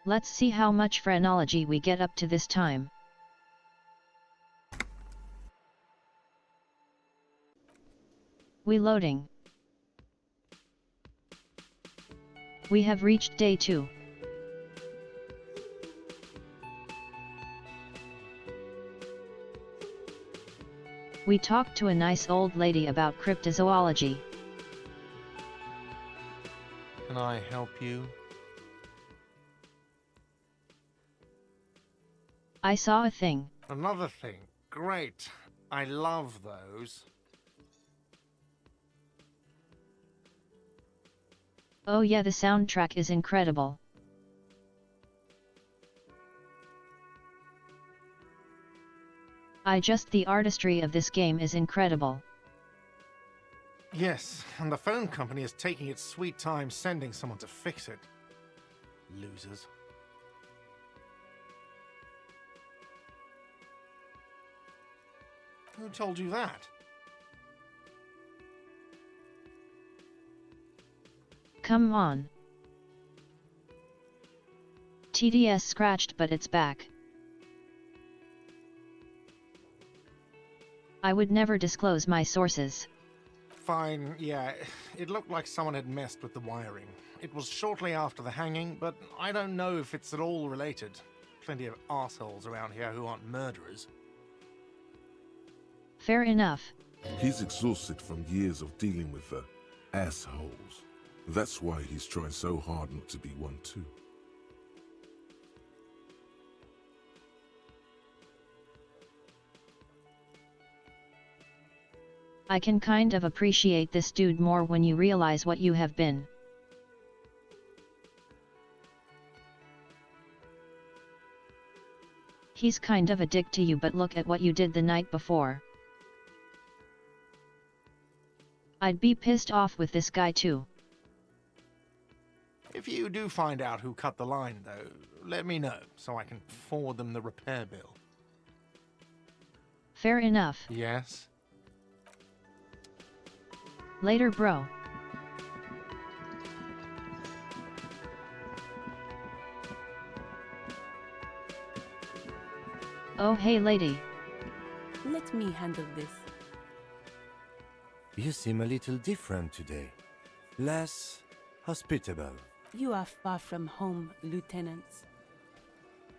Let's see how much phrenology we get up to this time. We loading. We have reached day 2. We talked to a nice old lady about cryptozoology. Can I help you? I saw a thing. Another thing. Great. I love those. Oh yeah, the soundtrack is incredible. The artistry of this game is incredible. Yes, and the phone company is taking its sweet time sending someone to fix it. Losers. Who told you that? Come on. TDS scratched, but it's back. I would never disclose my sources. Fine, yeah. It looked like someone had messed with the wiring. It was shortly after the hanging, but I don't know if it's at all related. Plenty of assholes around here who aren't murderers. Fair enough. He's exhausted from years of dealing with the assholes. That's why he's trying so hard not to be one too. I can kind of appreciate this dude more when you realize what you have been. He's kind of a dick to you, but look at what you did the night before. I'd be pissed off with this guy too. If you do find out who cut the line, though, let me know, so I can forward them the repair bill. Fair enough. Yes? Later, bro. Oh hey lady. Let me handle this. You seem a little different today. Less hospitable. You are far from home, lieutenants.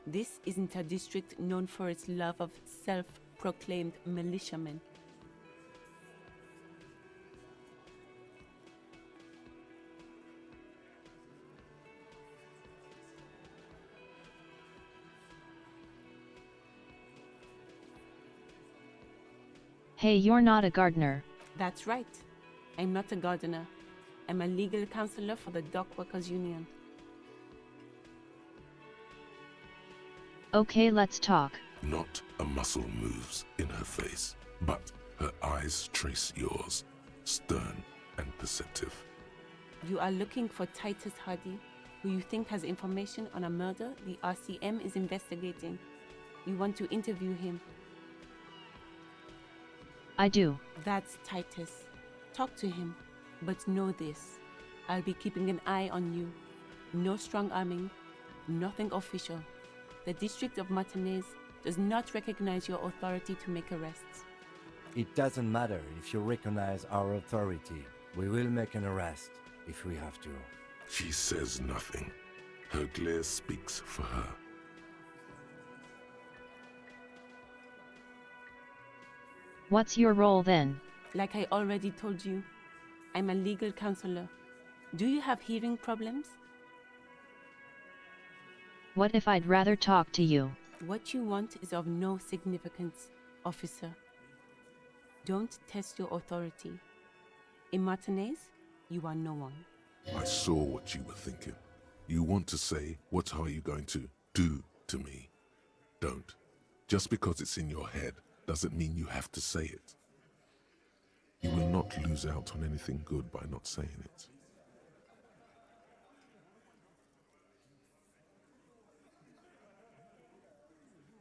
This isn't a district known for its love of self-proclaimed militiamen. Hey, you're not a gardener. That's right. I'm not a gardener. I'm a legal counselor for the Dock Workers Union. Okay, let's talk. Not a muscle moves in her face, but her eyes trace yours, stern and perceptive. You are looking for Titus Hardy, who you think has information on a murder the RCM is investigating. You want to interview him. I do. That's Titus. Talk to him. But know this. I'll be keeping an eye on you. No strong arming. Nothing official. The District of Martinez does not recognize your authority to make arrests. It doesn't matter if you recognize our authority. We will make an arrest if we have to. She says nothing. Her glare speaks for her. What's your role then? Like I already told you, I'm a legal counselor. Do you have hearing problems? What if I'd rather talk to you? What you want is of no significance, officer. Don't test your authority. In Martinez, you are no one. I saw what you were thinking. You want to say, what are you going to do to me? Don't. Just because it's in your head doesn't mean you have to say it. You will not lose out on anything good by not saying it.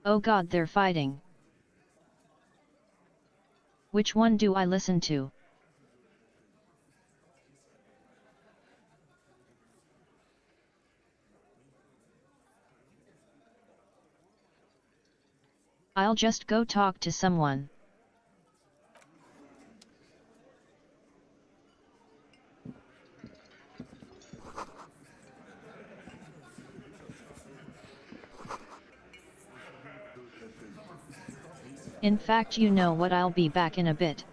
Oh God, they're fighting. Which one do I listen to? I'll just go talk to someone. In fact, you know what, I'll be back in a bit.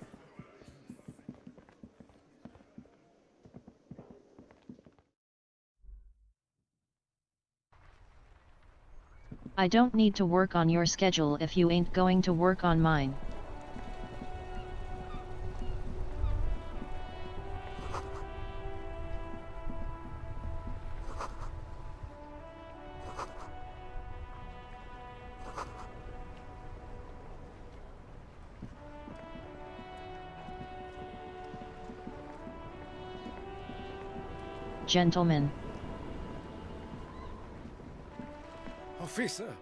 I don't need to work on your schedule if you ain't going to work on mine. Gentlemen. Officer,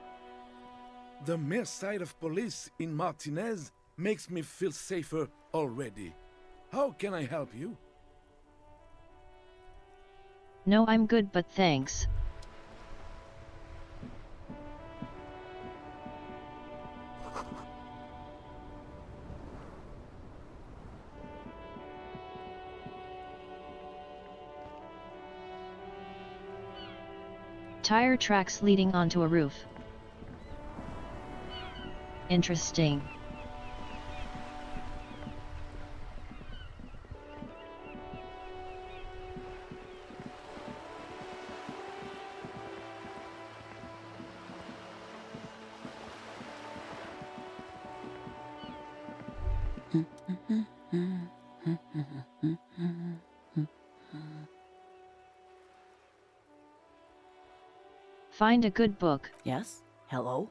the mere sight of police in Martinez makes me feel safer already. How can I help you? No, I'm good, but thanks. Tire tracks leading onto a roof. Interesting. Find a good book. Yes? Hello?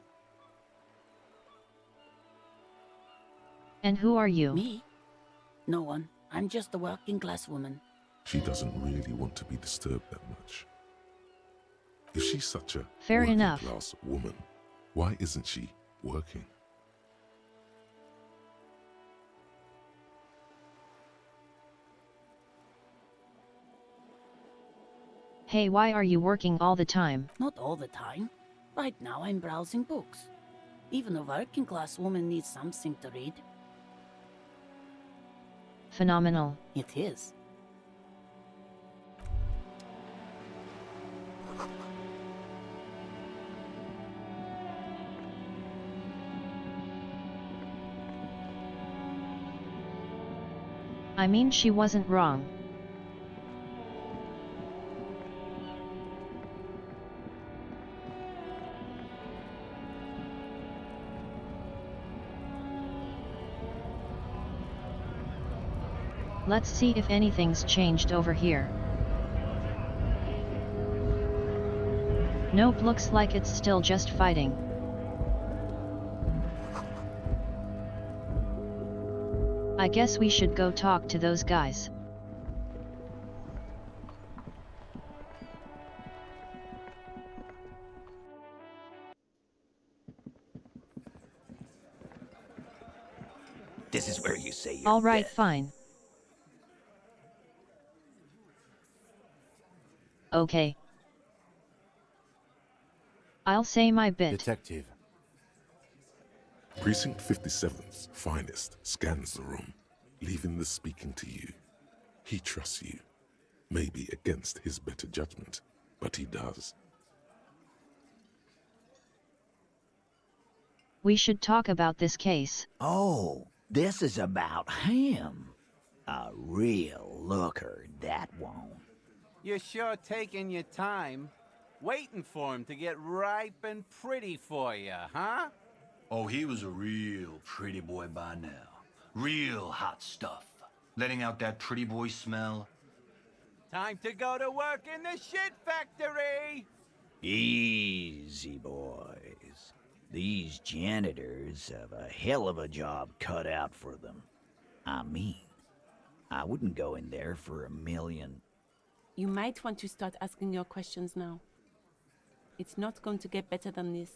And who are you? Me? No one. I'm just a working class woman. She doesn't really want to be disturbed that much. If she's such a Fair enough. working-class woman, why isn't she working? Hey, why are you working all the time? Not all the time. Right now I'm browsing books. Even a working class woman needs something to read. Phenomenal. It is. I mean, she wasn't wrong. Let's see if anything's changed over here. Nope, looks like it's still just fighting. I guess we should go talk to those guys. This is where you say you're All right, dead. fine. Okay. I'll say my bit. Detective. Precinct 57's finest scans the room, leaving the speaking to you. He trusts you. Maybe against his better judgment, but he does. We should talk about this case. Oh, this is about him. A real looker, that won't. You're sure taking your time, waiting for him to get ripe and pretty for you, huh? Oh, he was a real pretty boy by now. Real hot stuff. Letting out that pretty boy smell. Time to go to work in the shit factory! Easy, boys. These janitors have a hell of a job cut out for them. I mean, I wouldn't go in there for $1 million. You might want to start asking your questions now. It's not going to get better than this.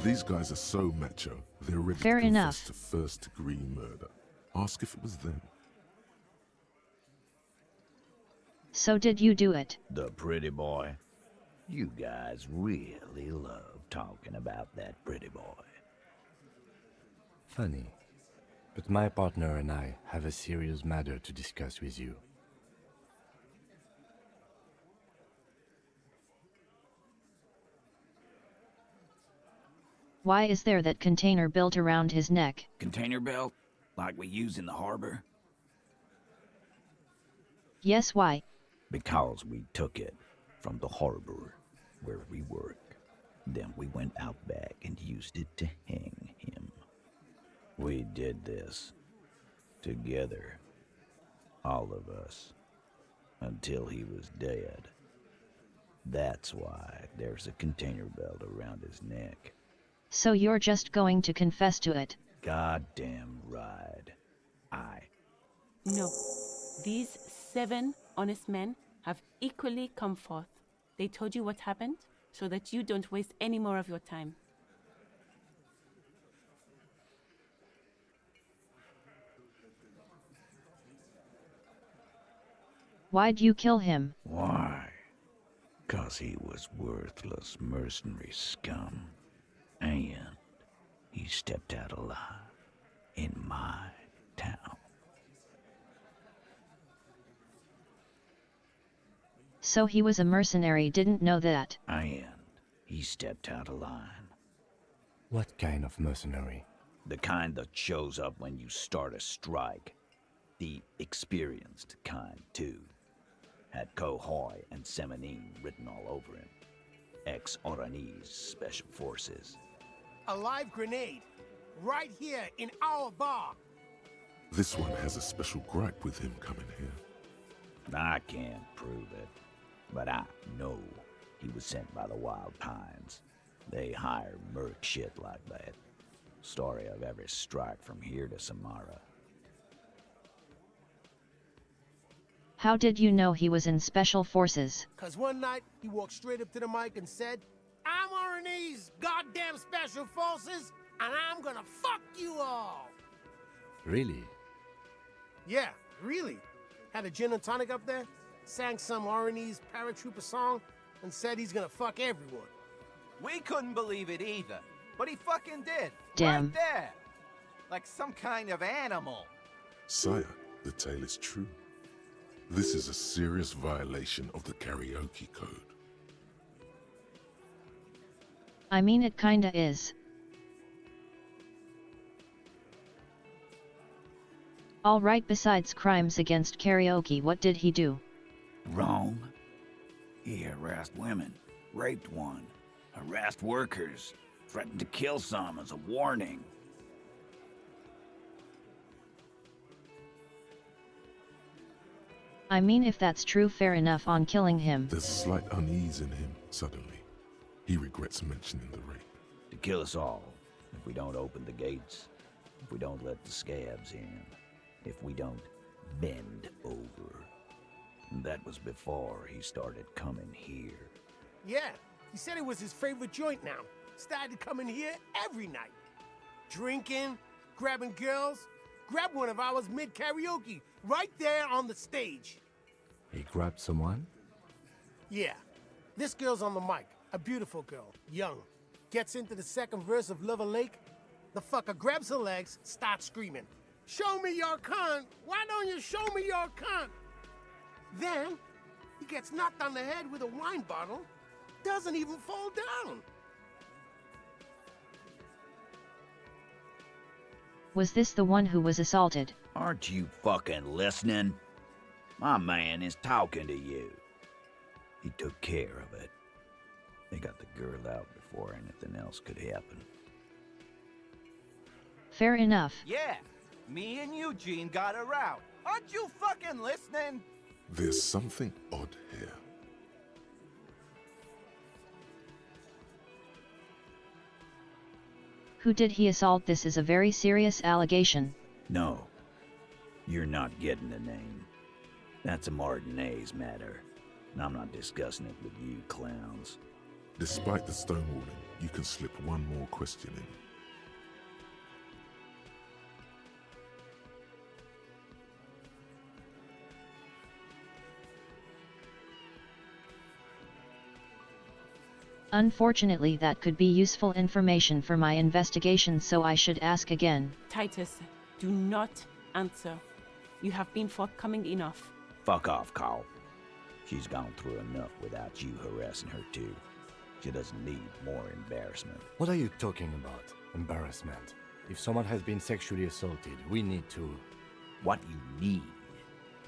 These guys are so macho, they're ready Fair to confess enough. to first-degree murder. Ask if it was them. So did you do it? The pretty boy. You guys really love talking about that pretty boy. Funny. But my partner and I have a serious matter to discuss with you. Why is there that container built around his neck? Container belt? Like we use in the harbor? Yes, why? Because we took it from the harbor where we work. Then we went out back and used it to hang him. We did this together, all of us, until he was dead. That's why there's a container belt around his neck. So you're just going to confess to it? Goddamn right. No. These 7 honest men have equally come forth. They told you what happened so that you don't waste any more of your time. Why'd you kill him? Why? 'Cause he was worthless mercenary scum. And he stepped out alive in my town. So he was a mercenary, didn't know that. And he stepped out of line. What kind of mercenary? The kind that shows up when you start a strike. The experienced kind, too. Had Kohoy and Semenine written all over him. Ex-Oranese Special Forces. A live grenade, right here in our bar. This one has a special gripe with him coming here. I can't prove it, but I know he was sent by the Wild Pines. They hire merc shit like that. Story of every strike from here to Samara. How did you know he was in Special Forces? 'Cause one night, he walked straight up to the mic and said, "I'm Oranese goddamn Special Forces, and I'm gonna fuck you all." Really? Yeah, really. Had a gin and tonic up there, sang some Oranese paratrooper song, and said he's gonna fuck everyone. We couldn't believe it either, but he fucking did. Damn. Right there. Like some kind of animal. Sire, the tale is true. This is a serious violation of the karaoke code. I mean, it kinda is. Alright, besides crimes against karaoke, what did he do? Wrong. He harassed women, raped one, harassed workers, threatened to kill some as a warning. I mean, if that's true, fair enough on killing him. There's slight unease in him, suddenly. He regrets mentioning the rape. To kill us all, if we don't open the gates, if we don't let the scabs in, if we don't bend over. And that was before he started coming here. Yeah, he said it was his favorite joint now. Started coming here every night. Drinking, grabbing girls. Grabbed one of ours mid-karaoke, right there on the stage. He grabbed someone? Yeah, this girl's on the mic. A beautiful girl, young. Gets into the second verse of Lover Lake. The fucker grabs her legs, starts screaming. "Show me your cunt! Why don't you show me your cunt?" Then, he gets knocked on the head with a wine bottle. Doesn't even fall down. Was this the one who was assaulted? Aren't you fucking listening? My man is talking to you. He took care of it. They got the girl out before anything else could happen. Fair enough. Yeah, me and Eugene got her out. Aren't you fucking listening? There's something odd here. Who did he assault? This is a very serious allegation. No, you're not getting the name. That's a Martinez matter, and I'm not discussing it with you clowns. Despite the stonewalling, you can slip one more question in. Unfortunately, that could be useful information for my investigation, so I should ask again. Titus, do not answer. You have been forthcoming enough. Fuck off, Carl. She's gone through enough without you harassing her too. She doesn't need more embarrassment. What are you talking about? Embarrassment. If someone has been sexually assaulted, we need to... What you need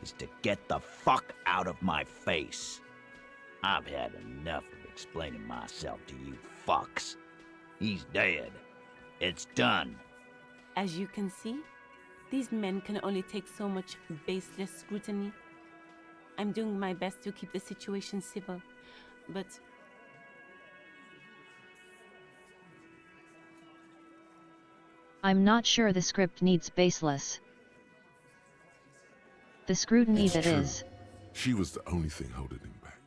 is to get the fuck out of my face. I've had enough of explaining myself to you fucks. He's dead. It's done. As you can see, these men can only take so much baseless scrutiny. I'm doing my best to keep the situation civil, but... I'm not sure the script needs baseless. The scrutiny It's that true. is. She was the only thing holding him back.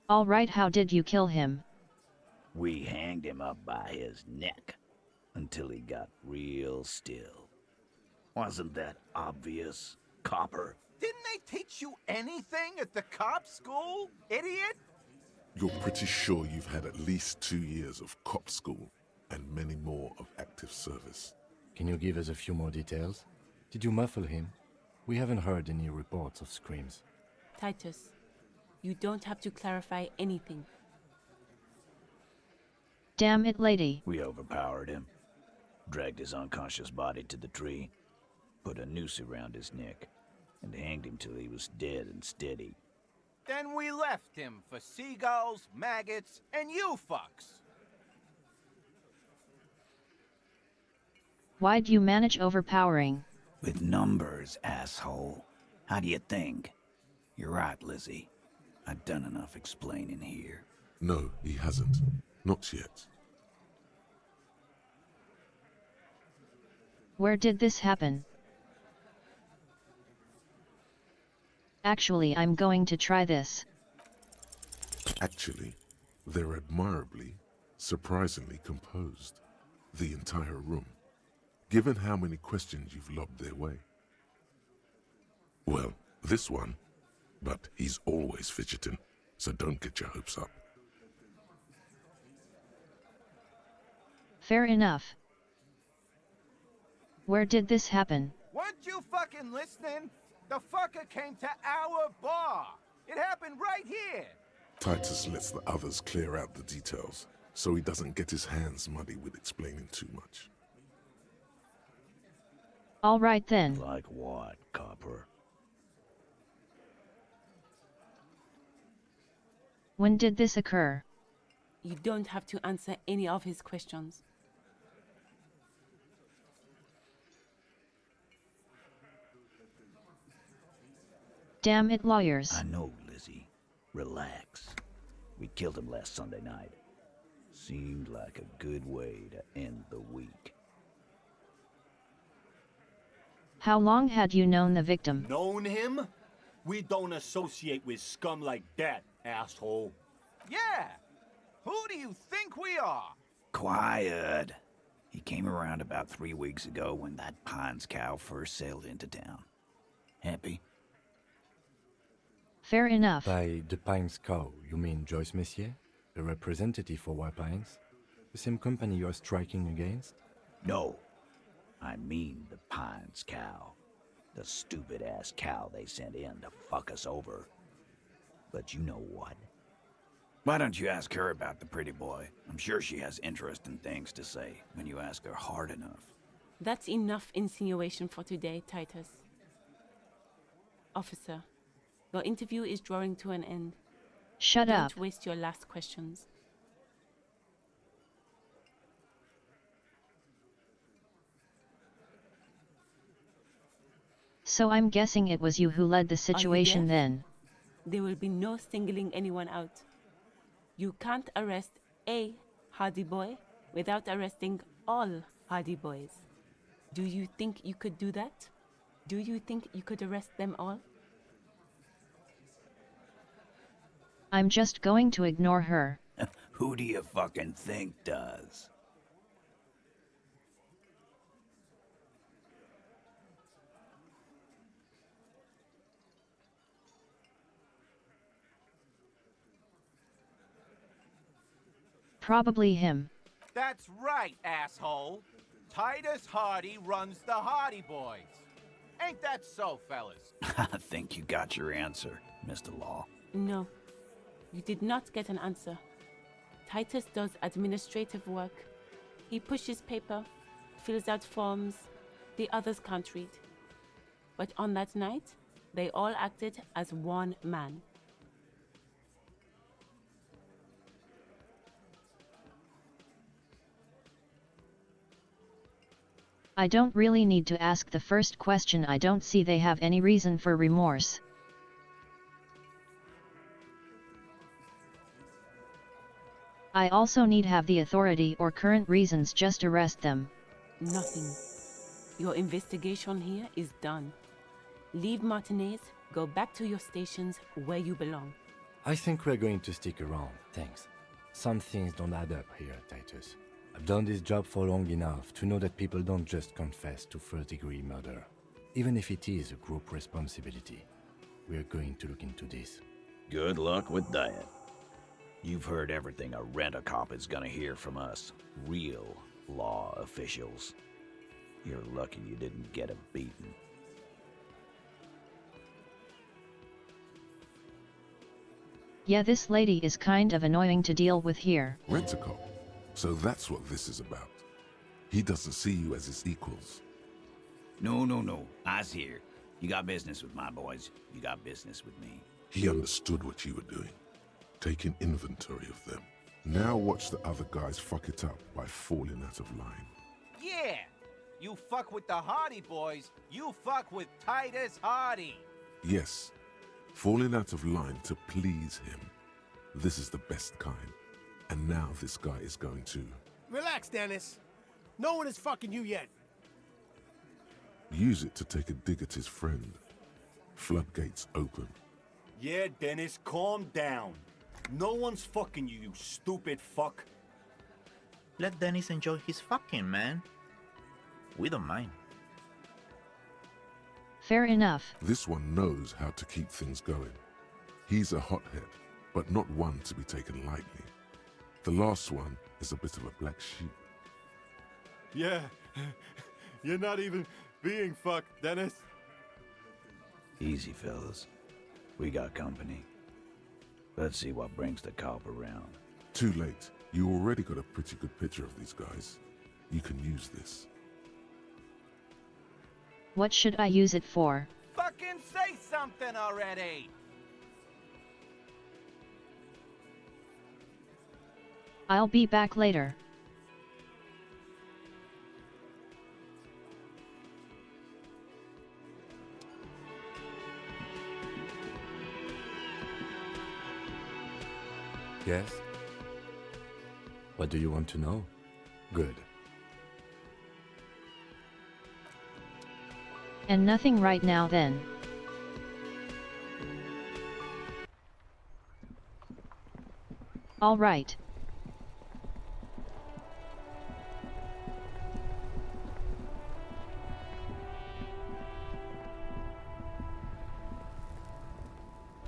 All right, how did you kill him? We hanged him up by his neck until he got real still. Wasn't that obvious, copper? Didn't they teach you anything at the cop school, idiot? You're pretty sure you've had at least 2 years of cop school and many more of active service. Can you give us a few more details? Did you muffle him? We haven't heard any reports of screams. Titus, you don't have to clarify anything. Damn it, lady. We overpowered him, dragged his unconscious body to the tree, put a noose around his neck, and hanged him till he was dead and steady. Then we left him for seagulls, maggots, and you fucks. Why'd you manage overpowering? With numbers, asshole. How do you think? You're right, Lizzie. I've done enough explaining here. No, he hasn't. Not yet. Where did this happen? Actually, I'm going to try this. Actually, they're admirably, surprisingly composed. The entire room. Given how many questions you've lobbed their way. Well, this one. But he's always fidgeting, so don't get your hopes up. Fair enough. Where did this happen? Weren't you fucking listening? The fucker came to our bar. It happened right here. Titus lets the others clear out the details, so he doesn't get his hands muddy with explaining too much. All right then. Like what, copper? When did this occur? You don't have to answer any of his questions. Damn it, lawyers. I know, Lizzie. Relax. We killed him last Sunday night. Seemed like a good way to end the week. How long had you known the victim? Known him? We don't associate with scum like that, asshole. Yeah. Who do you think we are? Quiet. He came around about 3 weeks ago when that Pines cow first sailed into town. Happy? Fair enough. By the Pines cow, you mean Joyce Messier? A representative for White Pines? The same company you are striking against? No. I mean the Pines cow. The stupid-ass cow they sent in to fuck us over. But you know what? Why don't you ask her about the pretty boy? I'm sure she has interesting things to say when you ask her hard enough. That's enough insinuation for today, Titus. Officer, your interview is drawing to an end. Shut up. Don't waste your last questions. So I'm guessing it was you who led the situation deaf? then. There will be no singling anyone out. You can't arrest a Hardy Boy without arresting all Hardy Boys. Do you think you could do that? Do you think you could arrest them all? I'm just going to ignore her. Who do you fucking think does? Probably him. That's right, asshole. Titus Hardy runs the Hardy Boys. Ain't that so, fellas? I think you got your answer, Mr. Law. No, you did not get an answer. Titus does administrative work. He pushes paper, fills out forms the others can't read. But on that night, they all acted as one man. I don't really need to ask the first question. I don't see they have any reason for remorse. I also need have the authority or current reasons. Just arrest them. Nothing. Your investigation here is done. Leave Martinez, go back to your stations where you belong. I think we're going to stick around, thanks. Some things don't add up here, Titus. I've done this job for long enough to know that people don't just confess to first-degree murder. Even if it is a group responsibility. We're going to look into this. Good luck with that. You've heard everything a rent-a-cop is gonna hear from us. Real law officials. You're lucky you didn't get a beating. Yeah, this lady is kind of annoying to deal with here. Rent-a-cop. So that's what this is about. He doesn't see you as his equals. No. I's here. You got business with my boys. You got business with me. He understood what you were doing, taking inventory of them. Now watch the other guys fuck it up by falling out of line. Yeah! You fuck with the Hardy Boys, you fuck with Titus Hardy. Yes, falling out of line to please him. This is the best kind. And now this guy is going to... Relax, Dennis. No one is fucking you yet. use it to take a dig at his friend. Floodgates open. Yeah, Dennis, calm down. No one's fucking you, you stupid fuck. Let Dennis enjoy his fucking, man. We don't mind. Fair enough. This one knows how to keep things going. He's a hothead, but not one to be taken lightly. The last one is a bit of a black sheep. Yeah, you're not even being fucked, Dennis. Easy, fellas. We got company. Let's see what brings the cop around. Too late. You already got a pretty good picture of these guys. You can use this. What should I use it for? Fucking say something already! I'll be back later. Yes? What do you want to know? Good. And nothing right now then. All right.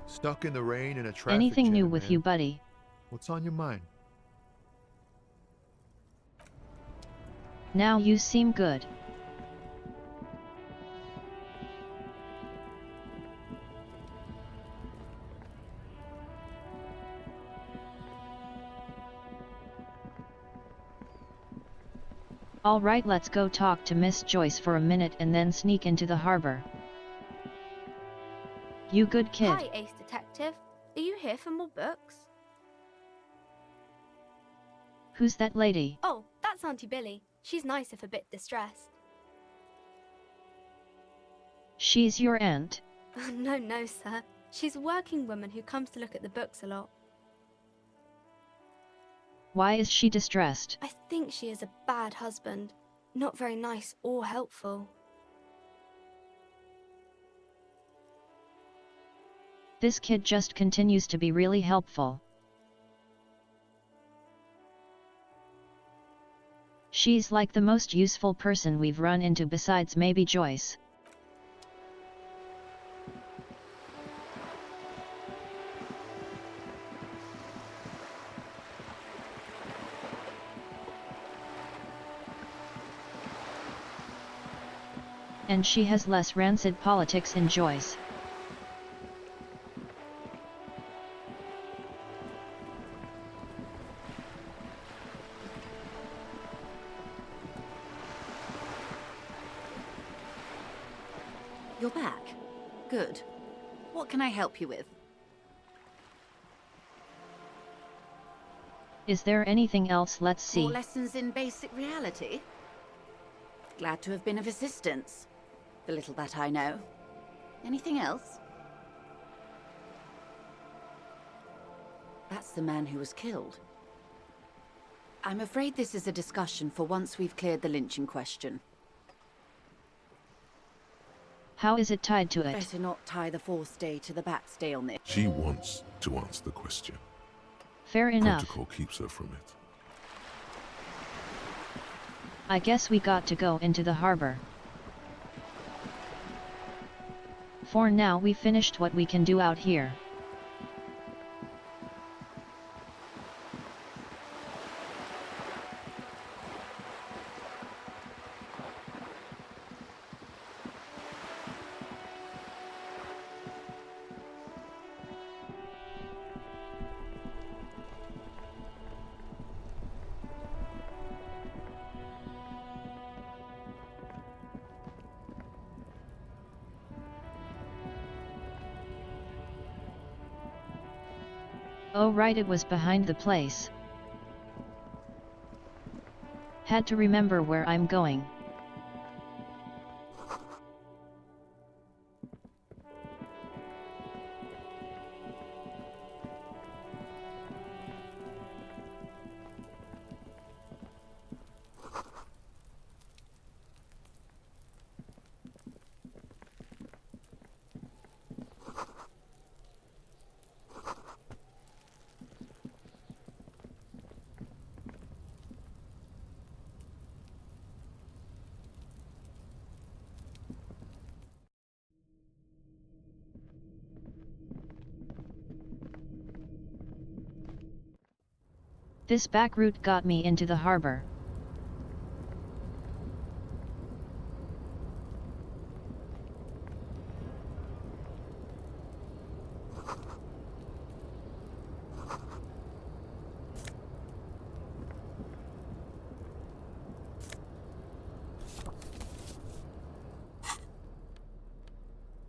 Stuck in the rain in a traffic Anything new jam, with man. you, buddy? What's on your mind? Now you seem good. All right, let's go talk to Miss Joyce for a minute and then sneak into the harbor. You good kid. Hi, Ace Detective. Are you here for more books? Who's that lady? Oh, that's Auntie Billy. She's nice if a bit distressed. She's your aunt. No, sir. She's a working woman who comes to look at the books a lot. Why is she distressed? I think she is a bad husband. Not very nice or helpful. This kid just continues to be really helpful. She's like the most useful person we've run into besides maybe Joyce. And she has less rancid politics in Joyce. You're back. Good. What can I help you with? Is there anything else? Let's see. More lessons in basic reality? Glad to have been of assistance. The little that I know. Anything else? That's the man who was killed. I'm afraid this is a discussion for once we've cleared the lynching question. How is it tied to it? Better not tie the forestay to the backstay on this. She wants to answer the question. Fair enough. Protocol keeps her from it. I guess we got to go into the harbor. For now we finished what we can do out here. Oh right, it was behind the place. Had to remember where I'm going. This back route got me into the harbor.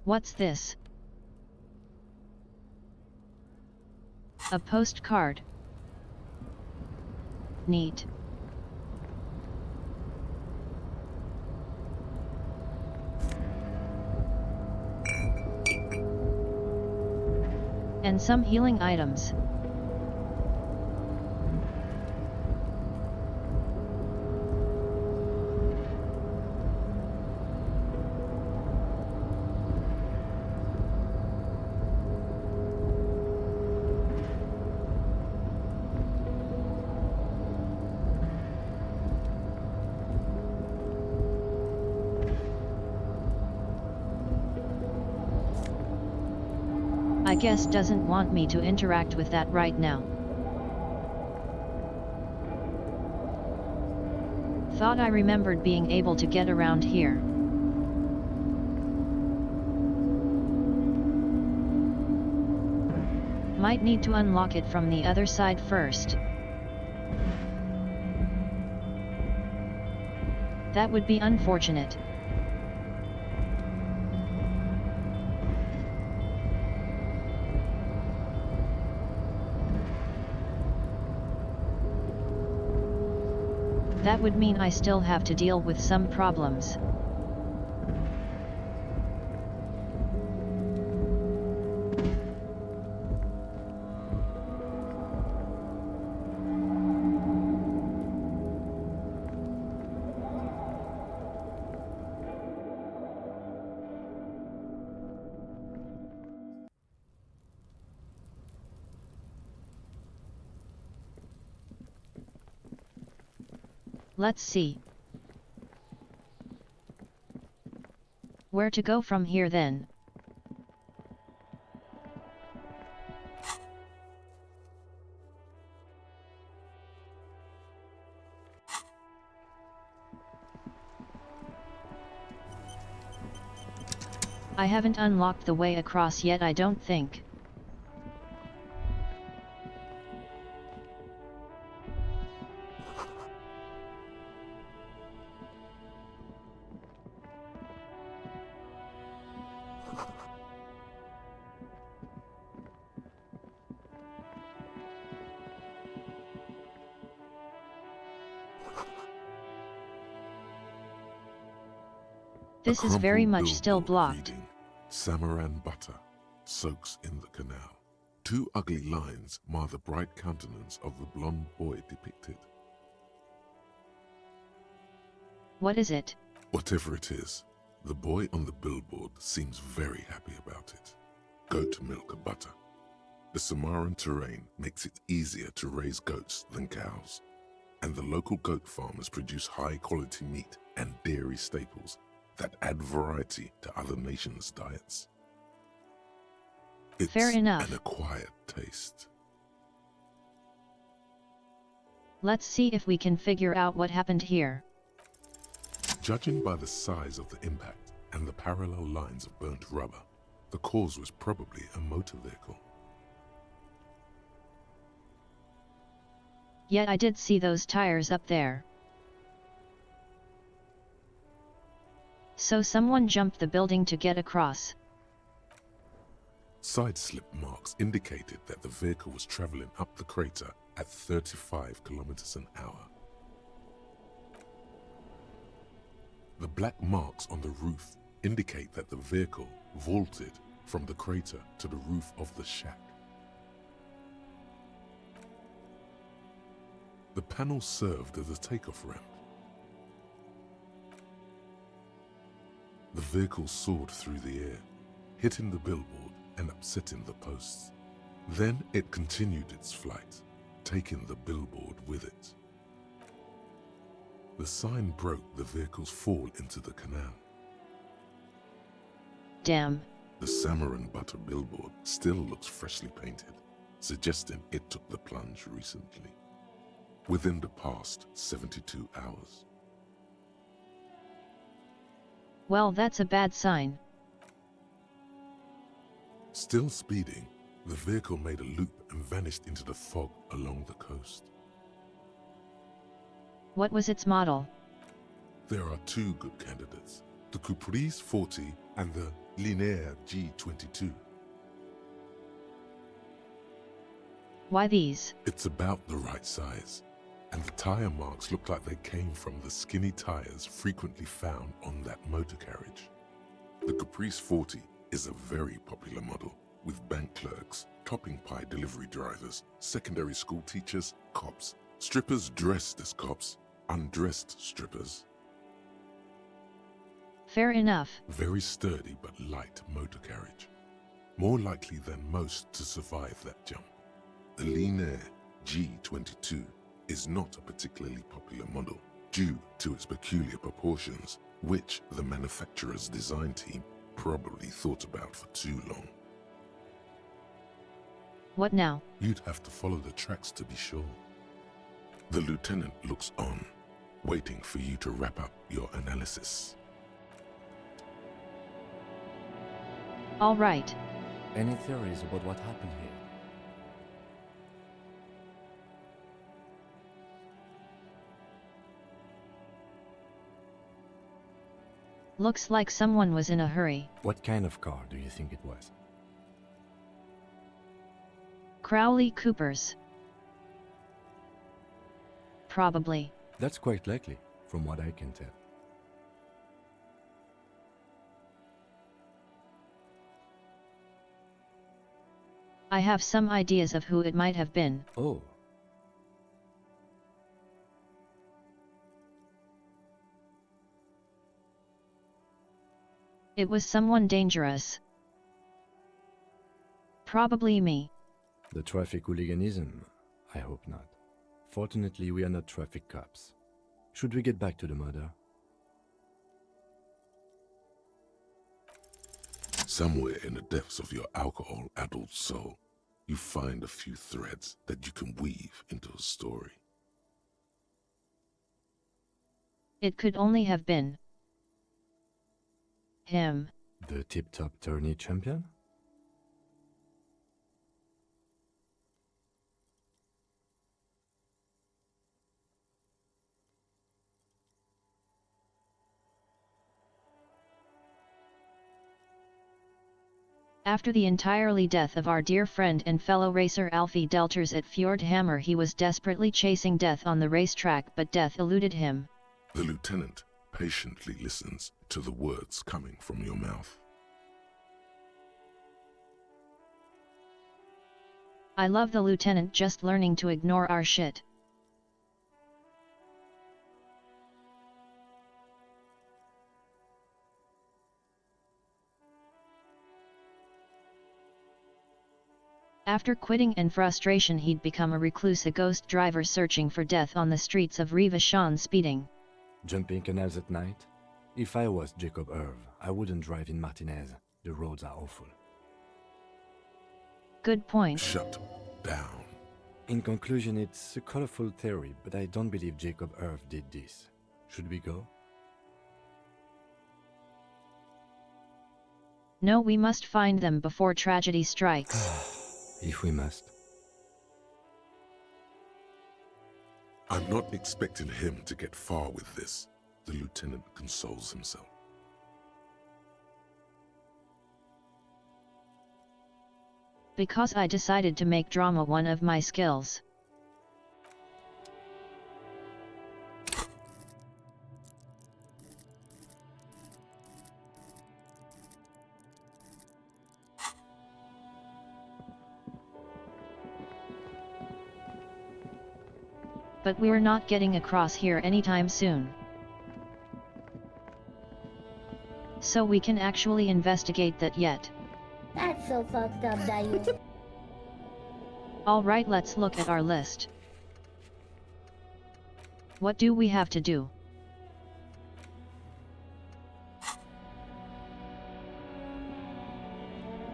What's this? A postcard. Neat. And some healing items. I guess doesn't want me to interact with that right now. Thought I remembered being able to get around here. Might need to unlock it from the other side first. That would be unfortunate. That would mean I still have to deal with some problems. Let's see. Where to go from here then? I haven't unlocked the way across yet, I don't think. This is very much still blocked. Reading, Samaran butter soaks in the canal. Two ugly lines mar the bright countenance of the blonde boy depicted. What is it? Whatever it is, the boy on the billboard seems very happy about it. Goat milk butter. The Samaran terrain makes it easier to raise goats than cows, and the local goat farmers produce high-quality meat and dairy staples that add variety to other nations' diets. It's Fair enough. an acquired taste. Let's see if we can figure out what happened here. Judging by the size of the impact and the parallel lines of burnt rubber, the cause was probably a motor vehicle. Yet I did see those tires up there. So someone jumped the building to get across. Side slip marks indicated that the vehicle was traveling up the crater at 35 kilometers an hour. The black marks on the roof indicate that the vehicle vaulted from the crater to the roof of the shack. The panel served as a takeoff ramp. The vehicle soared through the air, hitting the billboard and upsetting the posts. Then it continued its flight, taking the billboard with it. The sign broke the vehicle's fall into the canal. Damn. The Samaran butter billboard still looks freshly painted, suggesting it took the plunge recently, within the past 72 hours. Well, that's a bad sign. Still speeding, the vehicle made a loop and vanished into the fog along the coast. What was its model? There are two good candidates, the Caprice 40 and the Linear G22. Why these? It's about the right size, and the tire marks look like they came from the skinny tires frequently found on that motor carriage. The Caprice 40 is a very popular model, with bank clerks, topping pie delivery drivers, secondary school teachers, cops, strippers dressed as cops, undressed strippers. Fair enough. Very sturdy but light motor carriage. More likely than most to survive that jump. The Linear G22 is not a particularly popular model due to its peculiar proportions, which the manufacturer's design team probably thought about for too long. What now? You'd have to follow the tracks to be sure. The lieutenant looks on, waiting for you to wrap up your analysis. All right. Any theories about what happened here? Looks like someone was in a hurry. What kind of car do you think it was? Crowley Cooper's. Probably. That's quite likely, from what I can tell. I have some ideas of who it might have been. Oh. It was someone dangerous. Probably me. The traffic hooliganism? I hope not. Fortunately, we are not traffic cops. Should we get back to the murder? Somewhere in the depths of your alcohol-addled soul, you find a few threads that you can weave into a story. It could only have been him. The tip-top tourney champion? After the entirely death of our dear friend and fellow racer Alfie Delters at Fjordhammer, he was desperately chasing death on the racetrack, but death eluded him. The lieutenant patiently listens to the words coming from your mouth. I love the lieutenant just learning to ignore our shit. After quitting and frustration, he'd become a recluse, a ghost driver searching for death on the streets of Revachon, speeding. Jumping canals at night? If I was Jacob Irv, I wouldn't drive in Martinez. The roads are awful. Good point. Shut down. In conclusion, it's a colorful theory, but I don't believe Jacob Irv did this. Should we go? No, we must find them before tragedy strikes. If we must. I'm not expecting him to get far with this, the lieutenant consoles himself. Because I decided to make drama one of my skills. But we're not getting across here anytime soon. So we can actually investigate that yet. That's so fucked up, Dayu. Alright, let's look at our list. What do we have to do?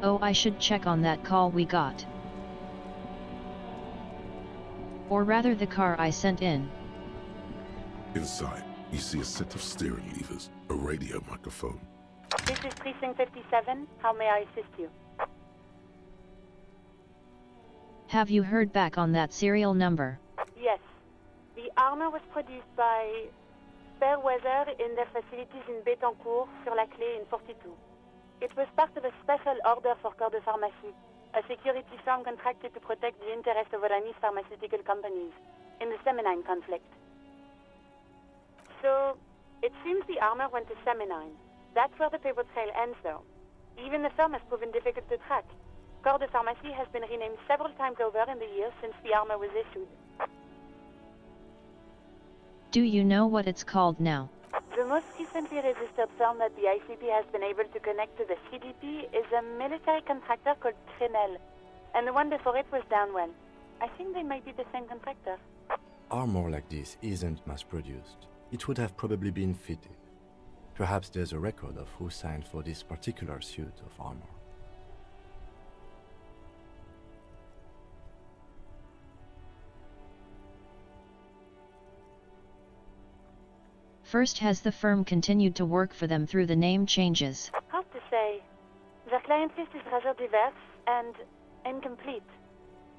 Oh, I should check on that call we got. Or rather, the car I sent in. Inside, you see a set of steering levers, a radio microphone. This is Precinct 57. How may I assist you? Have you heard back on that serial number? Yes. The armor was produced by Fairweather in their facilities in Betancourt, sur la Clé in 42. It was part of a special order for Corps de Pharmacie, a security firm contracted to protect the interests of Oranese pharmaceutical companies in the Semenine conflict. So, it seems the armor went to Semenine. That's where the paper trail ends, though. Even the firm has proven difficult to track. Corps de Pharmacie has been renamed several times over in the years since the armor was issued. Do you know what it's called now? The most recently registered firm that the ICP has been able to connect to the CDP is a military contractor called Trinell, and the one before it was Downwell. I think they might be the same contractor. Armor like this isn't mass-produced. It would have probably been fitted. Perhaps there's a record of who signed for this particular suit of armor. First, has the firm continued to work for them through the name changes? Hard to say. Their client list is rather diverse and incomplete.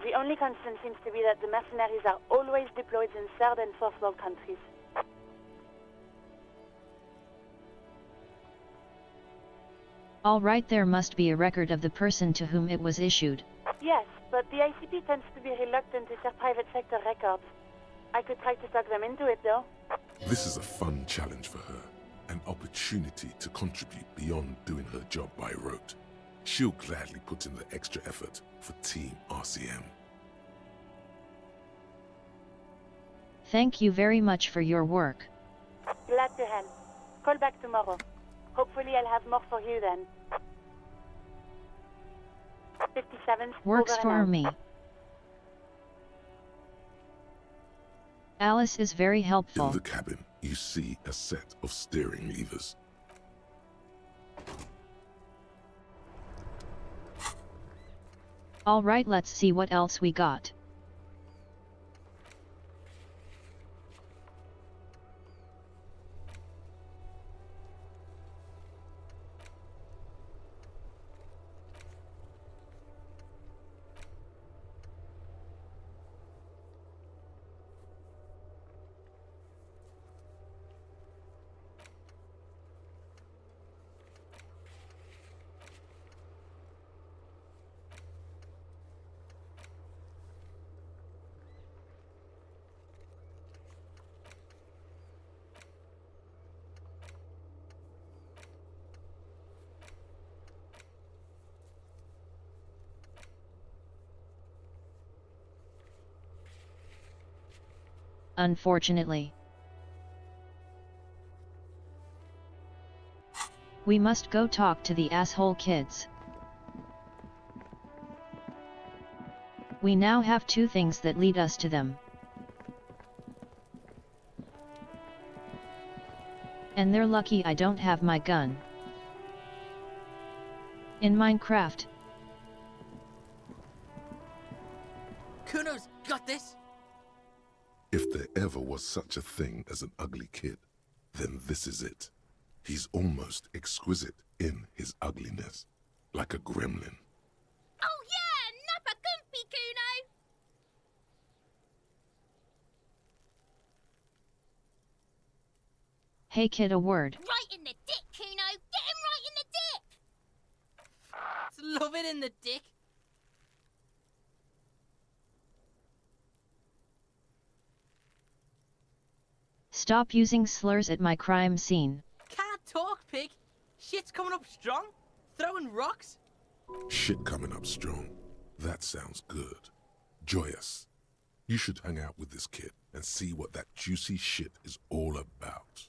The only constant seems to be that the mercenaries are always deployed in third and fourth world countries. Alright, there must be a record of the person to whom it was issued. Yes, but the ICP tends to be reluctant to share private sector records. I could try to talk them into it, though. This is a fun challenge for her, an opportunity to contribute beyond doing her job by rote. She'll gladly put in the extra effort for Team RCM. Thank you very much for your work. Glad to help. Call back tomorrow. Hopefully I'll have more for you then. 57. Works for me. Alice is very helpful. In the cabin, you see a set of steering levers. Alright, let's see what else we got. unfortunately. We must go talk to the asshole kids. We now have two things that lead us to them. And they're lucky I don't have my gun. In Minecraft. Kuno's got this! If there ever was such a thing as an ugly kid, then this is it. He's almost exquisite in his ugliness, like a gremlin. Oh yeah, nappa gumpy, Kuno! Hey kid, a word. Right in the dick, Kuno! Get him right in the dick! It's love it in the dick. Stop using slurs at my crime scene. Can't talk, pig. Shit's coming up strong. Throwing rocks. Shit coming up strong. That sounds good. Joyous. You should hang out with this kid and see what that juicy shit is all about.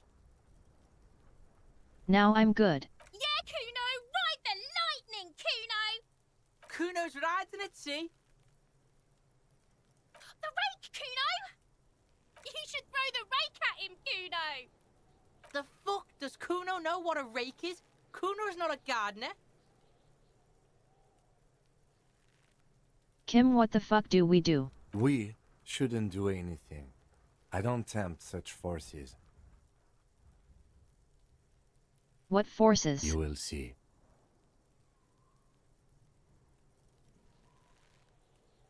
Now I'm good. Yeah, Kuno! Ride the lightning, Kuno! Kuno's riding it, see? The rake, Kuno! You should throw the rake at him, Kuno! The fuck? Does Kuno know what a rake is? Kuno's not a gardener. Kim, what the fuck do we do? We shouldn't do anything. I don't tempt such forces. What forces? You will see.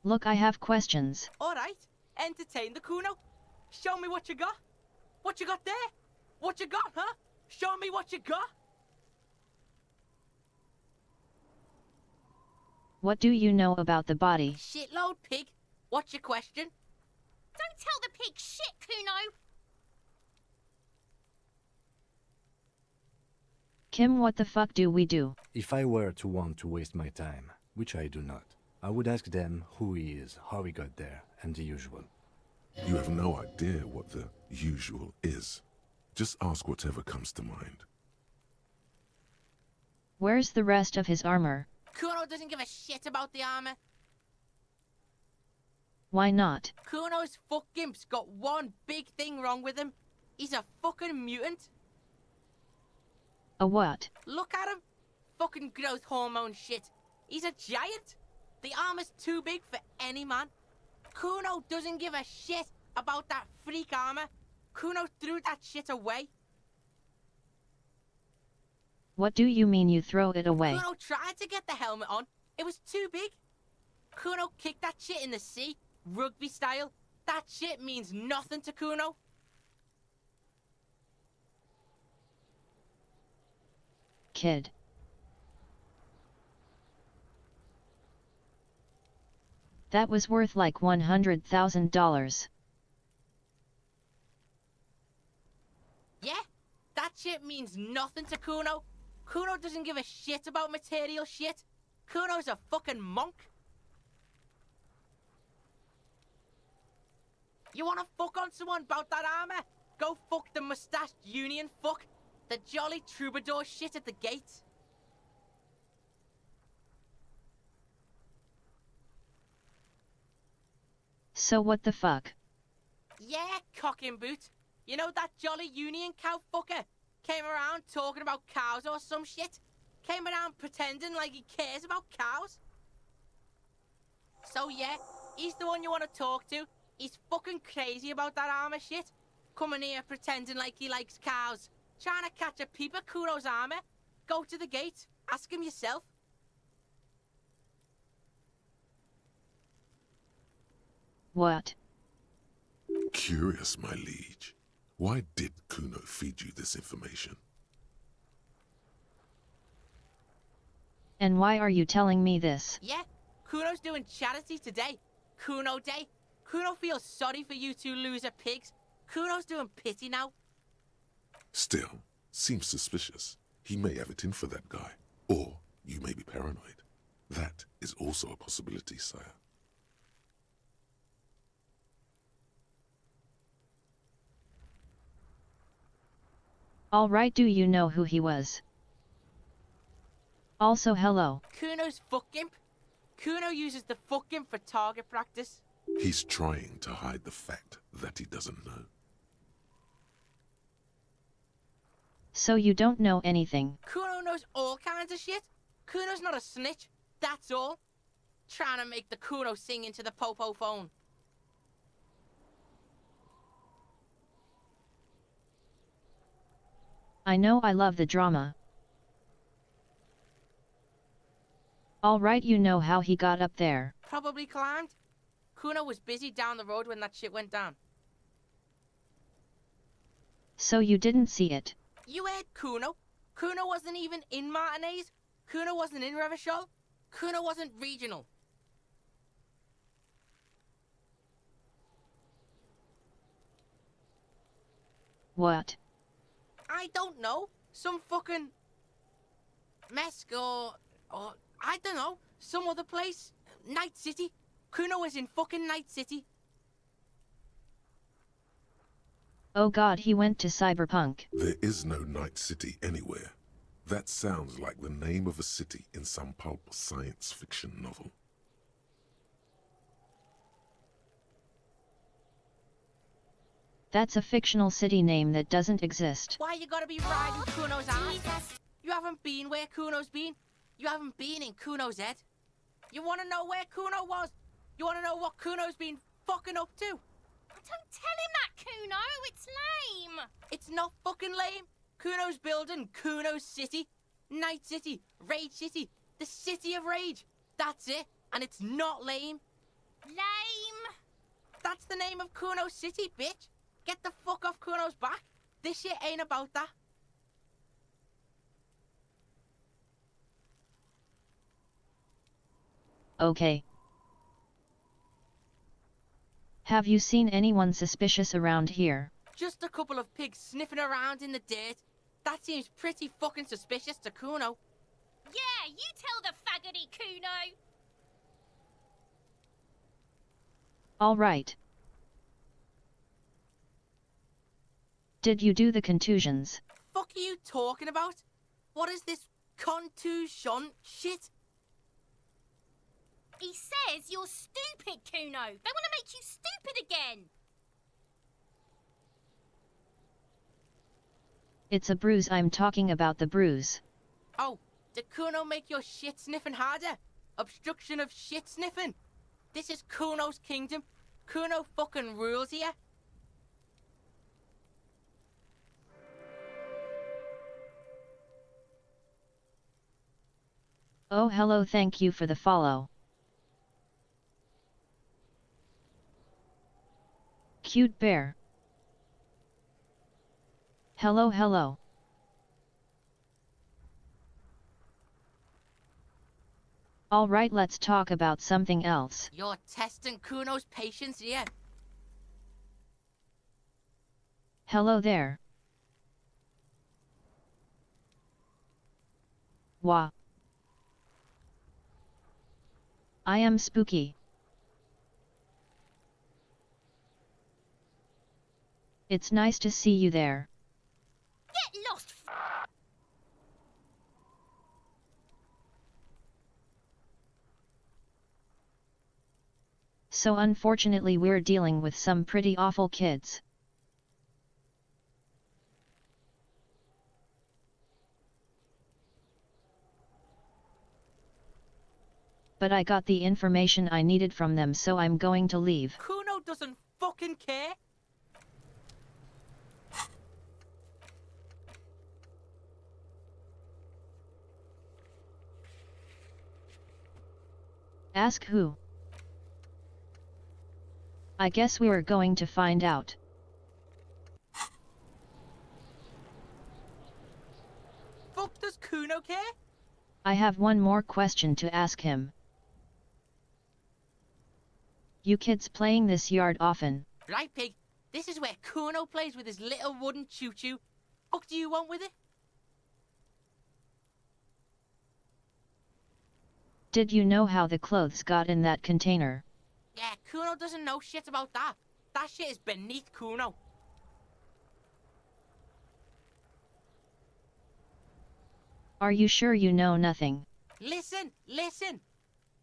Look, I have questions. Alright, entertain the Kuno. Show me what you got. What you got there? What you got, huh? Show me what you got. What do you know about the body? Shitload, pig. What's your question? Don't tell the pig shit, Kuno! Kim, what the fuck do we do? If I were to want to waste my time, which I do not, I would ask them who he is, how he got there, and the usual. You have no idea what the usual is. Just ask whatever comes to mind. Where's the rest of his armor? Kuno doesn't give a shit about the armor. Why not? Kuno's fuck gimp's got one big thing wrong with him. He's a fucking mutant. A what? Look at him. Fucking growth hormone shit. He's a giant. The armor's too big for any man. Kuno doesn't give a shit about that freak armor. Kuno threw that shit away. What do you mean you throw it away? Kuno tried to get the helmet on. It was too big. Kuno kicked that shit in the sea, rugby style. That shit means nothing to Kuno. Kid. That was worth like $100,000. Yeah? That shit means nothing to Kuno. Kuno doesn't give a shit about material shit. Kuno's a fucking monk. You wanna fuck on someone about that armor? Go fuck the mustached union fuck. The jolly troubadour shit at the gate. So what the fuck? Yeah, cock and boot. You know that jolly union cow fucker? Came around talking about cows or some shit? Came around pretending like he cares about cows? So yeah, he's the one you want to talk to. He's fucking crazy about that armor shit. Coming here pretending like he likes cows. Trying to catch a peep at Kuno's armor. Go to the gate. Ask him yourself. What? Curious, my liege. Why did Kuno feed you this information? And why are you telling me this? Yeah, Kuno's doing charity today. Kuno Day. Kuno feels sorry for you two loser pigs. Kuno's doing pity now. Still, seems suspicious. He may have it in for that guy. Or you may be paranoid. That is also a possibility, sire. Alright, do you know who he was? Also hello. Kuno's fuck imp. Kuno uses the fuck imp for target practice. He's trying to hide the fact that he doesn't know. So you don't know anything. Kuno knows all kinds of shit. Kuno's not a snitch, that's all. Trying to make the Kuno sing into the popo phone. I know I love the drama. Alright, you know how he got up there. Probably climbed. Kuno was busy down the road when that shit went down. So you didn't see it. You heard Kuno. Kuno wasn't even in Martinez. Kuno wasn't in Revachol. Kuno wasn't regional. What? I don't know. Some fucking Mesk or I don't know. Some other place. Night City. Kuno was in fucking Night City. Oh god, he went to Cyberpunk. There is no Night City anywhere. That sounds like the name of a city in some pulp science fiction novel. That's a fictional city name that doesn't exist. Why you gotta be riding Kuno's ass? You haven't been where Kuno's been. You haven't been in Kuno's head. You wanna know where Kuno was? You wanna know what Kuno's been fucking up to? Don't tell him that, Kuno. It's lame. It's not fucking lame. Kuno's building Kuno's city. Night City. Rage City. The City of Rage. That's it. And it's not lame. Lame. That's the name of Kuno's city, bitch. Get the fuck off Kuno's back. This shit ain't about that. Okay. Have you seen anyone suspicious around here? Just a couple of pigs sniffing around in the dirt. That seems pretty fucking suspicious to Kuno. Yeah, you tell the faggoty, Kuno. Alright. Did you do the contusions? Fuck are you talking about? What is this contusion shit? He says you're stupid, Kuno. They want to make you stupid again. It's a bruise, I'm talking about the bruise. Oh, did Kuno make your shit sniffing harder? Obstruction of shit sniffing? This is Kuno's kingdom. Kuno fucking rules here. Oh hello, thank you for the follow. Cute bear. Hello hello. Alright, let's talk about something else. You're testing Kuno's patience here. Hello there. Wah. I am spooky. It's nice to see you there. Get lost. So unfortunately we're dealing with some pretty awful kids. But I got the information I needed from them, so I'm going to leave. Kuno doesn't fucking care. Ask who? I guess we are going to find out. Fuck does Kuno care? I have one more question to ask him. You kids playing this yard often? Right, pig. This is where Kuno plays with his little wooden choo-choo. Fuck do you want with it? Did you know how the clothes got in that container? Yeah, Kuno doesn't know shit about that. That shit is beneath Kuno. Are you sure you know nothing? Listen, listen!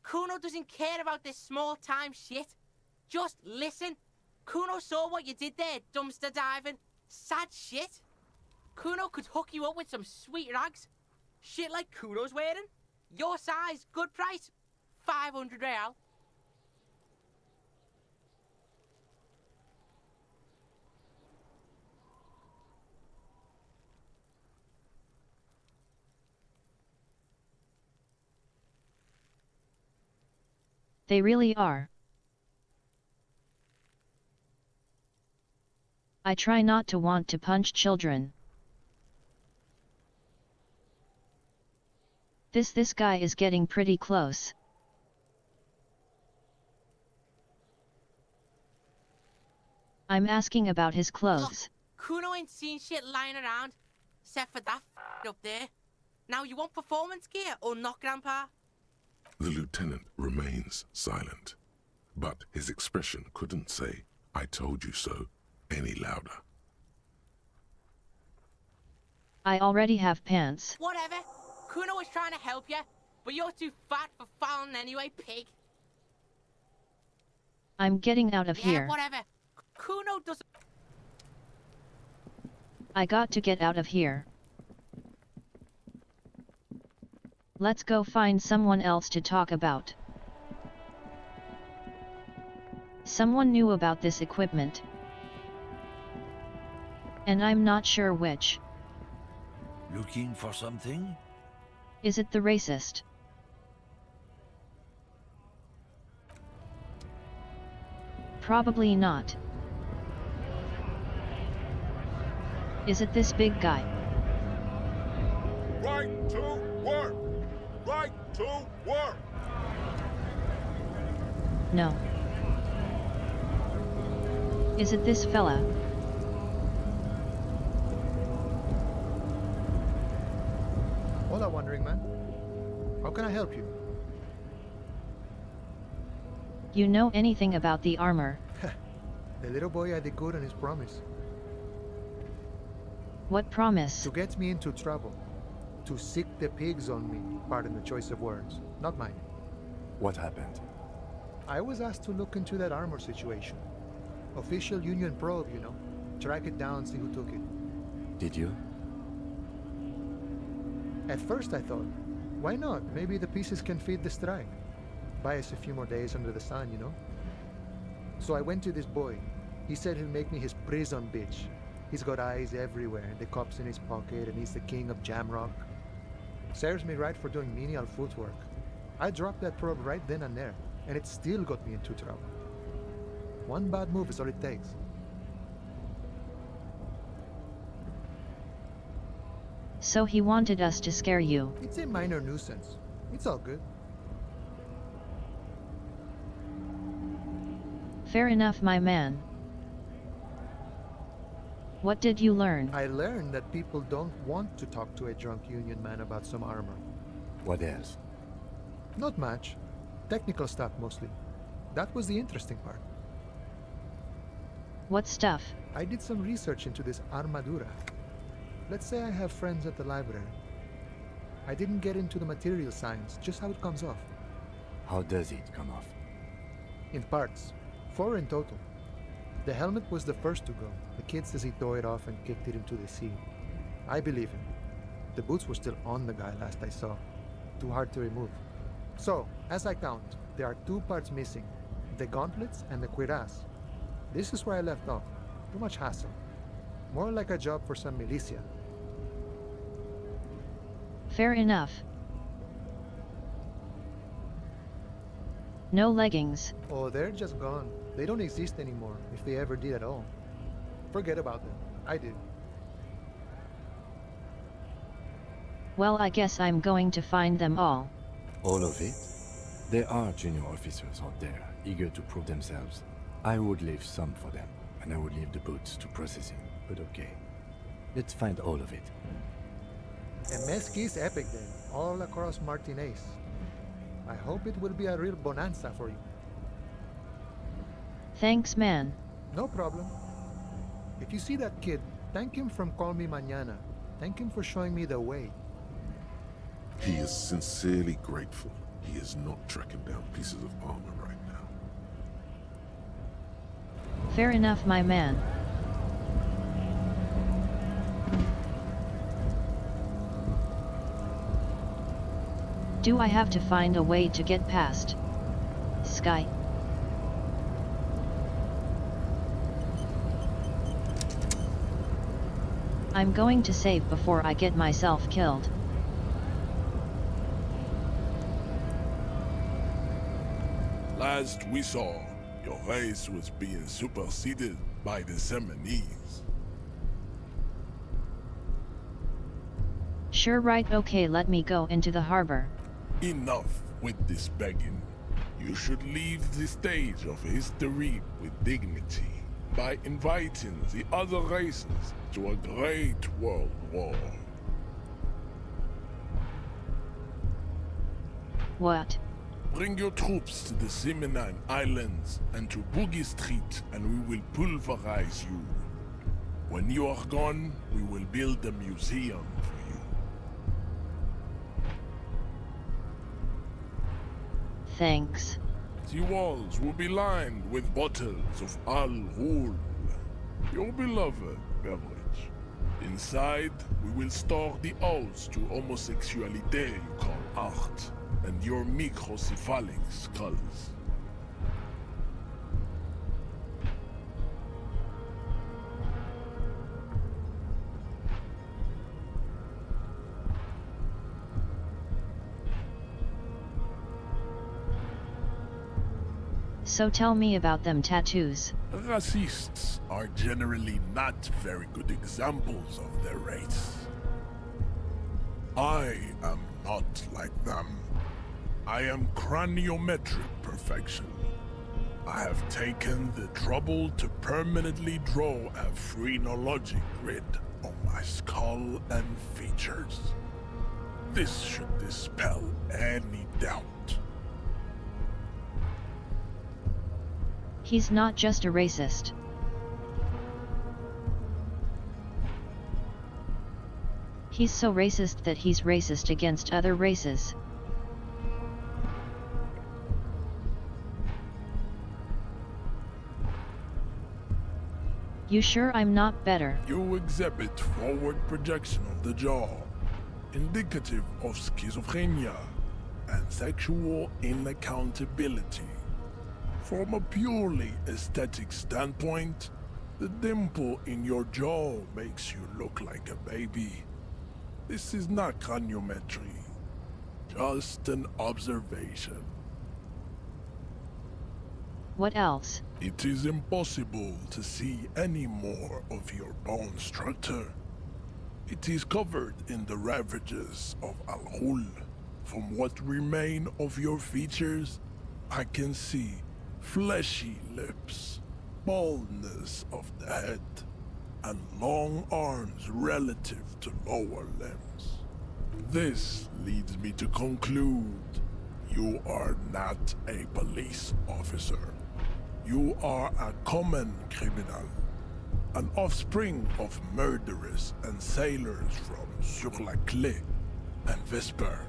Kuno doesn't care about this small-time shit. Just listen. Kuno saw what you did there, dumpster diving. Sad shit. Kuno could hook you up with some sweet rags. Shit like Kuno's wearing. Your size, good price. 500 real. They really are. I try not to want to punch children. This guy is getting pretty close. I'm asking about his clothes. Look, Kuno ain't seen shit lying around, except for that up there. Now you want performance gear or not, Grandpa? The lieutenant remains silent, but his expression couldn't say, "I told you so," any louder. I already have pants. Whatever. Kuno was trying to help you, but you're too fat for fouling anyway, pig. I'm getting out of here. Yeah, whatever. Kuno doesn't... I got to get out of here. Let's go find someone else to talk about. Someone knew about this equipment. And I'm not sure which. Looking for something? Is it the racist? Probably not. Is it this big guy? Right to work! Right to work! No. Is it this fella? Hola, Wandering Man. How can I help you? You know anything about the armor? The little boy had the good on his promise. What promise? To get me into trouble. To sick the pigs on me. Pardon the choice of words. Not mine. What happened? I was asked to look into that armor situation. Official Union probe, you know. Track it down, see who took it. Did you? At first I thought, why not? Maybe the pieces can feed the strike. Buy us a few more days under the sun, you know? So I went to this boy. He said he'll make me his prison bitch. He's got eyes everywhere, the cops in his pocket, and he's the king of Jamrock. Serves me right for doing menial footwork. I dropped that probe right then and there, and it still got me into trouble. One bad move is all it takes. So he wanted us to scare you. It's a minor nuisance. It's all good. Fair enough, my man. What did you learn? I learned that people don't want to talk to a drunk Union man about some armor. What else? Not much. Technical stuff mostly. That was the interesting part. What stuff? I did some research into this armadura. Let's say I have friends at the library. I didn't get into the material science, just how it comes off. How does it come off? In parts. 4 in total. The helmet was the first to go. The kid says he tore it off and kicked it into the sea. I believe him. The boots were still on the guy last I saw. Too hard to remove. So, as I count, there are 2 parts missing. The gauntlets and the cuirass. This is where I left off. Too much hassle. More like a job for some militia. Fair enough. No leggings. Oh, they're just gone. They don't exist anymore, if they ever did at all. Forget about them. I did. Well, I guess I'm going to find them all. All of it? There are junior officers out there, eager to prove themselves. I would leave some for them, and I would leave the boots to processing, but okay. Let's find all of it. A Mesquite epic then, all across Martinez. I hope it will be a real bonanza for you. Thanks, man. No problem. If you see that kid, thank him from Call Me Mañana. Thank him for showing me the way. He is sincerely grateful he is not tracking down pieces of armor right now. Fair enough, my man. Do I have to find a way to get past Sky? I'm going to save before I get myself killed. Last we saw, your race was being superseded by the Seminese. Sure, right, okay, let me go into the harbor. Enough with this begging. You should leave the stage of history with dignity by inviting the other races to a great world war. What? Bring your troops to the Seminine Islands and to Boogie Street, and we will pulverize you. When you are gone, we will build a museum for you. Thanks. The walls will be lined with bottles of Al Ghul, your beloved beverage. Inside, we will store the odes to homosexuality you call art, and your microcephalic skulls. So tell me about them tattoos. Racists are generally not very good examples of their race. I am not like them. I am craniometric perfection. I have taken the trouble to permanently draw a phrenologic grid on my skull and features. This should dispel any doubt. He's not just a racist. He's so racist that he's racist against other races. You sure I'm not better? You exhibit forward projection of the jaw, indicative of schizophrenia and sexual inaccountability. From a purely aesthetic standpoint, the dimple in your jaw makes you look like a baby. This is not craniometry, just an observation. What else? It is impossible to see any more of your bone structure. It is covered in the ravages of Al Ghul. From what remain of your features, I can see fleshy lips, baldness of the head, and long arms relative to lower limbs. This leads me to conclude you are not a police officer. You are a common criminal, an offspring of murderers and sailors from Sur-la-Clé and Vesper,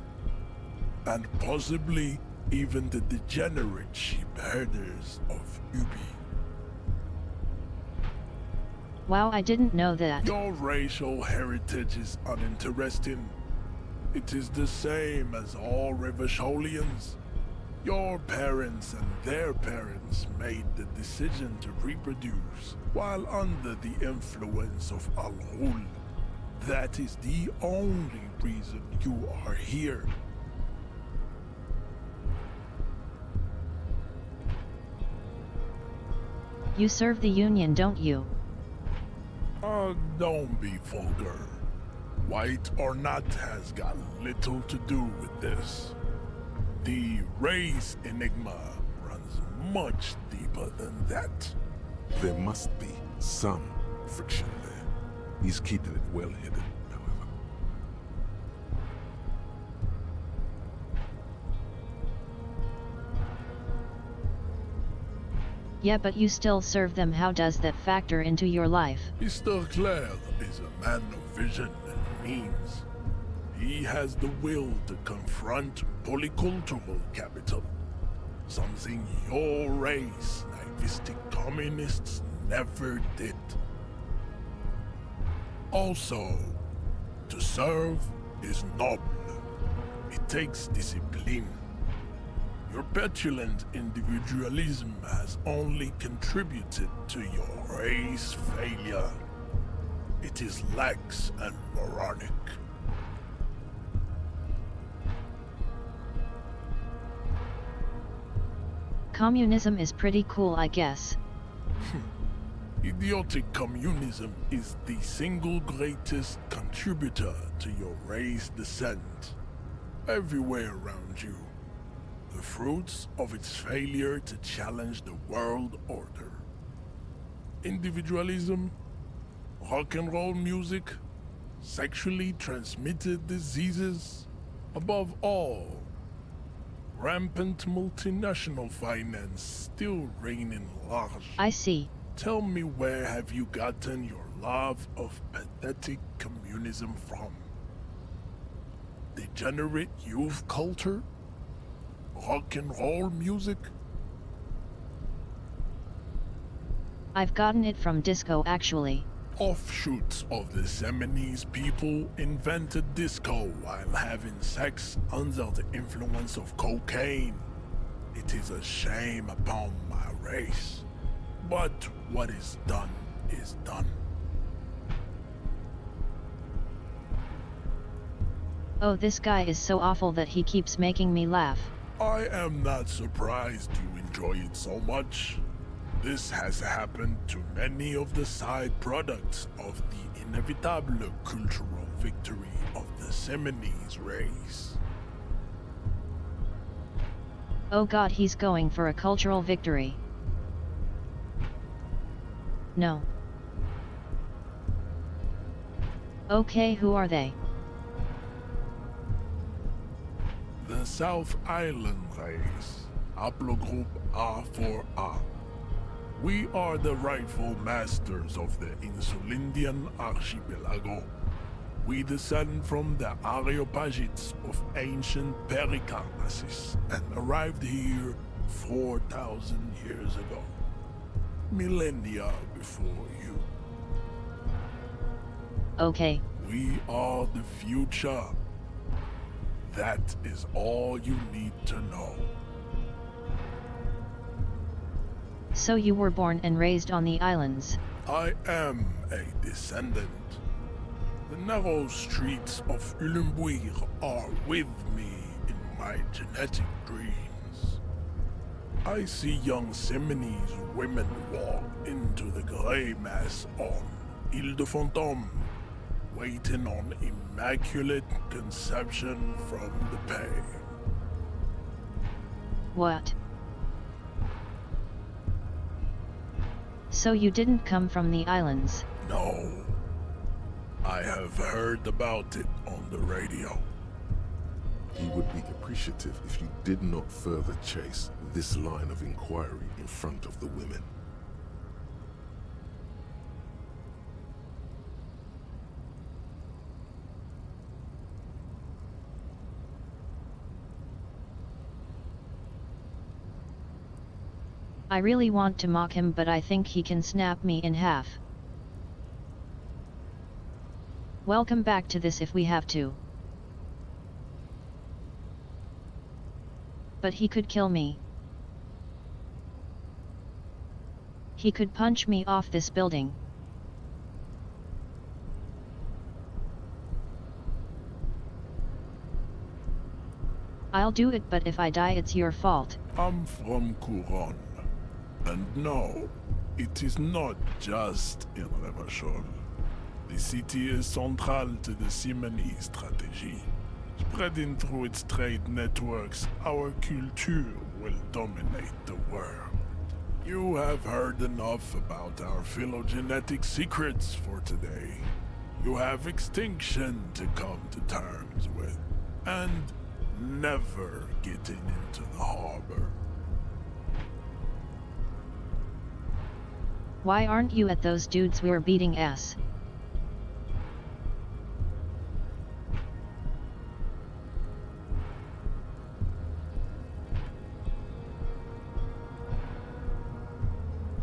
and possibly even the degenerate sheep herders of Ubi. Wow, I didn't know that. Your racial heritage is uninteresting. It is the same as all Revacholians. Your parents and their parents made the decision to reproduce while under the influence of Al Ghul. That is the only reason you are here. You serve the Union, don't you? Don't be vulgar. White or not has got little to do with this. The race enigma runs much deeper than that. There must be some friction there. He's keeping it well hidden, however. Yeah, but you still serve them. How does that factor into your life? Mr. Claire is a man of vision and means. he has the will to confront polycultural capital. Something your race, naivistic communists, never did. Also, to serve is noble. It takes discipline. Your petulant individualism has only contributed to your race failure. It is lax and moronic. Communism is pretty cool, I guess. Idiotic communism is the single greatest contributor to your race descent. Everywhere around you. The fruits of its failure to challenge the world order. Individualism, rock and roll music, sexually transmitted diseases, above all, rampant multinational finance still reigning large. I see. Tell me, where have you gotten your love of pathetic communism from? Degenerate youth culture? Rock and roll music? I've gotten it from disco, actually. Offshoots of the Seminoles people invented disco while having sex under the influence of cocaine. It is a shame upon my race. But what is done is done. Oh, this guy is so awful that he keeps making me laugh. I am not surprised you enjoy it so much. This has happened to many of the side products of the inevitable cultural victory of the Seminoles race. Oh god, he's going for a cultural victory. No. Okay, who are they? The South Island race, haplogroup A4A. We are the rightful masters of the Insulindian archipelago. We descend from the Areopagites of ancient Pericarnassus and arrived here 4,000 years ago. Millennia before you. Okay. We are the future. That is all you need to know. So you were born and raised on the islands? I am a descendant. The narrow streets of Ulimbuir are with me in my genetic dreams. I see young Seminoles women walk into the grey mass on Ile de Fantôme, waiting on immaculate conception from the pay. What? So you didn't come from the islands? No. I have heard about it on the radio. He would be appreciative if you did not further chase this line of inquiry in front of the women. I really want to mock him, but I think he can snap me in half. Welcome back to this if we have to. But he could kill me. He could punch me off this building. I'll do it, but if I die it's your fault. I'm from Couronne. And no, it is not just in Revachol. The city is central to the Simony strategy. Spreading through its trade networks, our culture will dominate the world. You have heard enough about our phylogenetic secrets for today. You have extinction to come to terms with, and never getting into the harbor. Why aren't you at those dudes we were beating ass?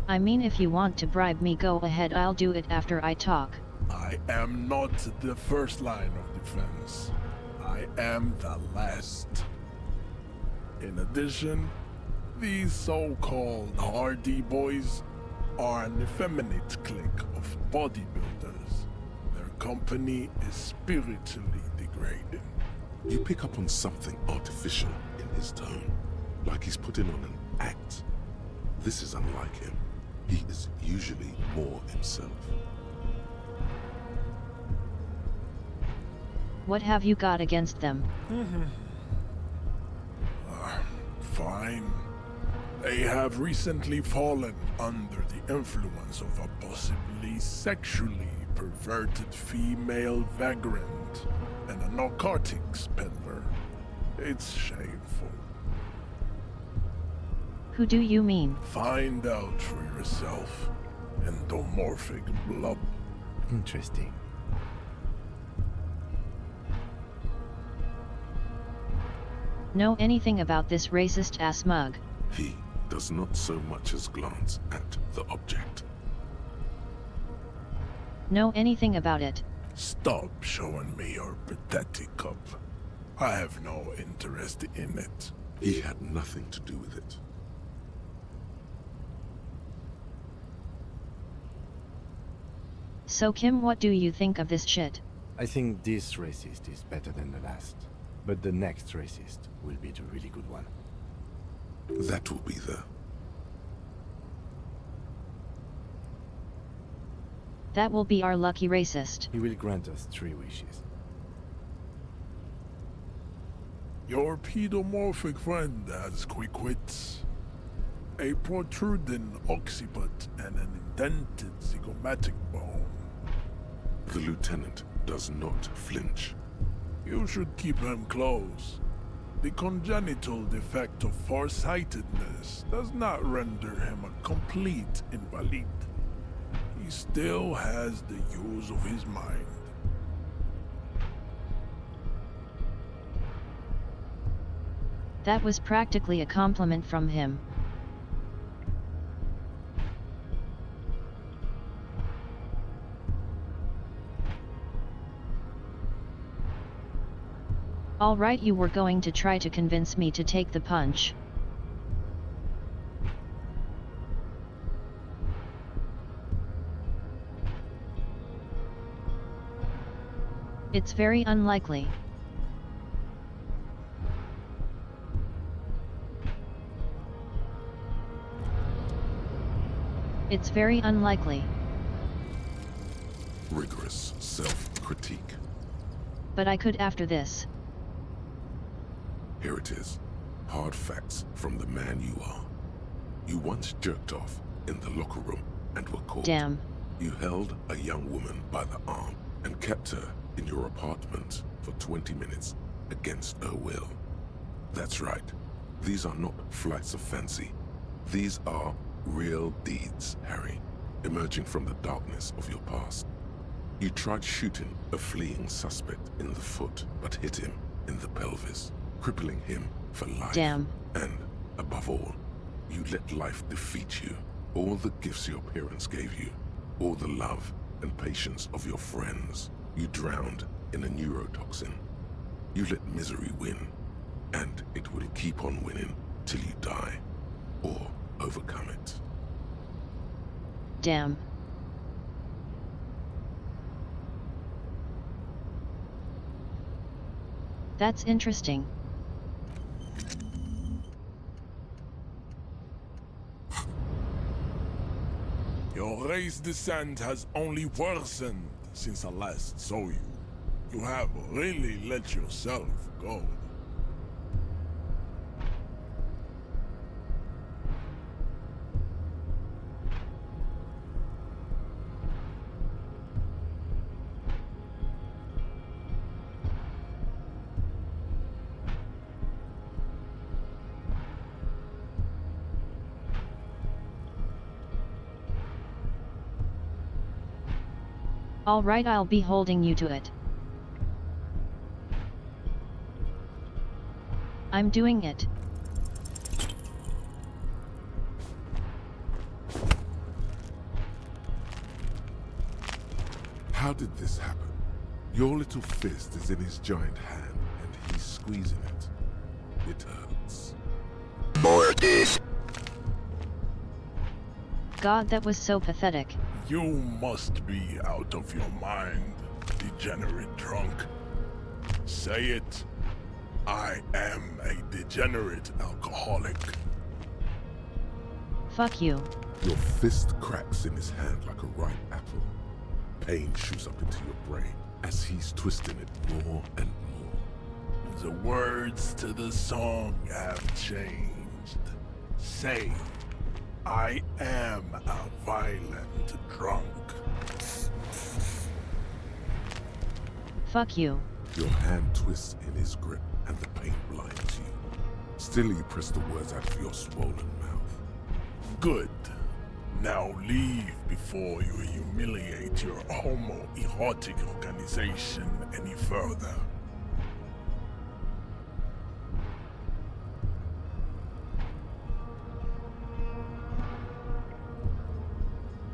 I mean, if you want to bribe me, go ahead, I'll do it after I talk. I am not the first line of defense. I am the last. In addition, these so-called Hardy Boys are an effeminate clique of bodybuilders. Their company is spiritually degrading. You pick up on something artificial in his tone, like he's putting on an act. This is unlike him. He is usually more himself. What have you got against them? Fine. They have recently fallen under the influence of a possibly sexually perverted female vagrant and a narcotics peddler. It's shameful. Who do you mean? Find out for yourself. Endomorphic blob. Interesting. Know anything about this racist-ass mug? He does not so much as glance at the object. Know anything about it? Stop showing me your pathetic cup. I have no interest in it. He had nothing to do with it. So Kim, what do you think of this shit? I think this racist is better than the last. But the next racist will be the really good one. That will be the... That will be our lucky racist. He will grant us 3 wishes. Your pedomorphic friend has quick wits. A protruding occiput and an indented zygomatic bone. The lieutenant does not flinch. You should keep him close. The congenital defect of farsightedness does not render him a complete invalid. He still has the use of his mind. That was practically a compliment from him. All right, you were going to try to convince me to take the punch. It's very unlikely. It's very unlikely. Rigorous self-critique. But I could after this. Here it is. Hard facts from the man you are. You once jerked off in the locker room and were caught. Damn. You held a young woman by the arm and kept her in your apartment for 20 minutes against her will. That's right. These are not flights of fancy. These are real deeds, Harry, emerging from the darkness of your past. You tried shooting a fleeing suspect in the foot, but hit him in the pelvis, crippling him for life. Damn. And, above all, you let life defeat you. All the gifts your parents gave you, all the love and patience of your friends, you drowned in a neurotoxin. You let misery win, and it will keep on winning till you die, or overcome it. Damn. That's interesting. Your race descent has only worsened since I last saw you. You have really let yourself go. All right, I'll be holding you to it. I'm doing it. How did this happen? Your little fist is in his giant hand, and he's squeezing it. It hurts. More this. God, that was so pathetic. You must be out of your mind, degenerate drunk. Say it. I am a degenerate alcoholic. Fuck you. Your fist cracks in his hand like a ripe apple. Pain shoots up into your brain as he's twisting it more and more. The words to the song have changed. Say, I am a violent drunk. Fuck you. Your hand twists in his grip and the pain blinds you. Still you press the words out of your swollen mouth. Good. Now leave before you humiliate your homoerotic organization any further.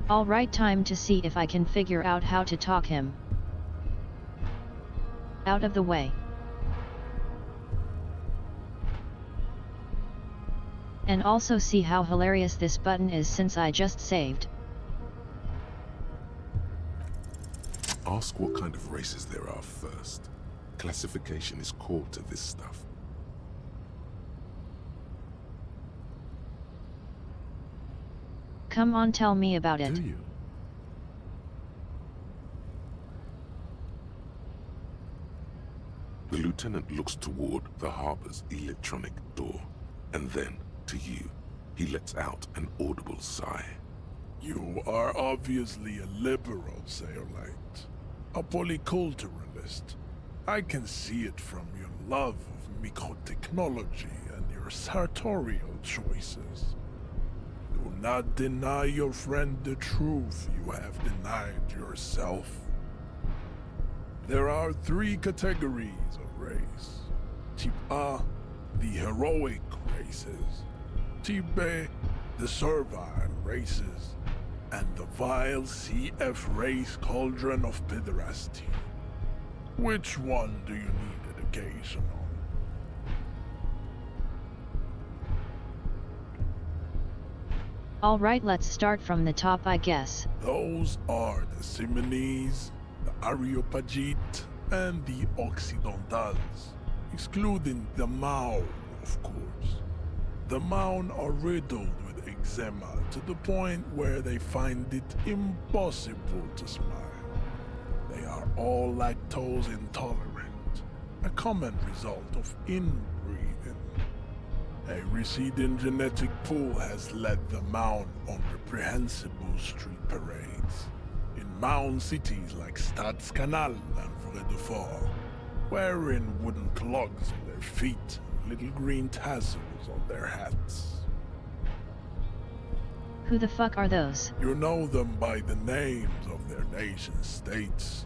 All right, time to see if I can figure out how to talk him out of the way. And also see how hilarious this button is since I just saved. Ask what kind of races there are first. Classification is core to this stuff. Come on, tell me about it. Do you? The lieutenant looks toward the harbor's electronic door, and then, to you, he lets out an audible sigh. You are obviously a liberal, Sailorite. A polyculturalist. I can see it from your love of microtechnology and your sartorial choices. Do not deny your friend the truth you have denied yourself. There are 3 categories of race. Type A, the heroic races. Type B, the servile races. And the vile CF race cauldron of pederasty. Which one do you need education on? Alright, let's start from the top, I guess. Those are the Simonese, the Areopagite, and the Occidentals, excluding the Maun, of course. The Maun are riddled with eczema to the point where they find it impossible to smile. They are all lactose intolerant, a common result of inbreeding. A receding genetic pool has led the Maun on reprehensible street parades in Maun cities like Stadskanal and Vredefort, wearing wooden clogs on their feet and little green tassels on their hats. Who the fuck are those? You know them by the names of their nation-states.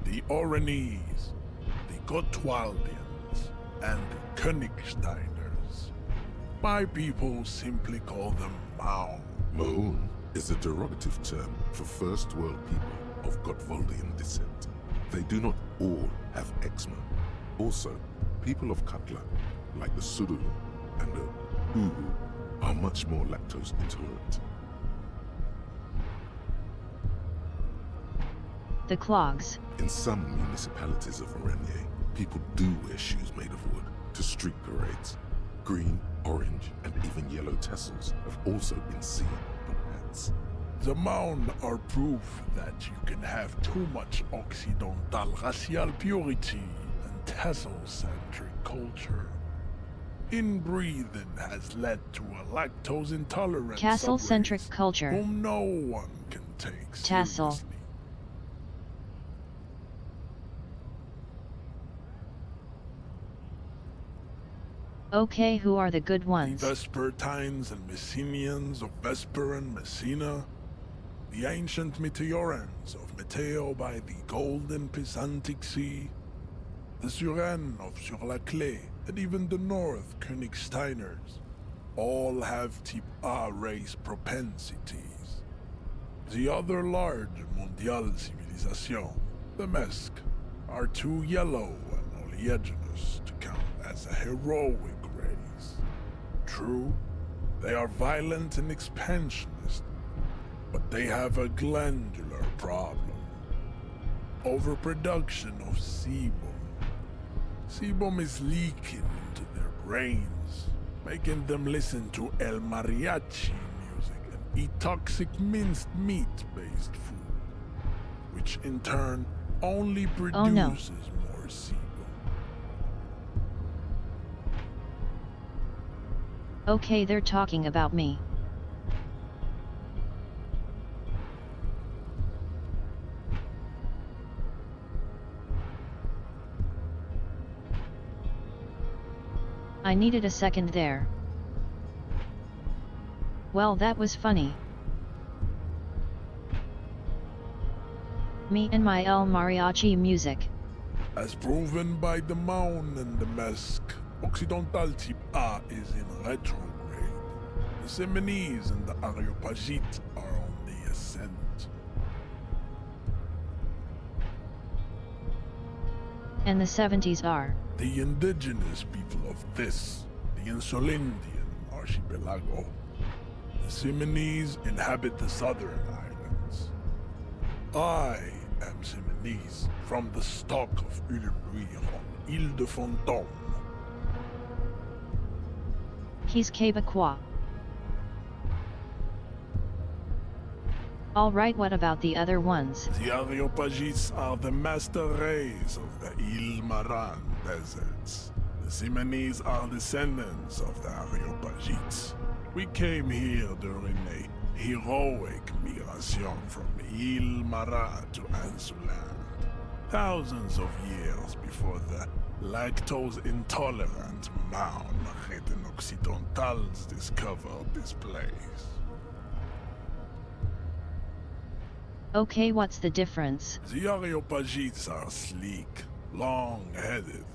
The Oranese, the Gotwaldians, and the Königsteiners. My people simply call them Maun. Maun is a derogative term for First World people of Gotwaldian descent. They do not all have eczema. Also, people of Katla, like the Sururu and the Uru, are much more lactose intolerant. The clogs. In some municipalities of Oranje, people do wear shoes made of wood to street parades. Green, orange, and even yellow tassels have also been seen on hats. The Maun are proof that you can have too much Occidental racial purity and tassel-centric culture. Inbreeding has led to a lactose-intolerant Castle-centric culture. whom no one can take Tassel. seriously. Okay, who are the good ones? The Vespertines and Messenians of Vesper and Messina. The ancient Meteorans of Meteo by the golden Pisantic Sea. The Suren of Sur-la-Clé, and even the North Königsteiners, all have Type A race propensities. The other large Mondial civilizations civilisation, the Mesk, are too yellow and oleaginous to count as a heroic race. True, they are violent and expansionist, but they have a glandular problem. Overproduction of sebum. Sebum is leaking into their brains, making them listen to El Mariachi music and eat toxic minced meat-based food, which in turn only produces more sebum. Okay, they're talking about me. I needed a second there. Well, that was funny. Me and my El Mariachi music. As proven by the Mourning and the Mesk, Occidental Type A is in retrograde. The Simonese and the Areopagites are on the ascent. And the 70s are. The indigenous people of this, the Insulindian archipelago. The Simonese inhabit the southern islands. I am Simonese, from the stock of Elysium on Ile de Fantôme. He's Québécois. Alright, what about the other ones? The Areopagites are the master race of the Ile Maran deserts. The Simonese are descendants of the Areopagites. We came here during a heroic migration from Ile Maran to Ansuland, thousands of years before the lactose-intolerant Mourning Occidentals discovered this place. Okay, what's the difference? The Areopagites are sleek, long-headed.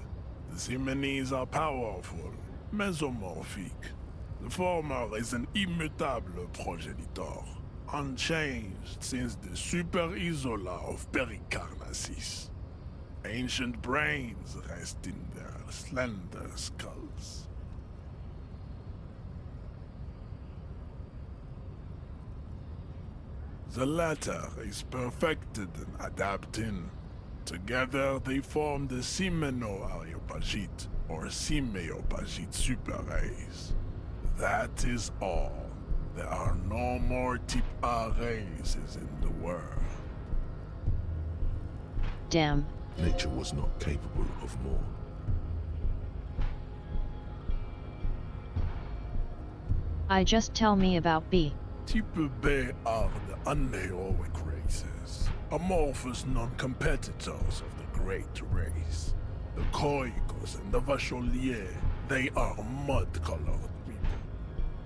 The Simonese are powerful, mesomorphic. The former is an immutable progenitor, unchanged since the Super Isola of Pericarnassus. Ancient brains rest in their slender skulls. The latter is perfected and adapting. Together they form the Simeno-Areopagite, or Simeopagite superrace. That is all. There are no more Type A races in the world. Damn. Nature was not capable of more. Just tell me about B. Type B are the unheroic races, amorphous non-competitors of the great race. The Khoikos and the Vacholier, they are mud-colored people.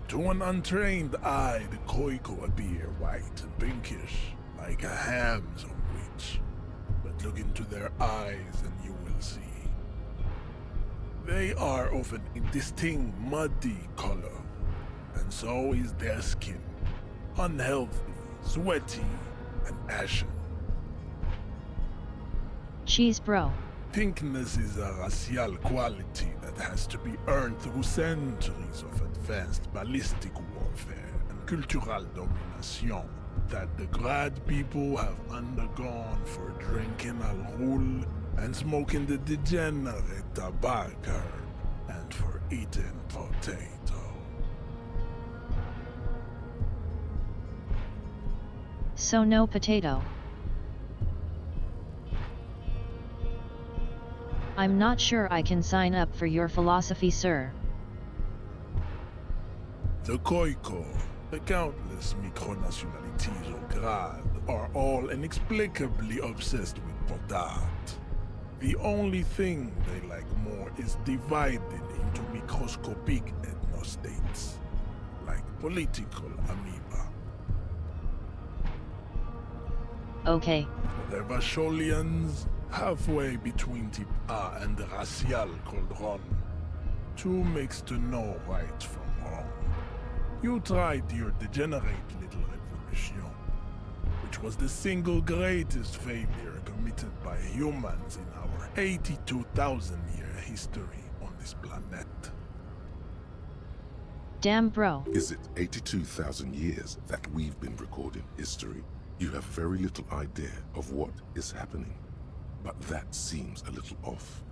To an untrained eye, the Khoiko appear white and pinkish, like a ham's on witch. But look into their eyes and you will see. They are of an indistinct muddy color, and so is their skin. Unhealthy, sweaty, and ashen. Cheese, bro. Pinkness is a racial quality that has to be earned through centuries of advanced ballistic warfare and cultural domination that the Grad people have undergone for drinking alcohol and smoking the degenerate tobacco herb and for eating potato. So no potato. I'm not sure I can sign up for your philosophy, sir. The Khoiko, the countless micronationalities of Grad, are all inexplicably obsessed with potat. The only thing they like more is dividing into microscopic ethnostates, like political amoeba. Okay. The Vacholians, halfway between Type A and the racial cauldron. Two makes to know right from wrong. You tried your degenerate little revolution, which which was the single greatest failure committed by humans in our 82,000-year history on this planet. Damn, bro. Is it 82,000 years that we've been recording history? You have very little idea of what is happening, but that seems a little off.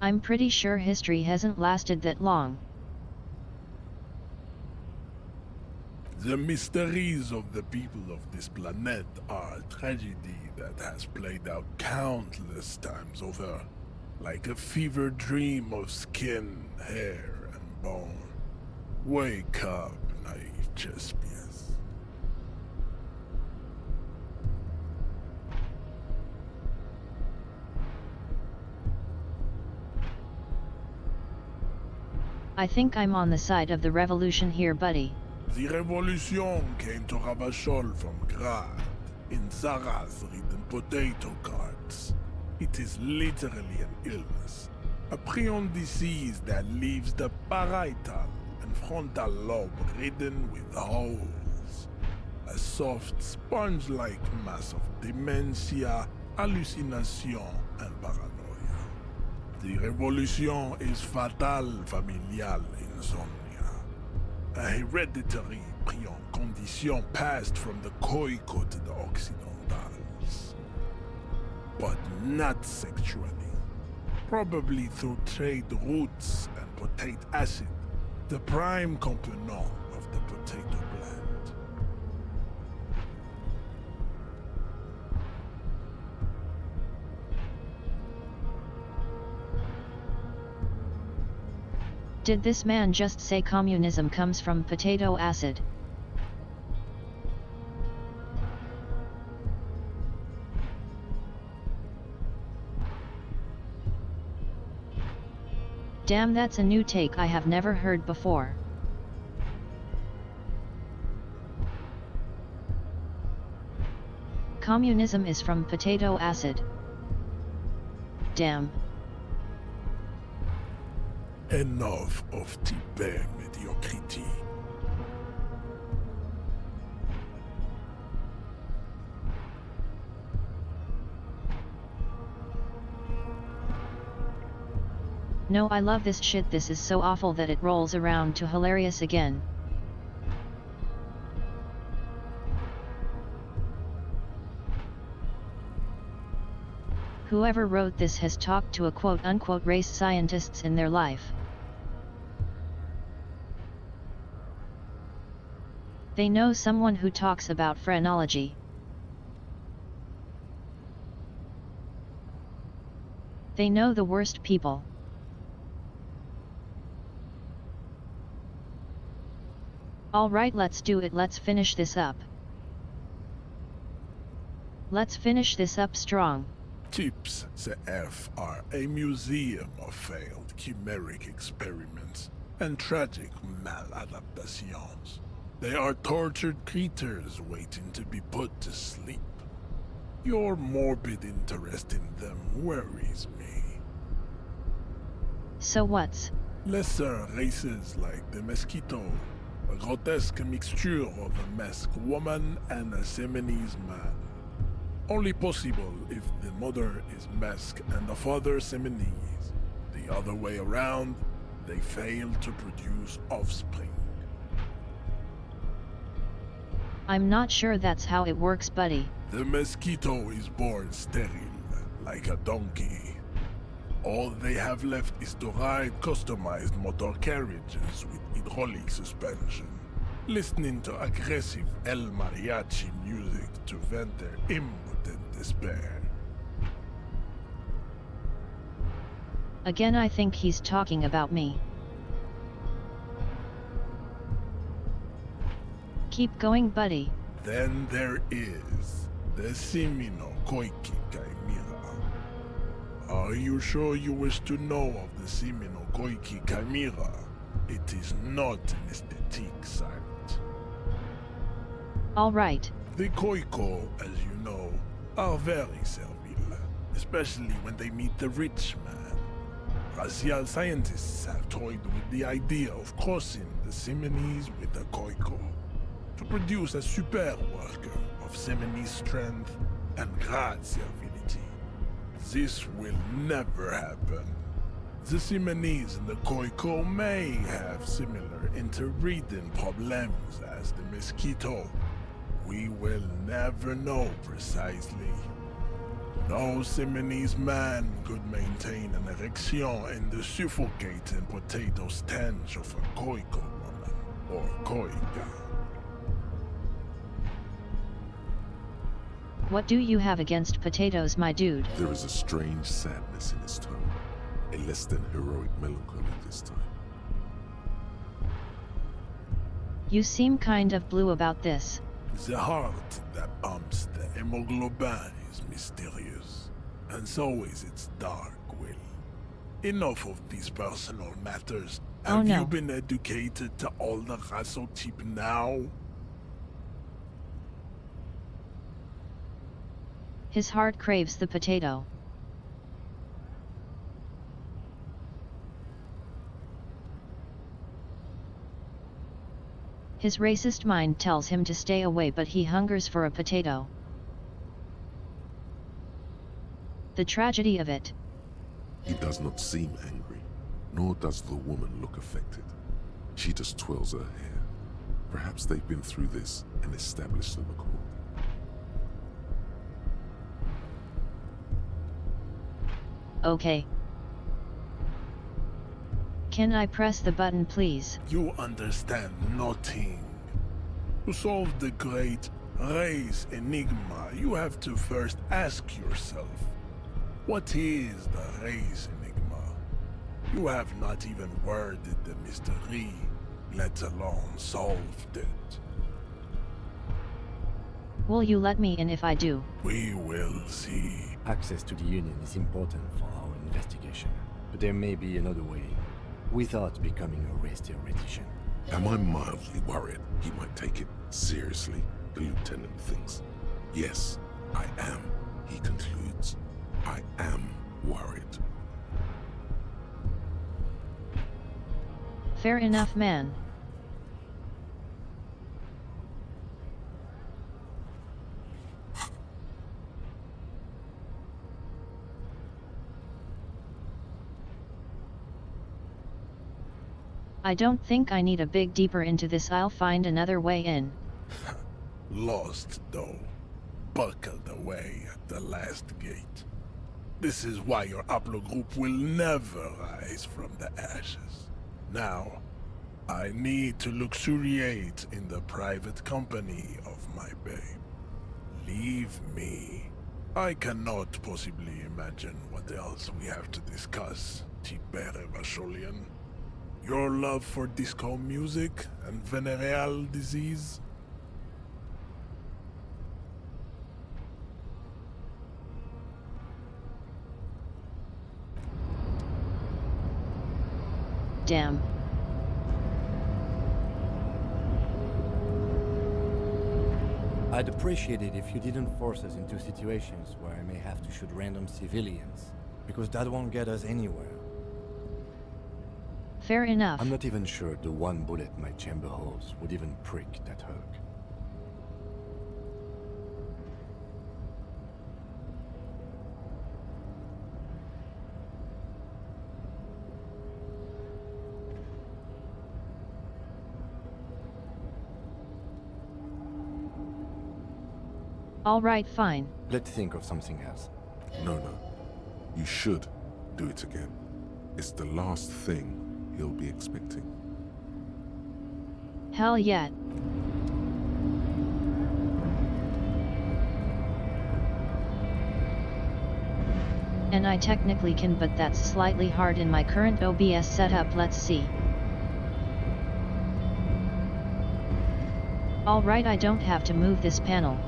I'm pretty sure history hasn't lasted that long. The mysteries of the people of this planet are a tragedy that has played out countless times over, like a fever dream of skin, hair, and bone. Wake up, naive Chespias. I think I'm on the side of the revolution here, buddy. The revolution came to Ravachol from Grad, in Zara's ridden potato carts. It is literally an illness, a prion disease that leaves the parietal and frontal lobe ridden with holes. A soft, sponge-like mass of dementia, hallucination, and paranoia. The revolution is fatal familial insomnia, a hereditary prion condition passed from the Koiko to the Occidentals. But not sexually. Probably through trade routes and potate acid, the prime component of the potato plant. Did this man just say communism comes from potato acid? Damn, that's a new take I have never heard before. Communism is from potato acid. Damn. Enough of Tibet mediocrity. No, I love this shit. This is so awful that it rolls around to hilarious again. Whoever wrote this has talked to a quote-unquote race scientists in their life. They know someone who talks about phrenology. They know the worst people. Alright, let's do it. Let's finish this up. Let's finish this up strong. Tips CF are a museum of failed chimeric experiments and tragic maladaptations. They are tortured creatures waiting to be put to sleep. Your morbid interest in them worries me. So what's? Lesser races like the mosquito, a grotesque mixture of a masked woman and a Seminese man. Only possible if the mother is masked and the father Seminese. The other way around, they fail to produce offspring. I'm not sure that's how it works, buddy. The mosquito is born sterile, like a donkey. All they have left is to ride customized motor carriages with hydraulic suspension, listening to aggressive El Mariachi music to vent their impotent despair. Again, I think he's talking about me. Keep going, buddy. Then there is the Simino Koiki Chimera. Are you sure you wish to know of the Simino Koiki Chimera? It is not an aesthetic site. Alright. The Koiko, as you know, are very servile, especially when they meet the rich man. Racial scientists have toyed with the idea of crossing the Simonese with the Koiko. to produce a super worker of Semini's strength and great servility. This will never happen. The Simonese and the Koiko may have similar interbreeding problems as the mosquito. We will never know precisely. No Simonese man could maintain an erection in the suffocating potato stench of a Koiko woman or Koika. What do you have against potatoes, my dude? There is a strange sadness in his tone, a less than heroic melancholy this time. You seem kind of blue about this. The heart that pumps the hemoglobin is mysterious, and so is its dark will. Enough of these personal matters. Oh, Have no. you been educated to all the Rasotip now? His heart craves the potato. His racist mind tells him to stay away, but he hungers for a potato. The tragedy of it. He does not seem angry, nor does the woman look affected. She just twirls her hair. Perhaps they've been through this and established an accord. Okay. Can I press the button, please? You understand nothing. To solve the great race enigma, you have to first ask yourself, what is the race enigma? You have not even worded the mystery, let alone solved it. Will you let me in if I do? We will see. Access to the Union is important for our investigation, but there may be another way, without becoming a race theoretician. Am I mildly worried he might take it seriously, the lieutenant thinks. Yes, I am, he concludes. I am worried. Fair enough, man. I don't think I need a big deeper into this. I'll find another way in. Lost, though. Buckled away at the last gate. This is why your haplogroup will never rise from the ashes. Now, I need to luxuriate in the private company of my babe. Leave me. I cannot possibly imagine what else we have to discuss, Tibere Vasholian. Your love for disco music and venereal disease? Damn. I'd appreciate it if you didn't force us into situations where I may have to shoot random civilians, because that won't get us anywhere. Fair enough. I'm not even sure the one bullet my chamber holds would even prick that Hulk. All right, fine. Let's think of something else. No. You should do it again. It's the last thing he'll be expecting. Hell yeah. And I technically can, but that's slightly hard in my current OBS setup. Let's see. Alright, I don't have to move this panel.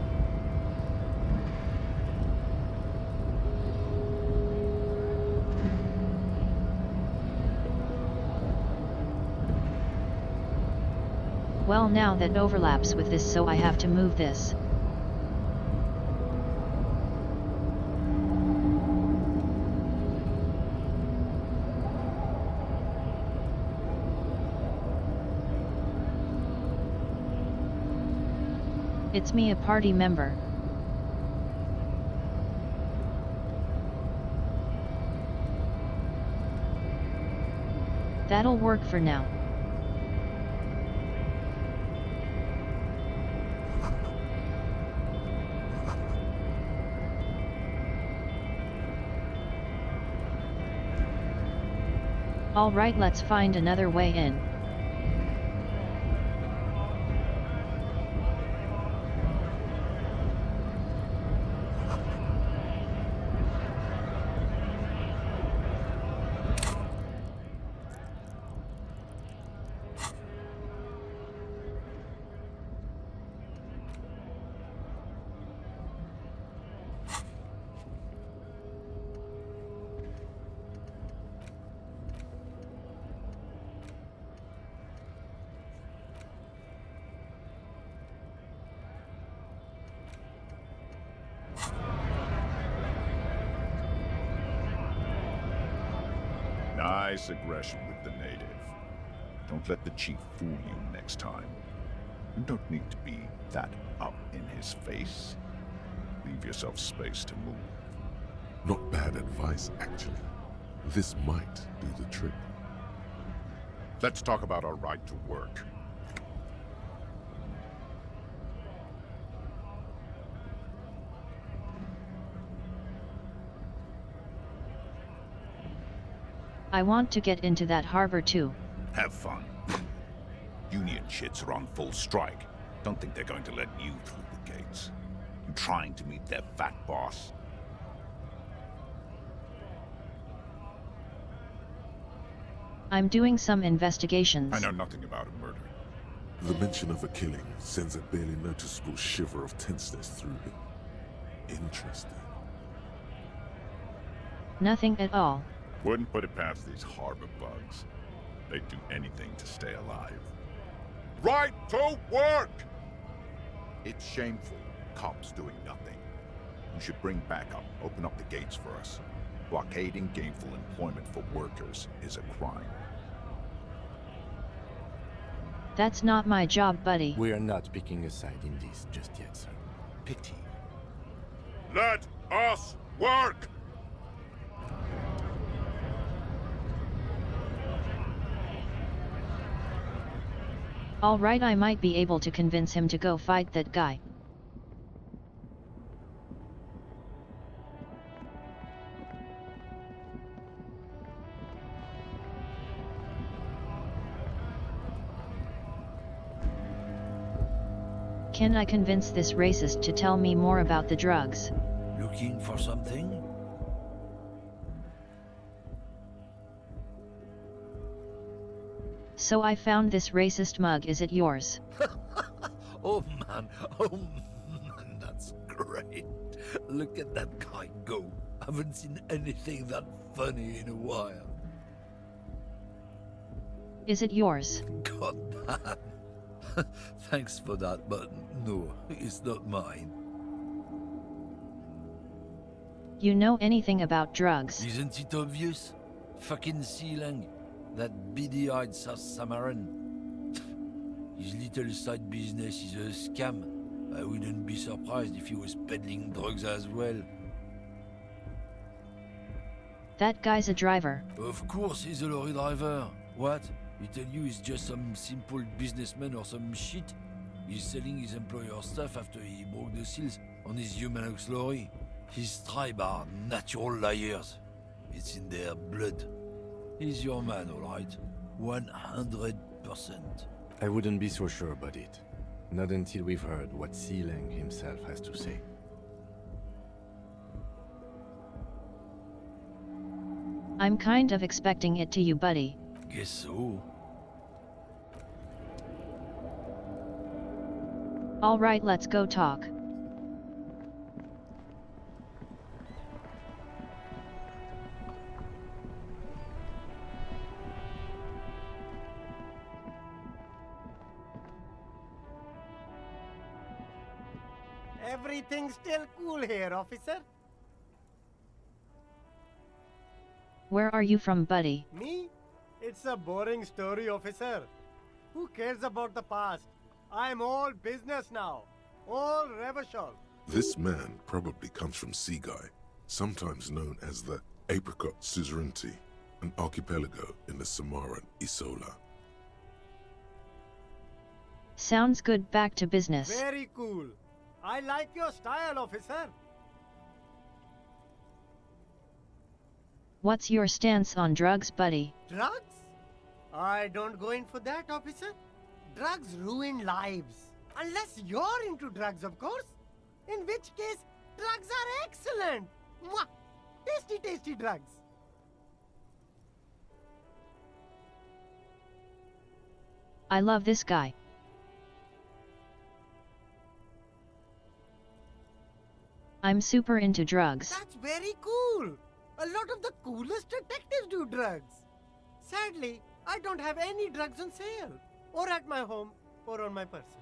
Well, now that overlaps with this, so I have to move this. It's me, a party member. That'll work for now. Alright, let's find another way in. Nice aggression with the native. Don't let the chief fool you next time. You don't need to be that up in his face. Leave yourself space to move. Not bad advice, actually. This might do the trick. Let's talk about our right to work. I want to get into that harbor too. Have fun. Union shits are on full strike. Don't think they're going to let you through the gates. You trying to meet their fat boss? I'm doing some investigations. I know nothing about a murder. The mention of a killing sends a barely noticeable shiver of tenseness through him. Interesting. Nothing at all. Wouldn't put it past these harbor bugs. They'd do anything to stay alive. Right to work! It's shameful. Cops doing nothing. You should bring backup. Open up the gates for us. Blockading gainful employment for workers is a crime. That's not my job, buddy. We are not picking a side in this just yet, sir. Pity. Let us work! Alright, I might be able to convince him to go fight that guy. Can I convince this racist to tell me more about the drugs? Looking for something? So I found this racist mug, is it yours? Oh man, that's great. Look at that guy go. Haven't seen anything that funny in a while. Is it yours? God damn. Thanks for that, but no, it's not mine. You know anything about drugs? Isn't it obvious? Fucking Sealang. That beady-eyed South Samaran. His little side business is a scam. I wouldn't be surprised if he was peddling drugs as well. That guy's a driver. Of course he's a lorry driver. What? He tell you he's just some simple businessman or some shit? He's selling his employer stuff after he broke the seals on his Humanox lorry. His tribe are natural liars. It's in their blood. He's your man, all right. 100%. I wouldn't be so sure about it. Not until we've heard what Sealang himself has to say. I'm kind of expecting it to you, buddy. Guess so. Alright, let's go talk. Everything's still cool here, officer. Where are you from, buddy? Me? It's a boring story, officer. Who cares about the past? I'm all business now. All Revachol. This man probably comes from Seaguy, sometimes known as the Apricot Suzerainty, an archipelago in the Samaran Isola. Sounds good. Back to business. Very cool. I like your style, officer. What's your stance on drugs, buddy? Drugs? I don't go in for that, officer. Drugs ruin lives. Unless you're into drugs, of course. In which case, drugs are excellent. Mwah! Tasty, tasty drugs. I love this guy. I'm super into drugs. That's very cool. A lot of the coolest detectives do drugs. Sadly, I don't have any drugs on sale. Or at my home, or on my person.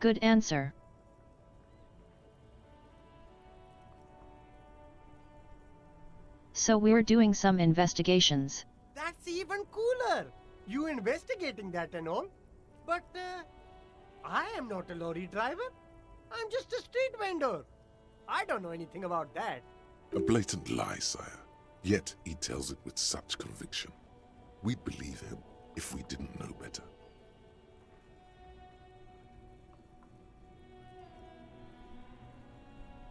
Good answer. So we're doing some investigations. That's even cooler. You investigating that and all. But, I am not a lorry driver. I'm just a street vendor. I don't know anything about that. A blatant lie, sire. Yet he tells it with such conviction. We'd believe him if we didn't know better.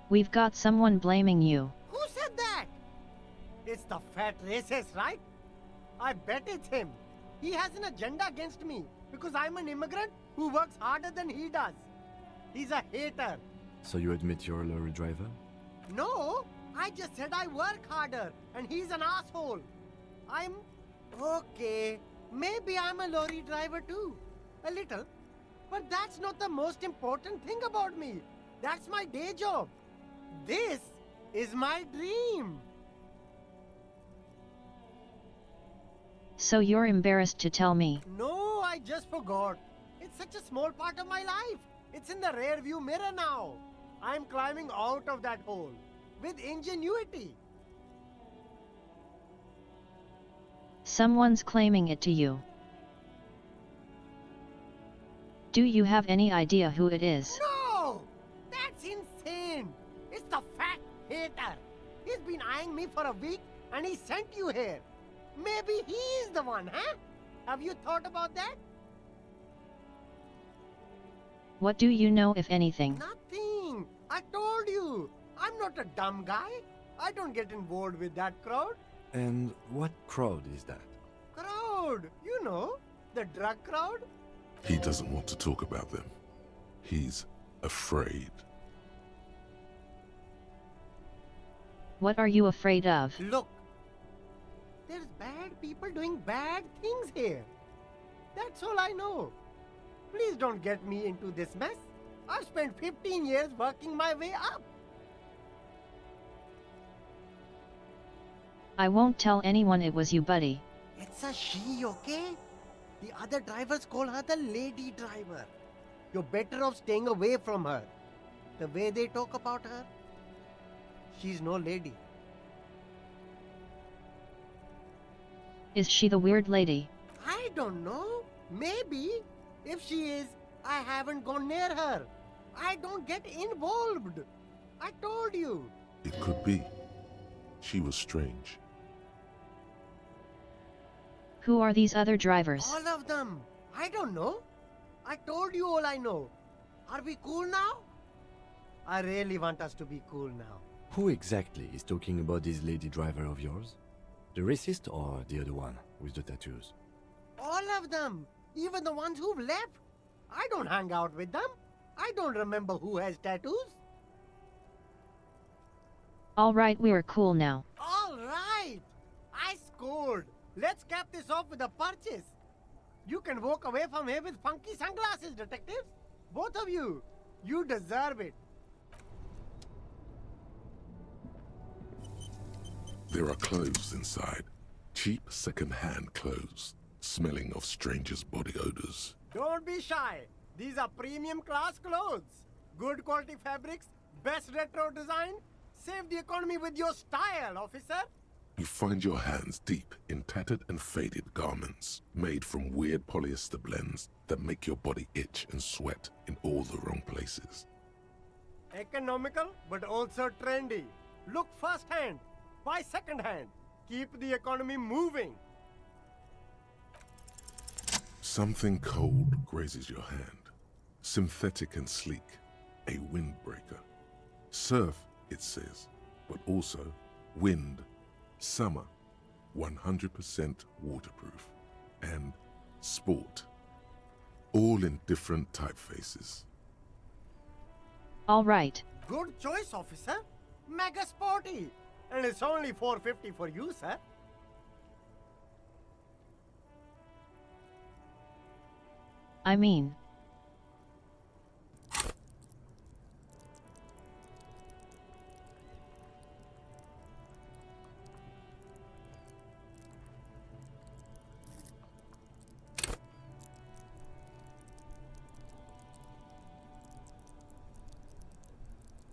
We've got someone blaming you. Who said that? It's the fat racist, right? I bet it's him. He has an agenda against me because I'm an immigrant who works harder than he does. He's a hater. So you admit you're a lorry driver? No, I just said I work harder and he's an asshole. I'm... okay, maybe I'm a lorry driver too. A little. But that's not the most important thing about me. That's my day job. This is my dream. So you're embarrassed to tell me? No, I just forgot. It's such a small part of my life. It's in the rear view mirror now. I'm climbing out of that hole. With ingenuity. Someone's claiming it to you. Do you have any idea who it is? No! That's insane! It's the fat hater. He's been eyeing me for a week and he sent you here. Maybe he's the one, huh? Have you thought about that? What do you know, if anything? Nothing. I told you. I'm not a dumb guy. I don't get involved with that crowd. And what crowd is that? Crowd? You know, the drug crowd? He doesn't want to talk about them. He's afraid. What are you afraid of? Look, there's bad people doing bad things here. That's all I know. Please don't get me into this mess. I've spent 15 years working my way up. I won't tell anyone it was you, buddy. It's a she, okay? The other drivers call her the lady driver. You're better off staying away from her. The way they talk about her, she's no lady. Is she the weird lady? I don't know. Maybe. If she is, I haven't gone near her. I don't get involved. I told you. It could be. She was strange. Who are these other drivers? All of them. I don't know. I told you all I know. Are we cool now? I really want us to be cool now. Who exactly is talking about this lady driver of yours? The racist or the other one with the tattoos? All of them. Even the ones who've left. I don't hang out with them. I don't remember who has tattoos. Alright, we're cool now. All right. I scored. Let's cap this off with a purchase. You can walk away from here with funky sunglasses, detectives. Both of you. You deserve it. There are clothes inside. Cheap second-hand clothes, smelling of strangers' body odors. Don't be shy. These are premium class clothes. Good quality fabrics, best retro design. Save the economy with your style, officer. You find your hands deep in tattered and faded garments made from weird polyester blends that make your body itch and sweat in all the wrong places. Economical, but also trendy. Look first-hand, buy second-hand. Keep the economy moving. Something cold grazes your hand. Synthetic and sleek, a windbreaker. Surf, it says, but also wind, summer, 100% waterproof, and sport. All in different typefaces. All right. Good choice, officer. Mega sporty. And it's only $4.50 for you, sir. I mean...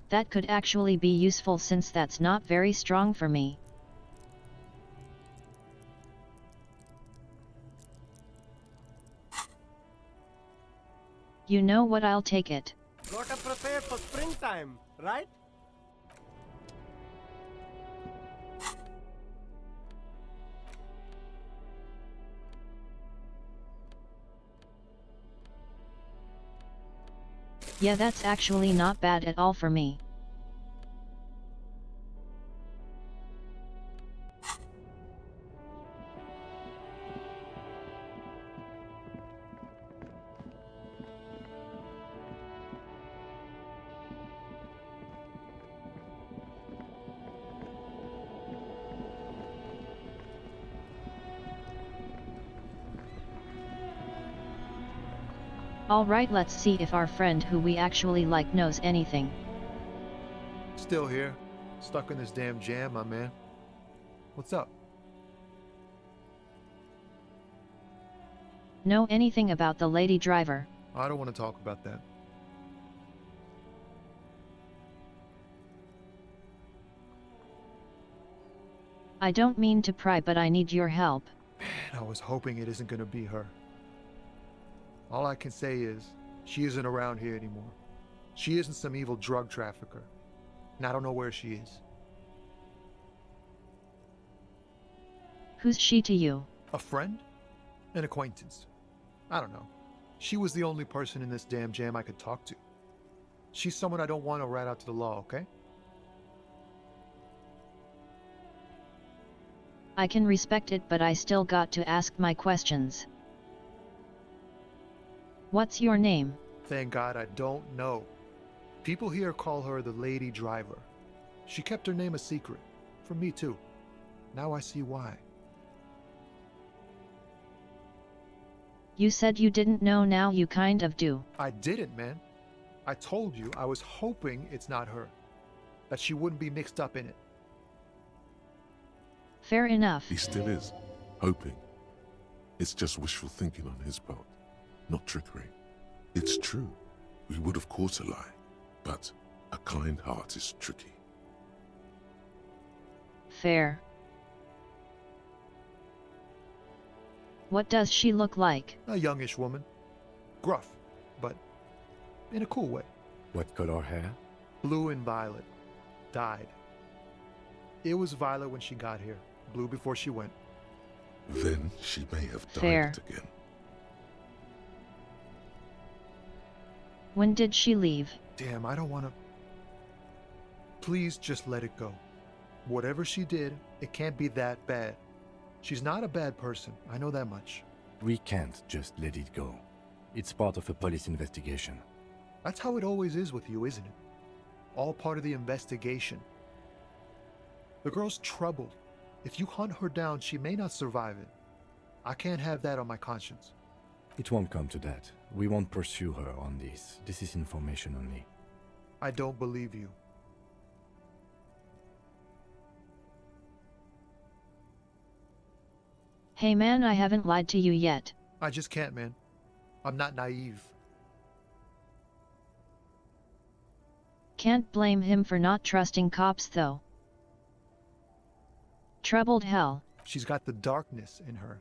That could actually be useful since that's not very strong for me. You know what, I'll take it. Gotta prepare for springtime, right? Yeah, that's actually not bad at all for me. Alright, let's see if our friend who we actually like knows anything. Still here, stuck in this damn jam, my man. What's up? Know anything about the lady driver? I don't want to talk about that. I don't mean to pry, but I need your help. Man, I was hoping it isn't gonna be her. All I can say is, she isn't around here anymore. She isn't some evil drug trafficker. And I don't know where she is. Who's she to you? A friend? An acquaintance. I don't know. She was the only person in this damn jam I could talk to. She's someone I don't want to rat out to the law, okay? I can respect it, but I still got to ask my questions. What's your name? Thank God I don't know. People here call her the lady driver. She kept her name a secret. From me too. Now I see why. You said you didn't know, now you kind of do. I didn't, man. I told you I was hoping it's not her. That she wouldn't be mixed up in it. Fair enough. He still is, hoping. It's just wishful thinking on his part, not trickery. It's true, we would of course a lie, but a kind heart is tricky. Fair. What does she look like? A youngish woman. Gruff, but in a cool way. What color hair? Blue and violet. Dyed. It was violet when she got here. Blue before she went. Then she may have dyed Fair. it again. When did she leave? Damn, I don't want to... Please just let it go. Whatever she did, it can't be that bad. She's not a bad person, I know that much. We can't just let it go. It's part of a police investigation. That's how it always is with you, isn't it? All part of the investigation. The girl's troubled. If you hunt her down, she may not survive it. I can't have that on my conscience. It won't come to that. We won't pursue her on this. This is information only. I don't believe you. Hey man, I haven't lied to you yet. I just can't, man. I'm not naive. Can't blame him for not trusting cops though. Troubled hell. She's got the darkness in her.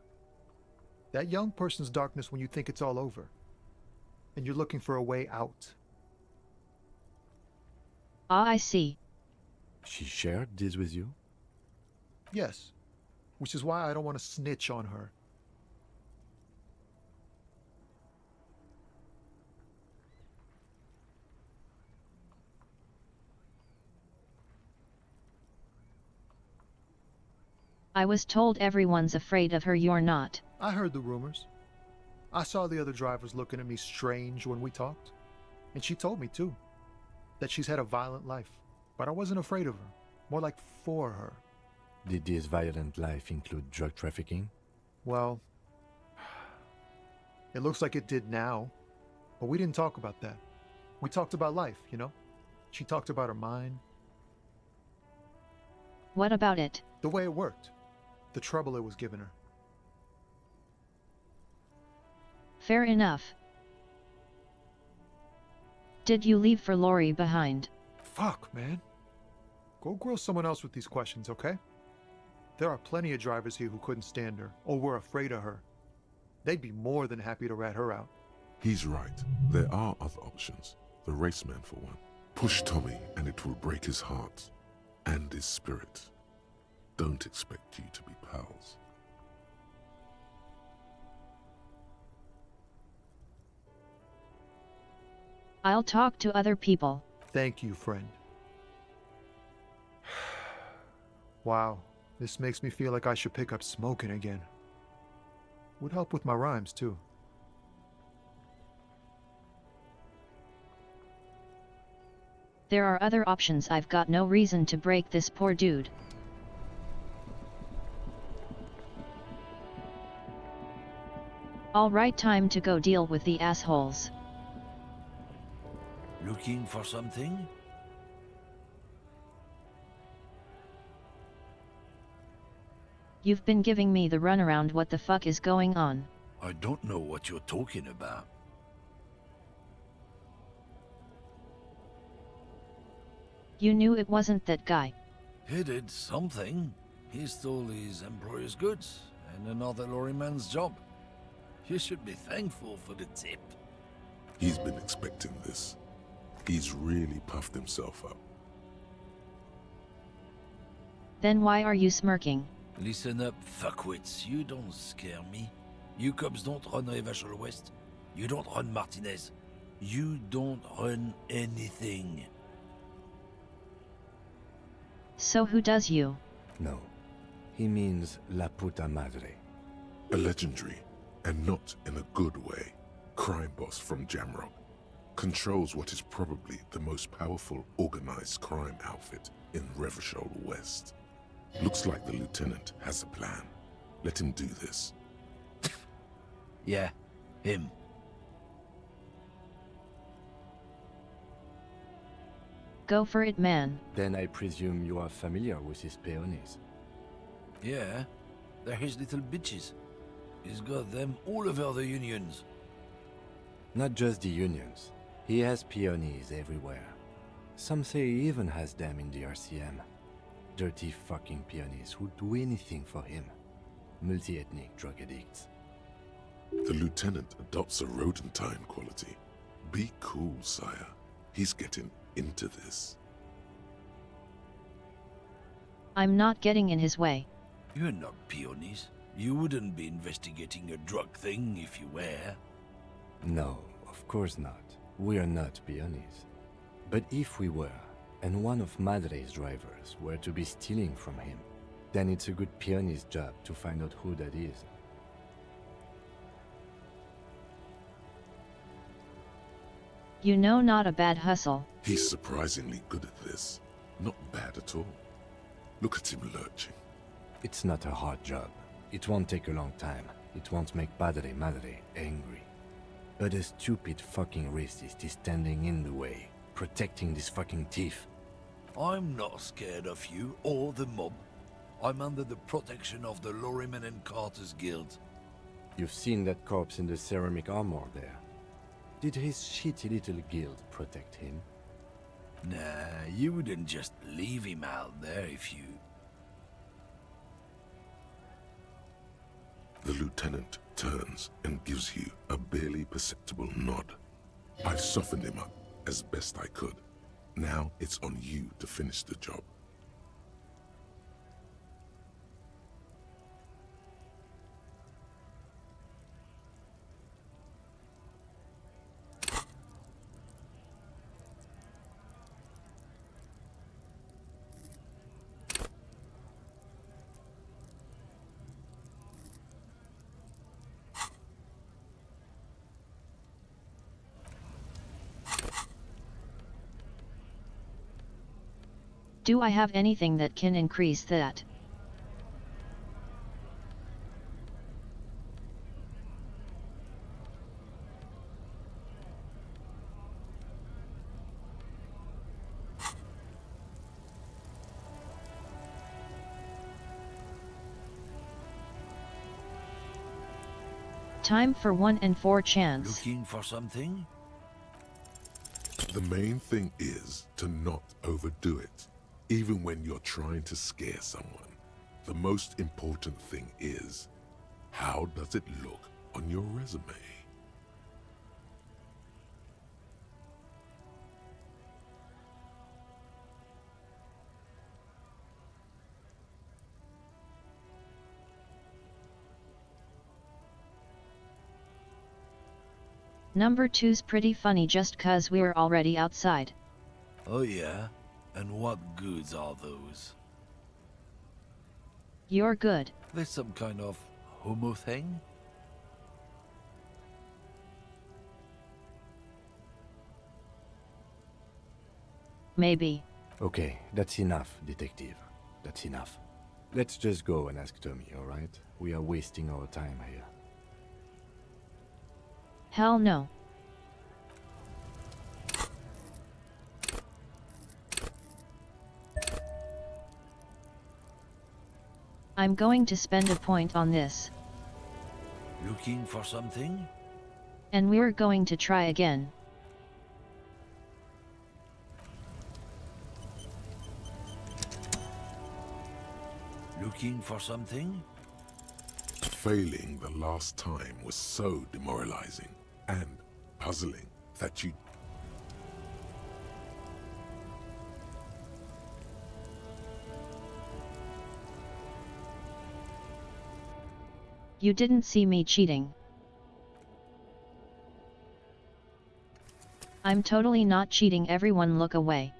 That young person's darkness when you think it's all over. And you're looking for a way out. Ah, I see. She shared this with you? Yes. Which is why I don't want to snitch on her. I was told everyone's afraid of her, you're not. I heard the rumors. I saw the other drivers looking at me strange when we talked. And she told me too. That she's had a violent life. But I wasn't afraid of her. More like for her. Did this violent life include drug trafficking? Well, it looks like it did now. But we didn't talk about that. We talked about life, you know? She talked about her mind. What about it? The way it worked. The trouble it was giving her. Fair enough. Did you leave for Lori behind? Fuck, man. Go grill someone else with these questions, okay? There are plenty of drivers here who couldn't stand her, or were afraid of her. They'd be more than happy to rat her out. He's right. There are other options. The raceman, for one. Push Tommy, and it will break his heart. And his spirit. Don't expect you to be pals. I'll talk to other people. Thank you, friend. Wow, this makes me feel like I should pick up smoking again. Would help with my rhymes, too. There are other options. I've got no reason to break this poor dude. All right, time to go deal with the assholes. Looking for something? You've been giving me the runaround. What the fuck is going on? I don't know what you're talking about. You knew it wasn't that guy. He did something. He stole his employer's goods and another lorryman's job. You should be thankful for the tip. He's been expecting this. He's really puffed himself up. Then why are you smirking? Listen up, fuckwits. You don't scare me. You cops don't run Revachol West. You don't run Martinez. You don't run anything. So who does you? No. He means La Puta Madre. A legendary, and not in a good way, crime boss from Jamrock. Controls what is probably the most powerful organized crime outfit in Revachol West. Looks like the lieutenant has a plan. Let him do this. Yeah, him. Go for it, man. Then I presume you are familiar with his peonies. Yeah, they're his little bitches. He's got them all over the unions. Not just the unions. He has peonies everywhere. Some say he even has them in the RCM. Dirty fucking peonies who'd do anything for him. Multi-ethnic drug addicts. The lieutenant adopts a rodentine quality. Be cool, sire. He's getting into this. I'm not getting in his way. You're not peonies. You wouldn't be investigating a drug thing if you were. No, of course not. We are not peonies. But if we were, and one of Madre's drivers were to be stealing from him, then it's a good peony's job to find out who that is. You know, not a bad hustle. He's surprisingly good at this. Not bad at all. Look at him lurching. It's not a hard job. It won't take a long time. It won't make Padre Madre angry. But a stupid fucking racist is standing in the way, protecting this fucking thief. I'm not scared of you or the mob. I'm under the protection of the Lorrymen and Carters Guild. You've seen that corpse in the ceramic armor there. Did his shitty little guild protect him? Nah, you wouldn't just leave him out there if you... The lieutenant turns and gives you a barely perceptible nod. I've softened him up as best I could. Now it's on you to finish the job. Do I have anything that can increase that? Time for 1 in 4 chance. Looking for something? The main thing is to not overdo it, even when you're trying to scare someone. The most important thing is, how does it look on your resume? Number 2's pretty funny just 'cause we're already outside. Oh yeah? And what goods are those? You're good. There's some kind of homo thing? Maybe. Okay, that's enough, detective. That's enough. Let's just go and ask Tommy, alright? We are wasting our time here. Hell no. I'm going to spend a point on this. Looking for something? And we're going to try again. Looking for something? Failing the last time was so demoralizing and puzzling that you... You didn't see me cheating. I'm totally not cheating. Everyone look away.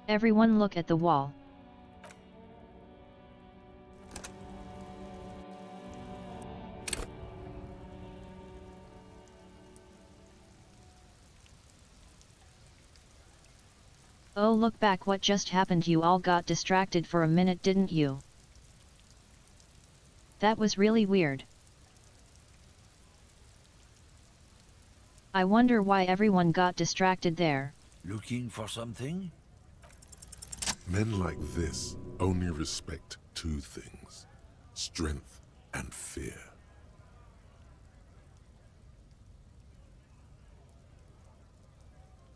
Everyone look at the wall. Oh, look back, what just happened? You all got distracted for a minute, didn't you? That was really weird. I wonder why everyone got distracted there. Looking for something? Men like this only respect two things: strength and fear.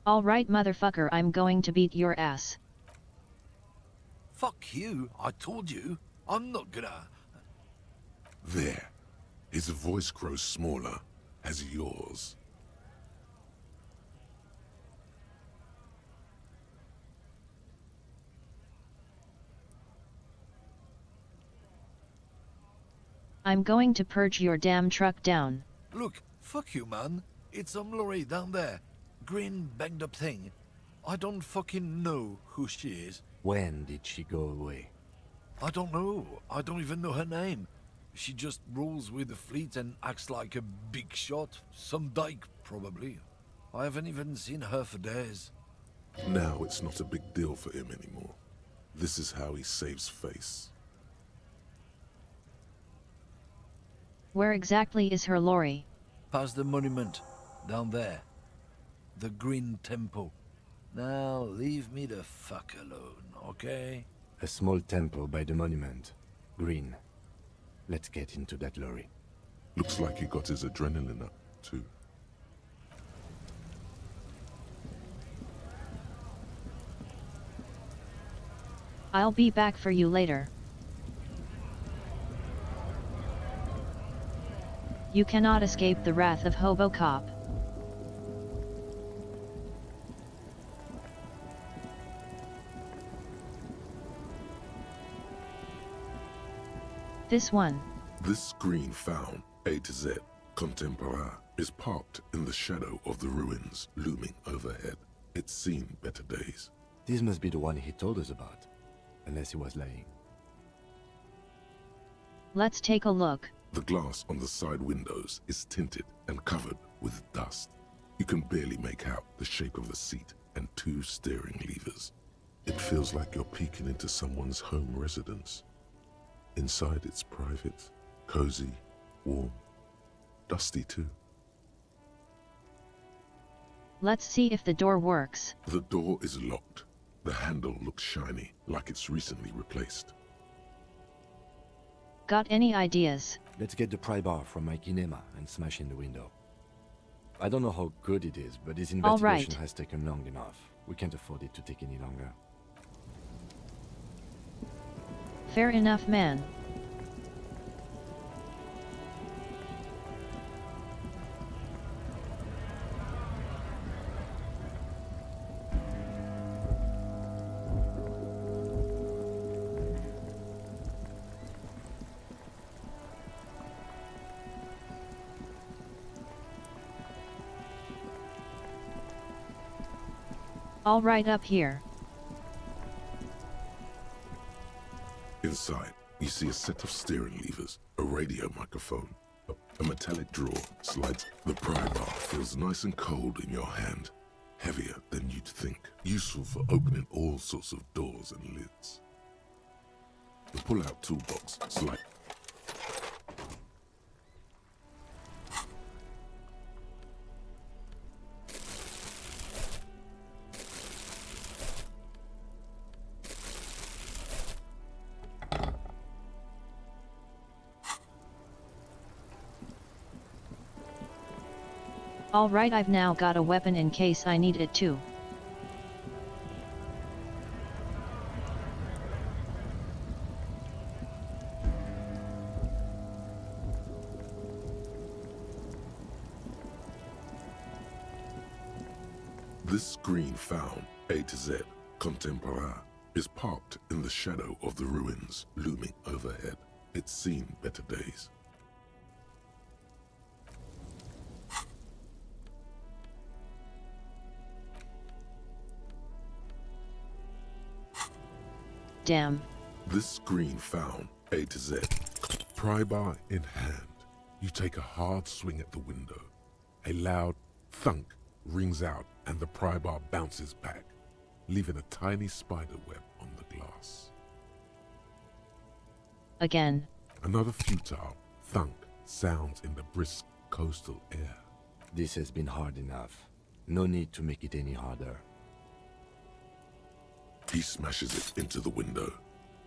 Alright, motherfucker, I'm going to beat your ass. Fuck you, I told you. I'm not gonna... There. His voice grows smaller as yours. I'm going to purge your damn truck down. Look, fuck you, man. It's some lorry down there. Green banged up thing. I don't fucking know who she is. When did she go away? I don't know. I don't even know her name. She just rolls with the fleet and acts like a big shot. Some dyke, probably. I haven't even seen her for days. Now it's not a big deal for him anymore. This is how he saves face. Where exactly is her lorry? Past the monument. Down there. The Green Temple. Now leave me the fuck alone, okay? A small temple by the monument. Green. Let's get into that lorry. Looks like he got his adrenaline up, too. I'll be back for you later. You cannot escape the wrath of Hobo Cop. This one. This screen found, A to Z, Contemporain, is parked in the shadow of the ruins looming overhead. It's seen better days. This must be the one he told us about, unless he was lying. Let's take a look. The glass on the side windows is tinted and covered with dust. You can barely make out the shape of the seat and 2 steering levers. It feels like you're peeking into someone's home residence. Inside it's private, cozy, warm, dusty too. Let's see if the door works. The door is locked. The handle looks shiny, like it's recently replaced. Got any ideas? Let's get the pry bar from my kinema and smash in the window. I don't know how good it is, but this investigation has taken long enough. We can't afford it to take any longer. Fair enough, man. All right, up here. Inside, you see a set of steering levers, a radio microphone, a metallic drawer slides. The pry bar feels nice and cold in your hand, heavier than you'd think, useful for opening all sorts of doors and lids. The pull-out toolbox slides. Alright, I've now got a weapon in case I need it too. This screen found, A to Z, Contemporain, is parked in the shadow of the ruins looming overhead. It's seen better days. Damn. This screen found, A to Z, pry bar in hand. You take a hard swing at the window. A loud thunk rings out and the pry bar bounces back, leaving a tiny spider web on the glass. Again. Another futile thunk sounds in the brisk coastal air. This has been hard enough. No need to make it any harder. He smashes it into the window.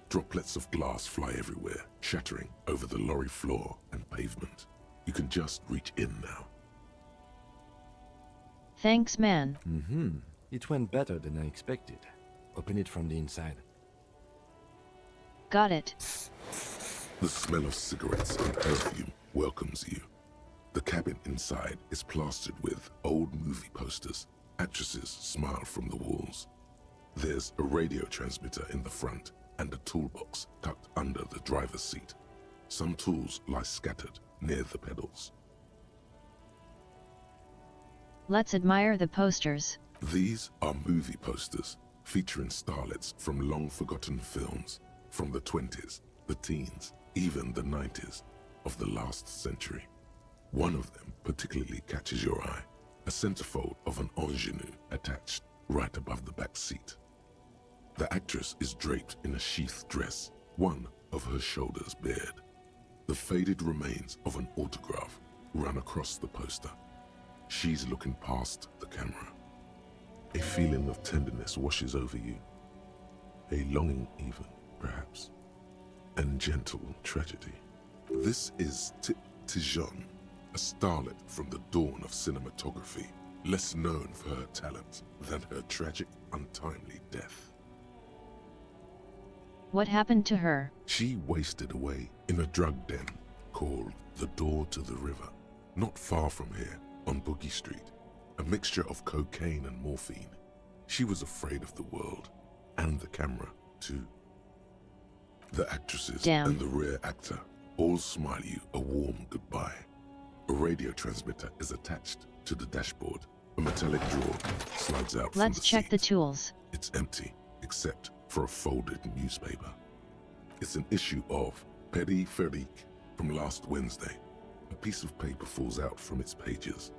Droplets of glass fly everywhere, shattering over the lorry floor and pavement. You can just reach in now. Thanks, man. It went better than I expected. Open it from the inside. Got it. The smell of cigarettes and perfume welcomes you. The cabin inside is plastered with old movie posters. Actresses smile from the walls. There's a radio transmitter in the front and a toolbox tucked under the driver's seat. Some tools lie scattered near the pedals. Let's admire the posters. These are movie posters featuring starlets from long-forgotten films from the 20s, the teens, even the 90s of the last century. One of them particularly catches your eye, a centerfold of an ingenue attached right above the back seat. The actress is draped in a sheath dress, one of her shoulders bared. The faded remains of an autograph run across the poster. She's looking past the camera. A feeling of tenderness washes over you. A longing even, perhaps. And gentle tragedy. This is Tijon, a starlet from the dawn of cinematography, less known for her talent than her tragic, untimely death. What happened to her? She wasted away in a drug den, called the Door to the River, not far from here, on Boogie Street, a mixture of cocaine and morphine. She was afraid of the world, and the camera, too. The actresses and the rear actor all smile you a warm goodbye. A radio transmitter is attached to the dashboard. A metallic drawer slides out from the Let's check the tools. It's empty, except for a folded newspaper. It's an issue of Petit Ferique from last Wednesday. A piece of paper falls out from its pages.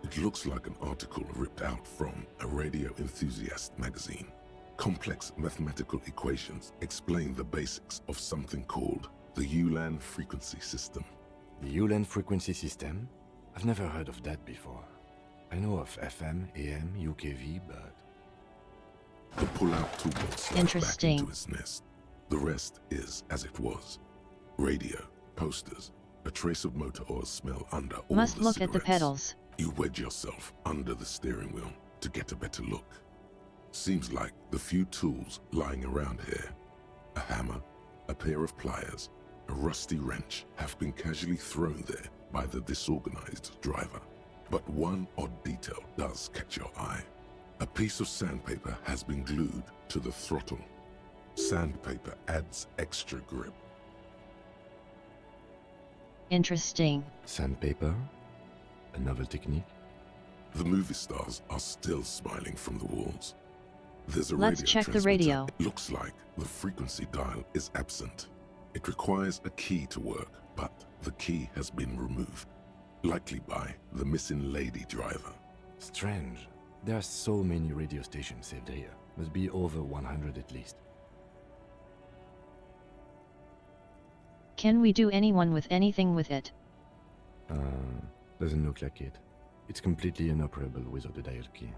It looks like an article ripped out from a radio enthusiast magazine. Complex mathematical equations explain the basics of something called the ULAN frequency system. The ULAN frequency system? I've never heard of that before. I know of FM, AM, UKV, but... The pull-out toolbox slides back into its nest. The rest is as it was. Radio, posters, a trace of motor oil smell under all Must the look at the cigarettes. pedals. You wedge yourself under the steering wheel to get a better look. Seems like the few tools lying around here, a hammer, a pair of pliers, a rusty wrench, have been casually thrown there by the disorganized driver. But one odd detail does catch your eye. A piece of sandpaper has been glued to the throttle. Sandpaper adds extra grip. Interesting. Sandpaper? A novel technique? The movie stars are still smiling from the walls. There's a Let's radio check the transmitter. radio. It looks like the frequency dial is absent. It requires a key to work, but the key has been removed. Likely by the missing lady driver. Strange. There are so many radio stations saved here. Must be over 100 at least. Can we do anyone with anything with it? Doesn't look like it. It's completely inoperable without the dial key.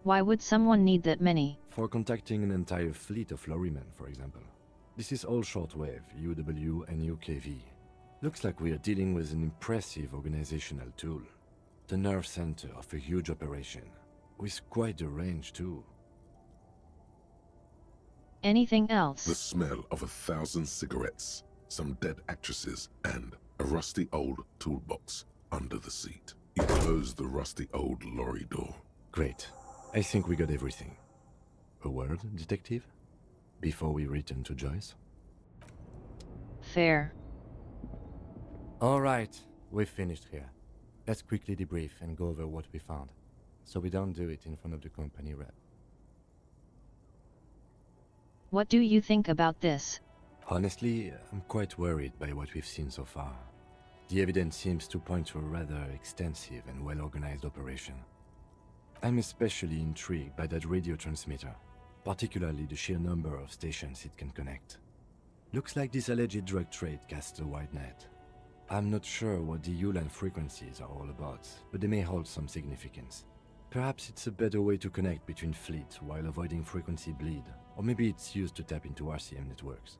Why would someone need that many? For contacting an entire fleet of lorrymen, for example. This is all shortwave, UW and UKV. Looks like we are dealing with an impressive organizational tool. The nerve center of a huge operation, with quite a range too. Anything else? The smell of 1,000 cigarettes, some dead actresses, and a rusty old toolbox under the seat. You close the rusty old lorry door. Great. I think we got everything. A word, detective? Before we return to Joyce? Fair. All right, we've finished here. Let's quickly debrief and go over what we found, so we don't do it in front of the company rep. What do you think about this? Honestly, I'm quite worried by what we've seen so far. The evidence seems to point to a rather extensive and well-organized operation. I'm especially intrigued by that radio transmitter, particularly the sheer number of stations it can connect. Looks like this alleged drug trade casts a wide net. I'm not sure what the ULAN frequencies are all about, but they may hold some significance. Perhaps it's a better way to connect between fleets while avoiding frequency bleed, or maybe it's used to tap into RCM networks.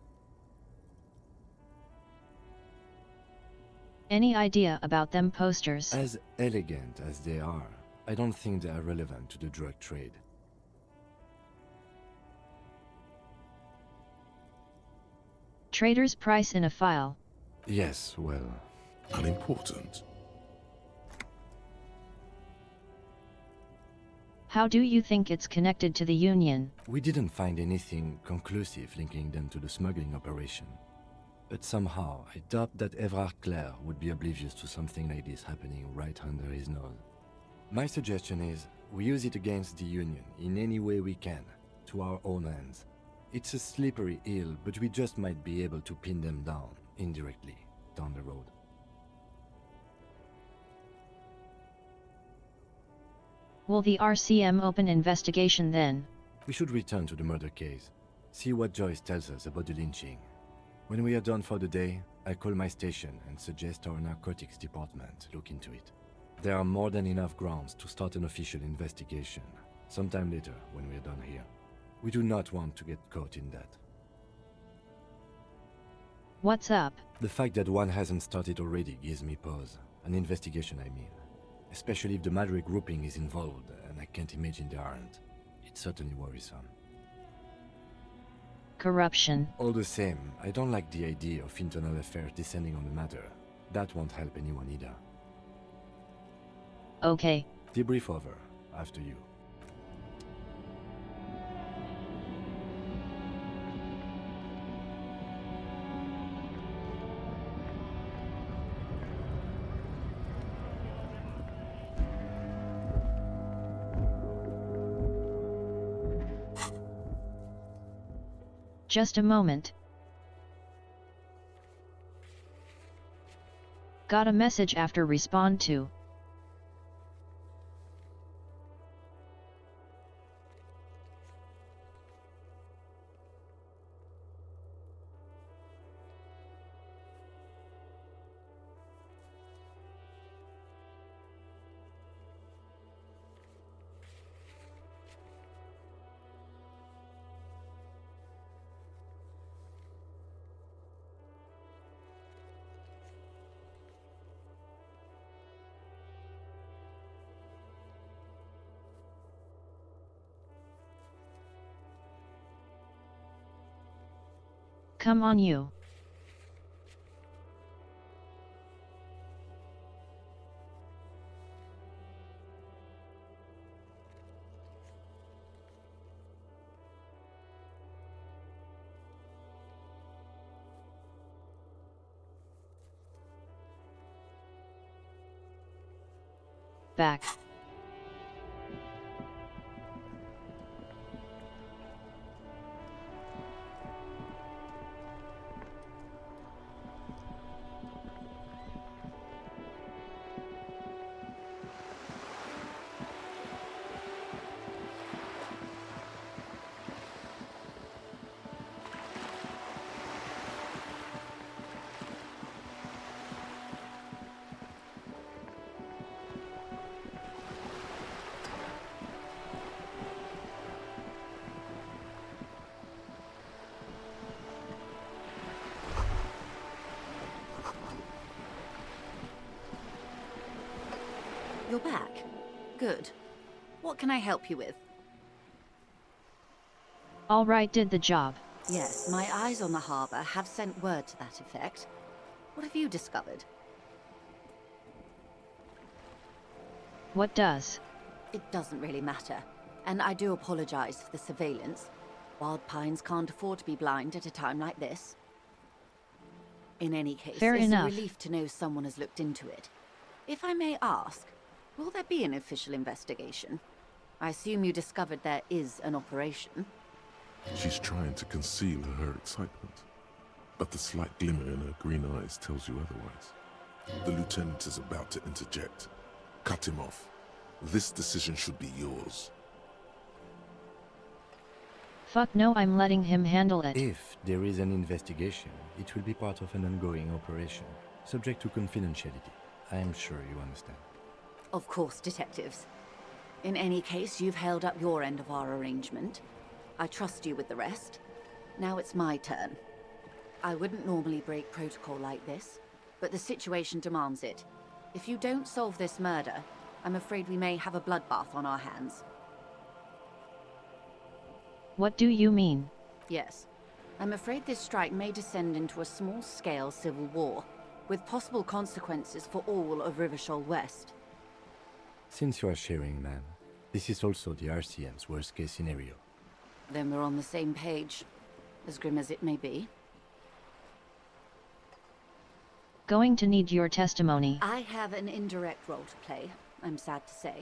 Any idea about them posters? As elegant as they are, I don't think they are relevant to the drug trade. Trader's price in a file. Yes, well... unimportant. How do you think it's connected to the Union? We didn't find anything conclusive linking them to the smuggling operation. But somehow, I doubt that Everard Clare would be oblivious to something like this happening right under his nose. My suggestion is, we use it against the Union in any way we can, to our own ends. It's a slippery hill, but we just might be able to pin them down, indirectly, down the road. Will the RCM open investigation then? We should return to the murder case, see what Joyce tells us about the lynching. When we are done for the day, I call my station and suggest our narcotics department look into it. There are more than enough grounds to start an official investigation, sometime later when we are done here. We do not want to get caught in that. What's up? The fact that one hasn't started already gives me pause. An investigation, I mean. Especially if the Madrid grouping is involved, and I can't imagine they aren't. It's certainly worrisome. Corruption. All the same, I don't like the idea of internal affairs descending on the matter. That won't help anyone either. Okay. Debrief over. After you. Just a moment. Got a message after respond to. Come on you. Back. You're back. Good. What can I help you with? All right, did the job. Yes, my eyes on the harbour have sent word to that effect. What have you discovered? What does? It doesn't really matter. And I do apologize for the surveillance. Wild Pines can't afford to be blind at a time like this. In any case, Fair it's enough. a relief to know someone has looked into it. If I may ask, will there be an official investigation? I assume you discovered there is an operation. She's trying to conceal her excitement, but the slight glimmer in her green eyes tells you otherwise. The lieutenant is about to interject. Cut him off. This decision should be yours. Fuck no, I'm letting him handle it. If there is an investigation, it will be part of an ongoing operation, subject to confidentiality. I'm sure you understand. Of course, detectives. In any case, you've held up your end of our arrangement. I trust you with the rest. Now it's my turn. I wouldn't normally break protocol like this, but the situation demands it. If you don't solve this murder, I'm afraid we may have a bloodbath on our hands. What do you mean? Yes. I'm afraid this strike may descend into a small-scale civil war, with possible consequences for all of Rivershoal West. Since you are sharing, ma'am, this is also the RCM's worst-case scenario. Then we're on the same page, as grim as it may be. Going to need your testimony. I have an indirect role to play, I'm sad to say.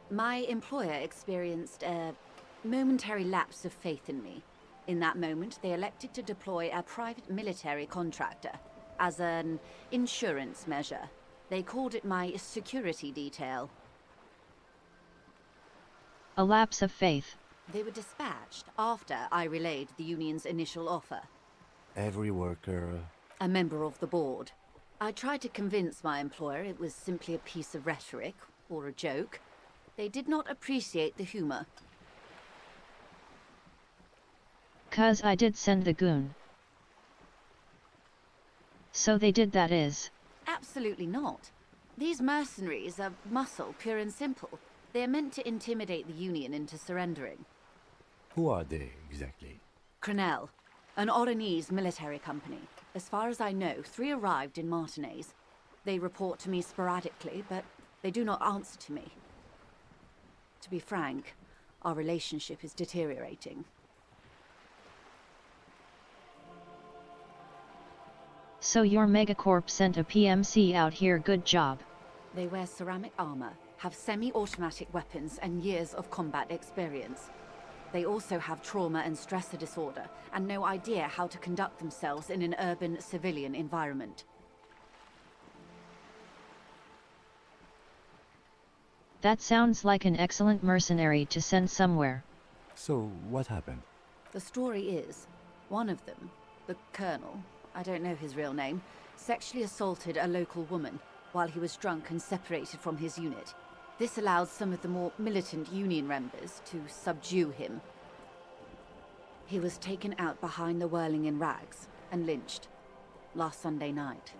My employer experienced a momentary lapse of faith in me. In that moment, they elected to deploy a private military contractor as an insurance measure. They called it my security detail. A lapse of faith. They were dispatched after I relayed the union's initial offer. Every worker... A member of the board. I tried to convince my employer it was simply a piece of rhetoric, or a joke. They did not appreciate the humor. 'Cause I did send the goon. So they did, that is. Absolutely not. These mercenaries are muscle, pure and simple. They're meant to intimidate the Union into surrendering. Who are they, exactly? Crenell. An Oranese military company. As far as I know, 3 arrived in Martinez. They report to me sporadically, but they do not answer to me. To be frank, our relationship is deteriorating. So your megacorp sent a PMC out here, good job. They wear ceramic armor, have semi-automatic weapons, and years of combat experience. They also have trauma and stressor disorder, and no idea how to conduct themselves in an urban civilian environment. That sounds like an excellent mercenary to send somewhere. So, what happened? The story is, one of them, the Colonel, I don't know his real name, sexually assaulted a local woman while he was drunk and separated from his unit. This allowed some of the more militant Union members to subdue him. He was taken out behind the whirling in rags and lynched last Sunday night.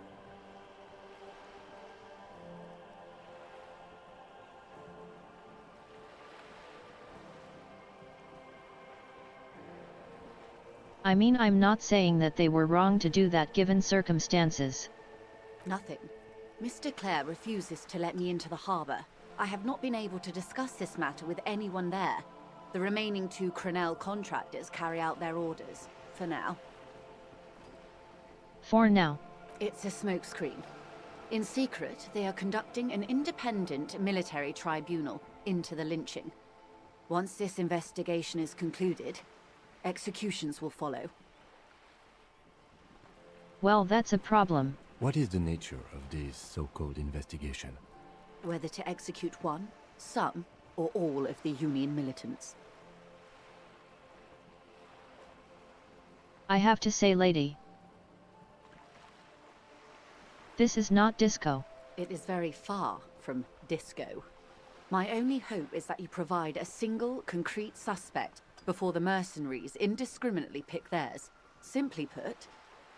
I mean, I'm not saying that they were wrong to do that given circumstances. Nothing. Mr. Clare refuses to let me into the harbor. I have not been able to discuss this matter with anyone there. The remaining 2 Crenell contractors carry out their orders, for now. For now. It's a smokescreen. In secret, they are conducting an independent military tribunal into the lynching. Once this investigation is concluded, executions will follow. Well, that's a problem. What is the nature of this so-called investigation? Whether to execute one, some, or all of the Union militants. I have to say, lady, this is not disco. It is very far from disco. My only hope is that you provide a single, concrete suspect before the mercenaries indiscriminately pick theirs. Simply put,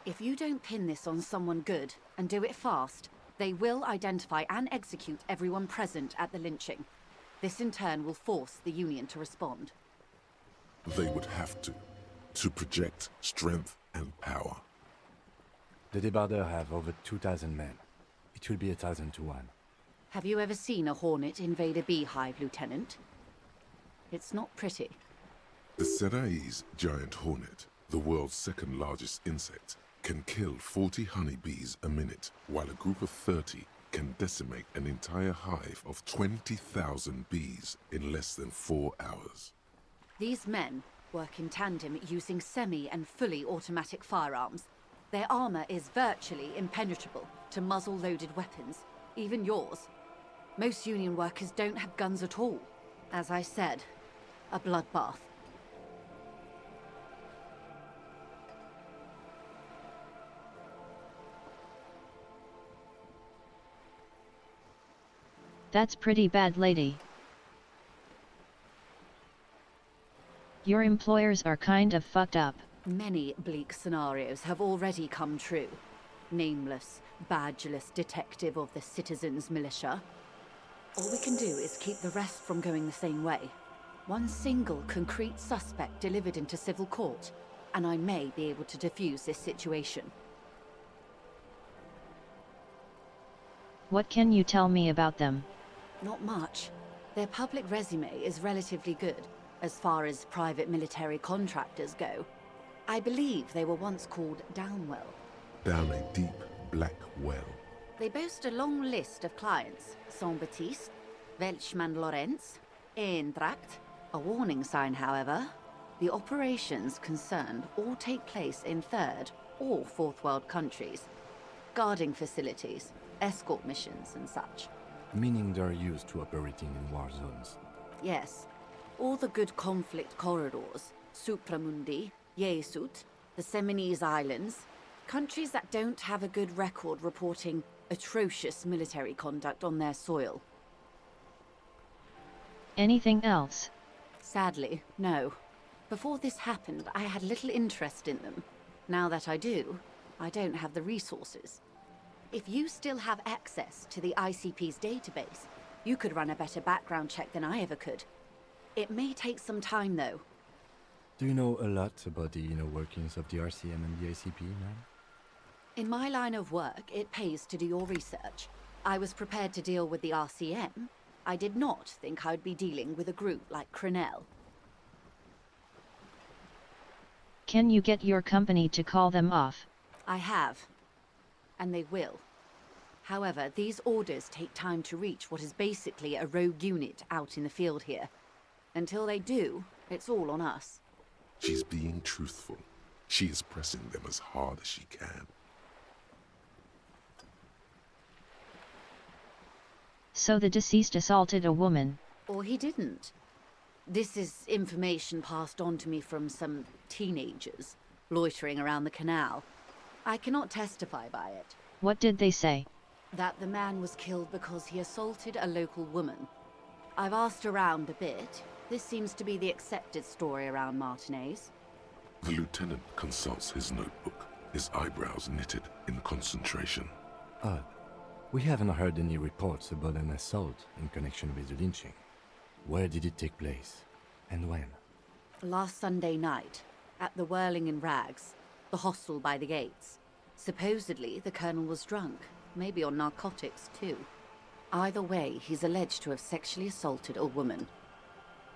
if you don't pin this on someone good, and do it fast, they will identify and execute everyone present at the lynching. This in turn will force the Union to respond. They would have to project strength and power. The Debardeurs have over 2,000 men. It will be 1,000 to 1. Have you ever seen a hornet invade a beehive, Lieutenant? It's not pretty. The Serai's giant hornet, the world's 2nd largest insect, can kill 40 honeybees a minute, while a group of 30 can decimate an entire hive of 20,000 bees in less than 4 hours. These men work in tandem using semi- and fully automatic firearms. Their armor is virtually impenetrable to muzzle-loaded weapons, even yours. Most Union workers don't have guns at all. As I said, a bloodbath. That's pretty bad, lady. Your employers are kind of fucked up. Many bleak scenarios have already come true. Nameless, badgeless detective of the citizens' militia. All we can do is keep the rest from going the same way. One single concrete suspect delivered into civil court, and I may be able to defuse this situation. What can you tell me about them? Not much. Their public resume is relatively good, as far as private military contractors go. I believe they were once called Downwell. Down a deep, black well. They boast a long list of clients. Saint-Baptiste, Welchman-Lorenz, Eintracht. A warning sign, however. The operations concerned all take place in 3rd or 4th world countries. Guarding facilities, escort missions and such. Meaning they're used to operating in war zones. Yes. All the good conflict corridors, Supramundi, Yesut, the Seminese Islands, countries that don't have a good record reporting atrocious military conduct on their soil. Anything else? Sadly, no. Before this happened, I had little interest in them. Now that I do, I don't have the resources. If you still have access to the ICP's database, you could run a better background check than I ever could. It may take some time, though. Do you know a lot about the inner workings of the RCM and the ACP, ma'am? In my line of work, it pays to do your research. I was prepared to deal with the RCM. I did not think I'd be dealing with a group like Crenell. Can you get your company to call them off? I have. And they will. However, these orders take time to reach what is basically a rogue unit out in the field here. Until they do, it's all on us. She's being truthful. She is pressing them as hard as she can. So the deceased assaulted a woman. Or he didn't. This is information passed on to me from some teenagers loitering around the canal. I cannot testify by it. What did they say? That the man was killed because he assaulted a local woman. I've asked around a bit. This seems to be the accepted story around Martinez. The lieutenant consults his notebook, his eyebrows knitted in concentration. Odd. We haven't heard any reports about an assault in connection with the lynching. Where did it take place? And when? Last Sunday night, at the Whirling in Rags, the hostel by the gates. Supposedly, the colonel was drunk, maybe on narcotics too. Either way, he's alleged to have sexually assaulted a woman.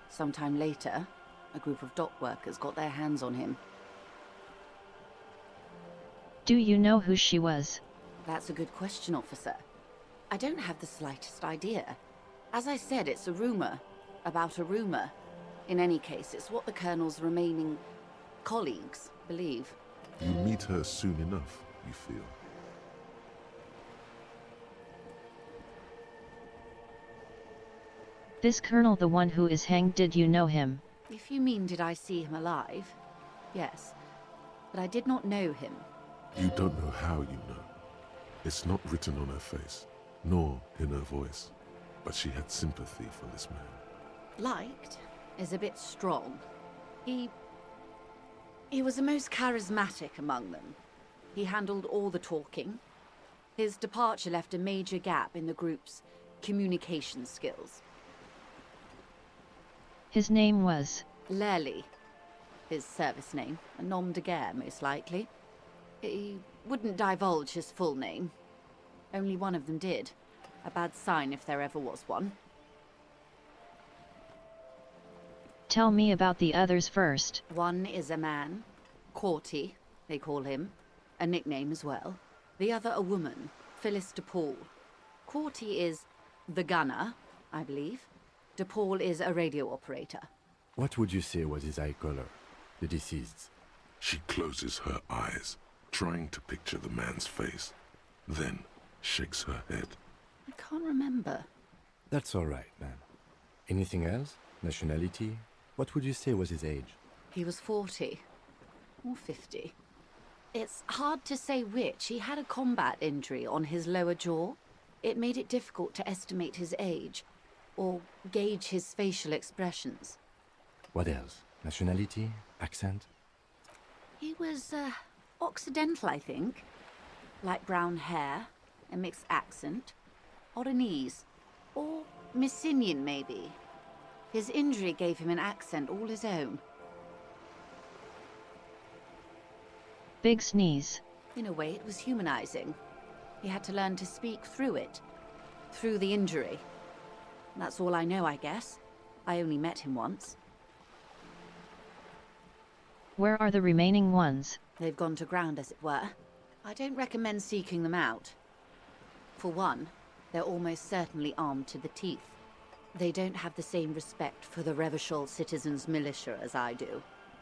Sometime later, a group of dock workers got their hands on him. Do you know who she was? That's a good question, officer. I don't have the slightest idea. As I said, it's a rumor. About a rumor. In any case, it's what the colonel's remaining colleagues believe. You meet her soon enough, you feel. This colonel, the one who is hanged, did you know him? If you mean did I see him alive? Yes. But I did not know him. You don't know how you know. It's not written on her face, nor in her voice. But she had sympathy for this man. Liked is a bit strong. He was the most charismatic among them. He handled all the talking. His departure left a major gap in the group's communication skills. His name was? Lely. His service name, a nom de guerre, most likely. He wouldn't divulge his full name. Only one of them did. A bad sign if there ever was one. Tell me about the others first. One is a man. Corty, they call him. A nickname as well. The other a woman, Phyllis DePaul. Corty is the gunner, I believe. DePaul is a radio operator. What would you say was his eye color, the deceased's? She closes her eyes, trying to picture the man's face, then shakes her head. I can't remember. That's all right, ma'am. Anything else? Nationality? What would you say was his age? He was 40. Or 50. It's hard to say which. He had a combat injury on his lower jaw. It made it difficult to estimate his age, or gauge his facial expressions. What else? Nationality? Accent? He was, Occidental, I think. Light brown hair, a mixed accent. Oranese. Or Messinian, maybe. His injury gave him an accent all his own. Big sneeze. In a way, it was humanizing. He had to learn to speak through it. Through the injury. That's all I know, I guess. I only met him once. Where are the remaining ones? They've gone to ground, as it were. I don't recommend seeking them out. For one, they're almost certainly armed to the teeth. They don't have the same respect for the Revachol citizens' militia as I do.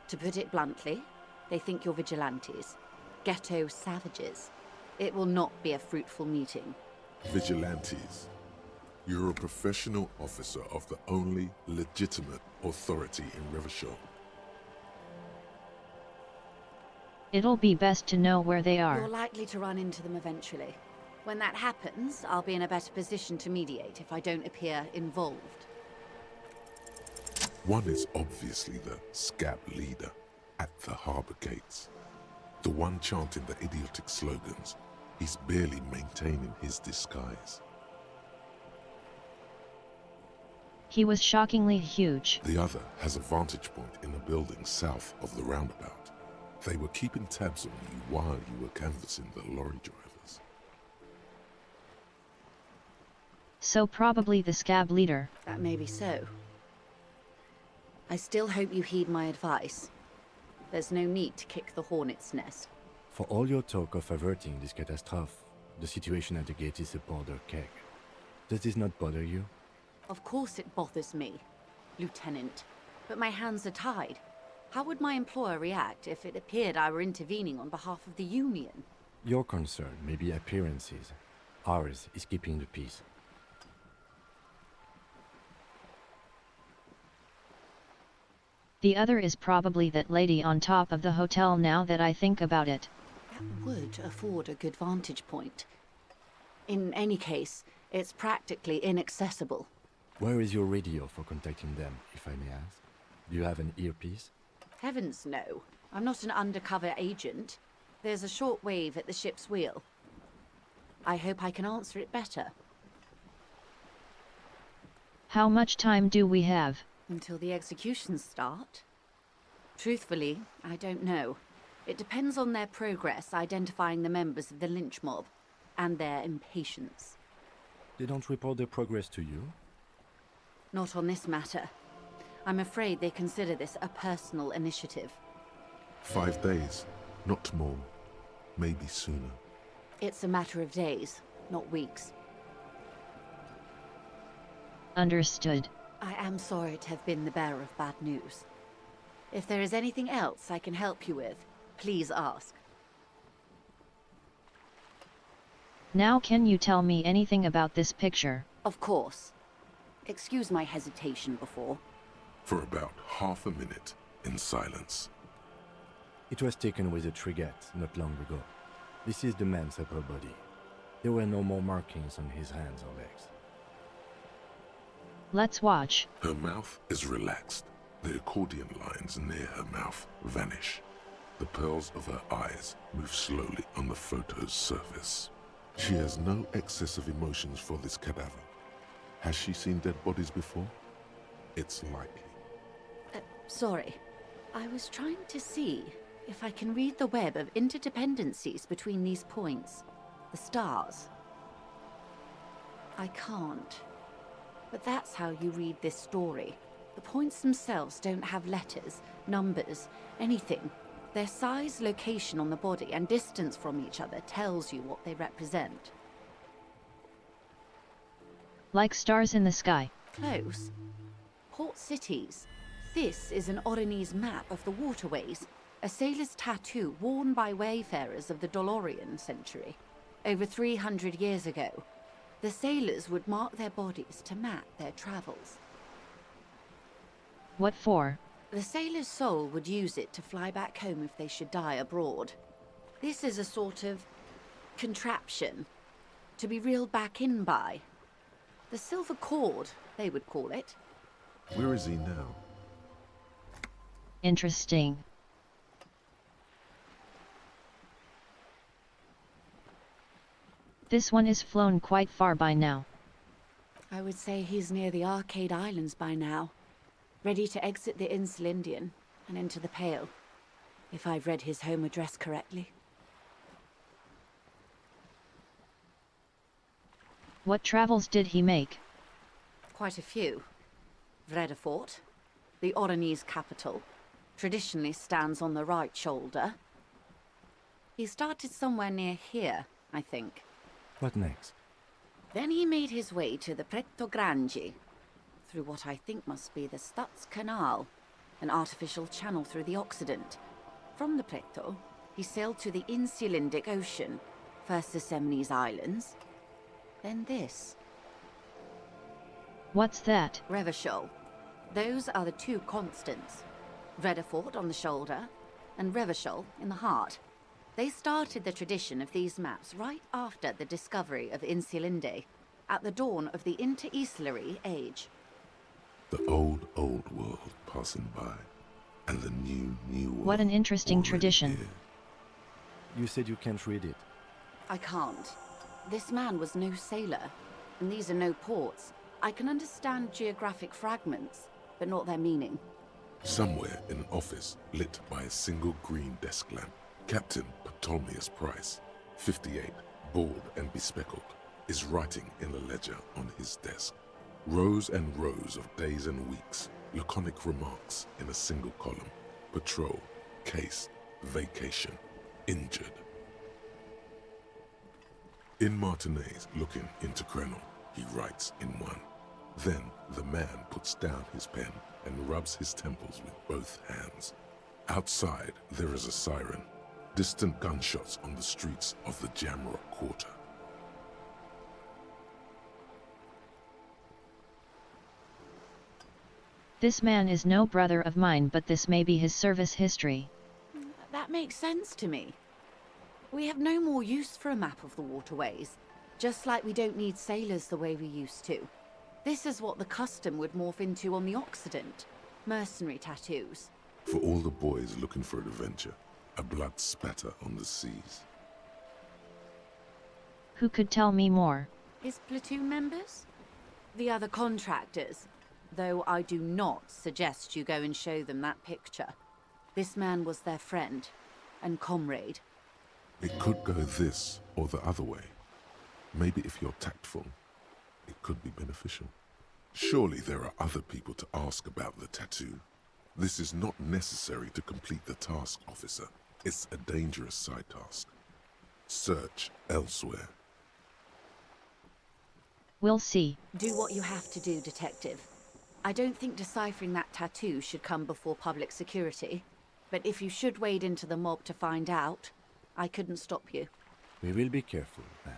To put it bluntly, they think you're vigilantes. Ghetto savages. It will not be a fruitful meeting. Vigilantes. You're a professional officer of the only legitimate authority in Revachol. It'll be best to know where they are. You're likely to run into them eventually. When that happens, I'll be in a better position to mediate if I don't appear involved. One is obviously the scab leader at the harbor gates. The one chanting the idiotic slogans. He's barely maintaining his disguise. He was shockingly huge. The other has a vantage point in a building south of the roundabout. They were keeping tabs on you while you were canvassing the lorry drivers. So probably the scab leader. That may be so. I still hope you heed my advice. There's no need to kick the hornet's nest. For all your talk of averting this catastrophe, the situation at the gate is a powder keg. Does this not bother you? Of course it bothers me, Lieutenant. But my hands are tied. How would my employer react if it appeared I were intervening on behalf of the Union? Your concern may be appearances. Ours is keeping the peace. The other is probably that lady on top of the hotel now that I think about it. That would afford a good vantage point. In any case, it's practically inaccessible. Where is your radio for contacting them, if I may ask? Do you have an earpiece? Heavens no. I'm not an undercover agent. There's a short wave at the ship's wheel. I hope I can answer it better. How much time do we have? Until the executions start? Truthfully, I don't know. It depends on their progress identifying the members of the lynch mob, and their impatience. They don't report their progress to you? Not on this matter. I'm afraid they consider this a personal initiative. 5 days, not more. Maybe sooner. It's a matter of days, not weeks. Understood. I am sorry to have been the bearer of bad news. If there is anything else I can help you with, please ask. Now can you tell me anything about this picture? Of course. Excuse my hesitation before. For about half a minute, in silence. It was taken with a trigette not long ago. This is the man's upper body. There were no more markings on his hands or legs. Let's watch. Her mouth is relaxed. The accordion lines near her mouth vanish. The pearls of her eyes move slowly on the photo's surface. She has no excess of emotions for this cadaver. Has she seen dead bodies before? It's likely. Sorry. I was trying to see if I can read the web of interdependencies between these points. The stars. I can't. But that's how you read this story. The points themselves don't have letters, numbers, anything. Their size, location on the body, and distance from each other tells you what they represent. Like stars in the sky. Close. Port cities. This is an Oronese map of the waterways, a sailor's tattoo worn by wayfarers of the Dolorian century. Over 300 years ago, the sailors would mark their bodies to map their travels. What for? The sailor's soul would use it to fly back home if they should die abroad. This is a sort of contraption to be reeled back in by. The silver cord, they would call it. Where is he now? Interesting. This one is flown quite far by now. I would say he's near the Arcade Islands by now, ready to exit the Insulindian and into the Pale, if I've read his home address correctly. What travels did he make? Quite a few. Vredefort, the Oronese capital, traditionally stands on the right shoulder. He started somewhere near here, I think. What next? Then he made his way to the Pretto Grande, through what I think must be the Stutz Canal, an artificial channel through the Occident. From the Pretto, he sailed to the Insulindic Ocean, first the Semines Islands, then this. What's that? Revachol. Those are the two constants. Vredefort on the shoulder, and Revachol in the heart. They started the tradition of these maps right after the discovery of Insulinde, at the dawn of the Interinsulary Age. The old world passing by, and the new world. What an interesting tradition. Here. You said you can't read it. I can't. This man was no sailor, and these are no ports. I can understand geographic fragments, but not their meaning. Somewhere in an office lit by a single green desk lamp, Captain Ptolemaeus Price, 58, bald and bespectacled, is writing in a ledger on his desk. Rows and rows of days and weeks, laconic remarks in a single column. Patrol, case, vacation, injured. In Martinez looking into Krenel, he writes in one. Then the man puts down his pen and rubs his temples with both hands. Outside there is a siren, distant gunshots on the streets of the Jamrock Quarter. This man is no brother of mine, but this may be his service history. That makes sense to me. We have no more use for a map of the waterways, just like we don't need sailors the way we used to. This is what the custom would morph into on the Occident. Mercenary tattoos. For all the boys looking for adventure, a blood spatter on the seas. Who could tell me more? His platoon members? The other contractors. Though I do not suggest you go and show them that picture. This man was their friend and comrade. It could go this or the other way. Maybe if you're tactful, it could be beneficial. Surely there are other people to ask about the tattoo. This is not necessary to complete the task, officer. It's a dangerous side task. Search elsewhere. We'll see. Do what you have to do, Detective. I don't think deciphering that tattoo should come before public security. But if you should wade into the mob to find out, I couldn't stop you. We will be careful, ma'am.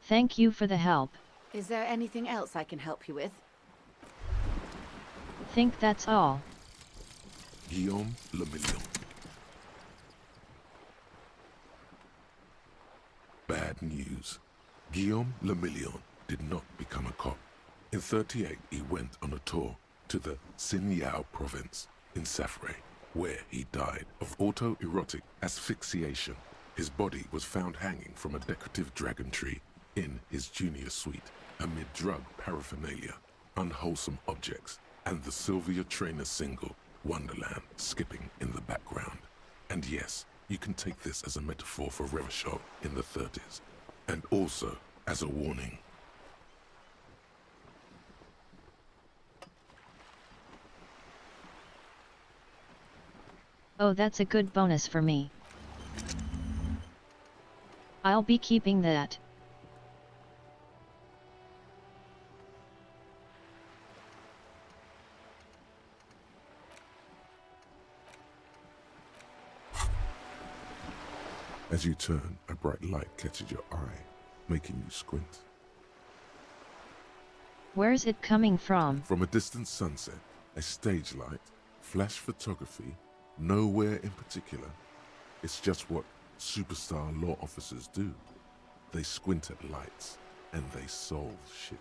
Thank you for the help. Is there anything else I can help you with? Think that's all. Guillaume Le Million. Bad news. Guillaume Le Million did not become a cop. In 38, he went on a tour to the Sinyao province in Safre, where he died of autoerotic asphyxiation. His body was found hanging from a decorative dragon tree in his junior suite, amid drug paraphernalia, unwholesome objects, and the Sylvia Trainer single, Wonderland, skipping in the background. And yes, you can take this as a metaphor for Revachol in the 30s, and also as a warning. Oh, that's a good bonus for me. I'll be keeping that. As you turn, a bright light catches your eye, making you squint. Where's it coming from? From a distant sunset, a stage light, flash photography, nowhere in particular. It's just what superstar law officers do. They squint at lights, and they solve shit.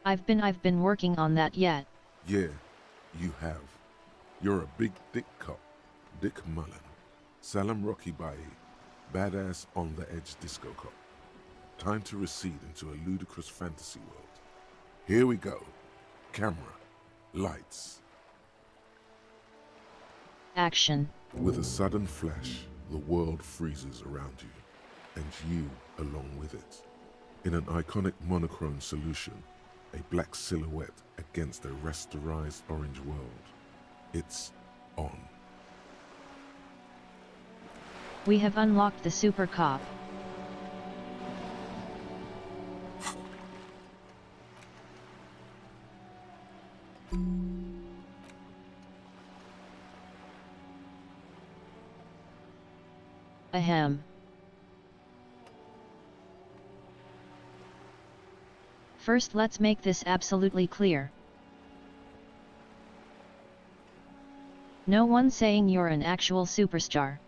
I've been working on that yet. Yeah, you have. You're a big dick cop. Dick Mullen, Salam Rocky Bai, badass on-the-edge disco cop. Time to recede into a ludicrous fantasy world. Here we go. Camera, lights. Action. With a sudden flash, the world freezes around you, and you along with it. In an iconic monochrome solution, a black silhouette against a rasterized orange world. It's on. We have unlocked the Super Cop. Ahem. First, let's make this absolutely clear. No one saying you're an actual superstar.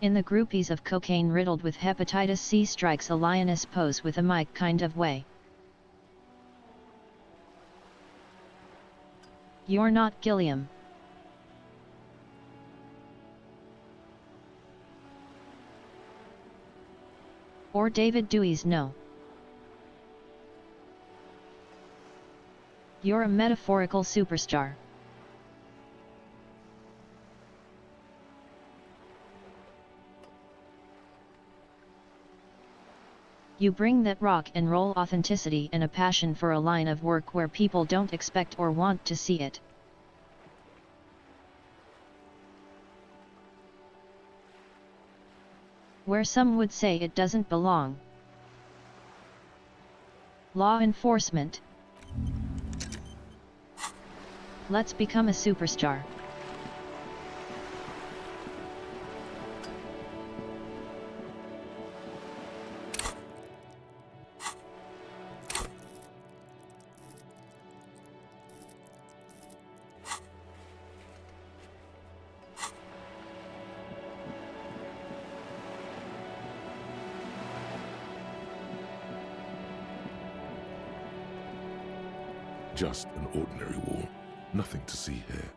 In the groupies of cocaine riddled with hepatitis C strikes a lioness pose with a mic kind of way. You're not Gilliam. Or David Dewey's no. You're a metaphorical superstar. You bring that rock and roll authenticity and a passion for a line of work where people don't expect or want to see it. Where some would say it doesn't belong. Law enforcement. Let's become a superstar. Just an ordinary wall. Nothing to see here.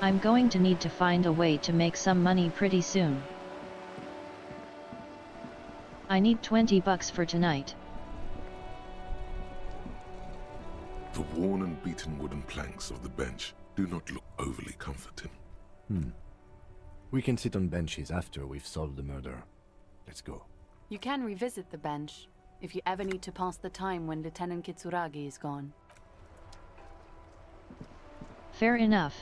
I'm going to need to find a way to make some money pretty soon. I need $20 for tonight. The worn and beaten wooden planks of the bench do not look overly comforting. We can sit on benches after we've solved the murder. Let's go. You can revisit the bench if you ever need to pass the time when Lieutenant Kitsuragi is gone. Fair enough.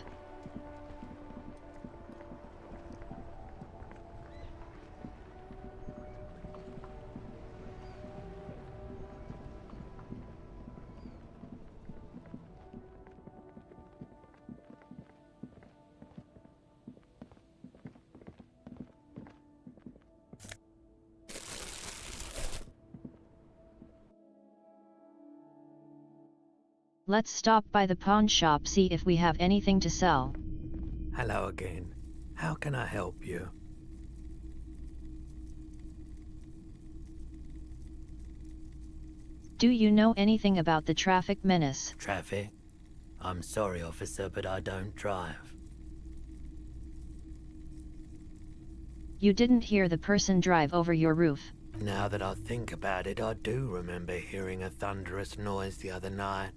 Let's stop by the pawn shop, see if we have anything to sell. Hello again. How can I help you? Do you know anything about the traffic menace? Traffic? I'm sorry, officer, but I don't drive. You didn't hear the person drive over your roof. Now that I think about it, I do remember hearing a thunderous noise the other night.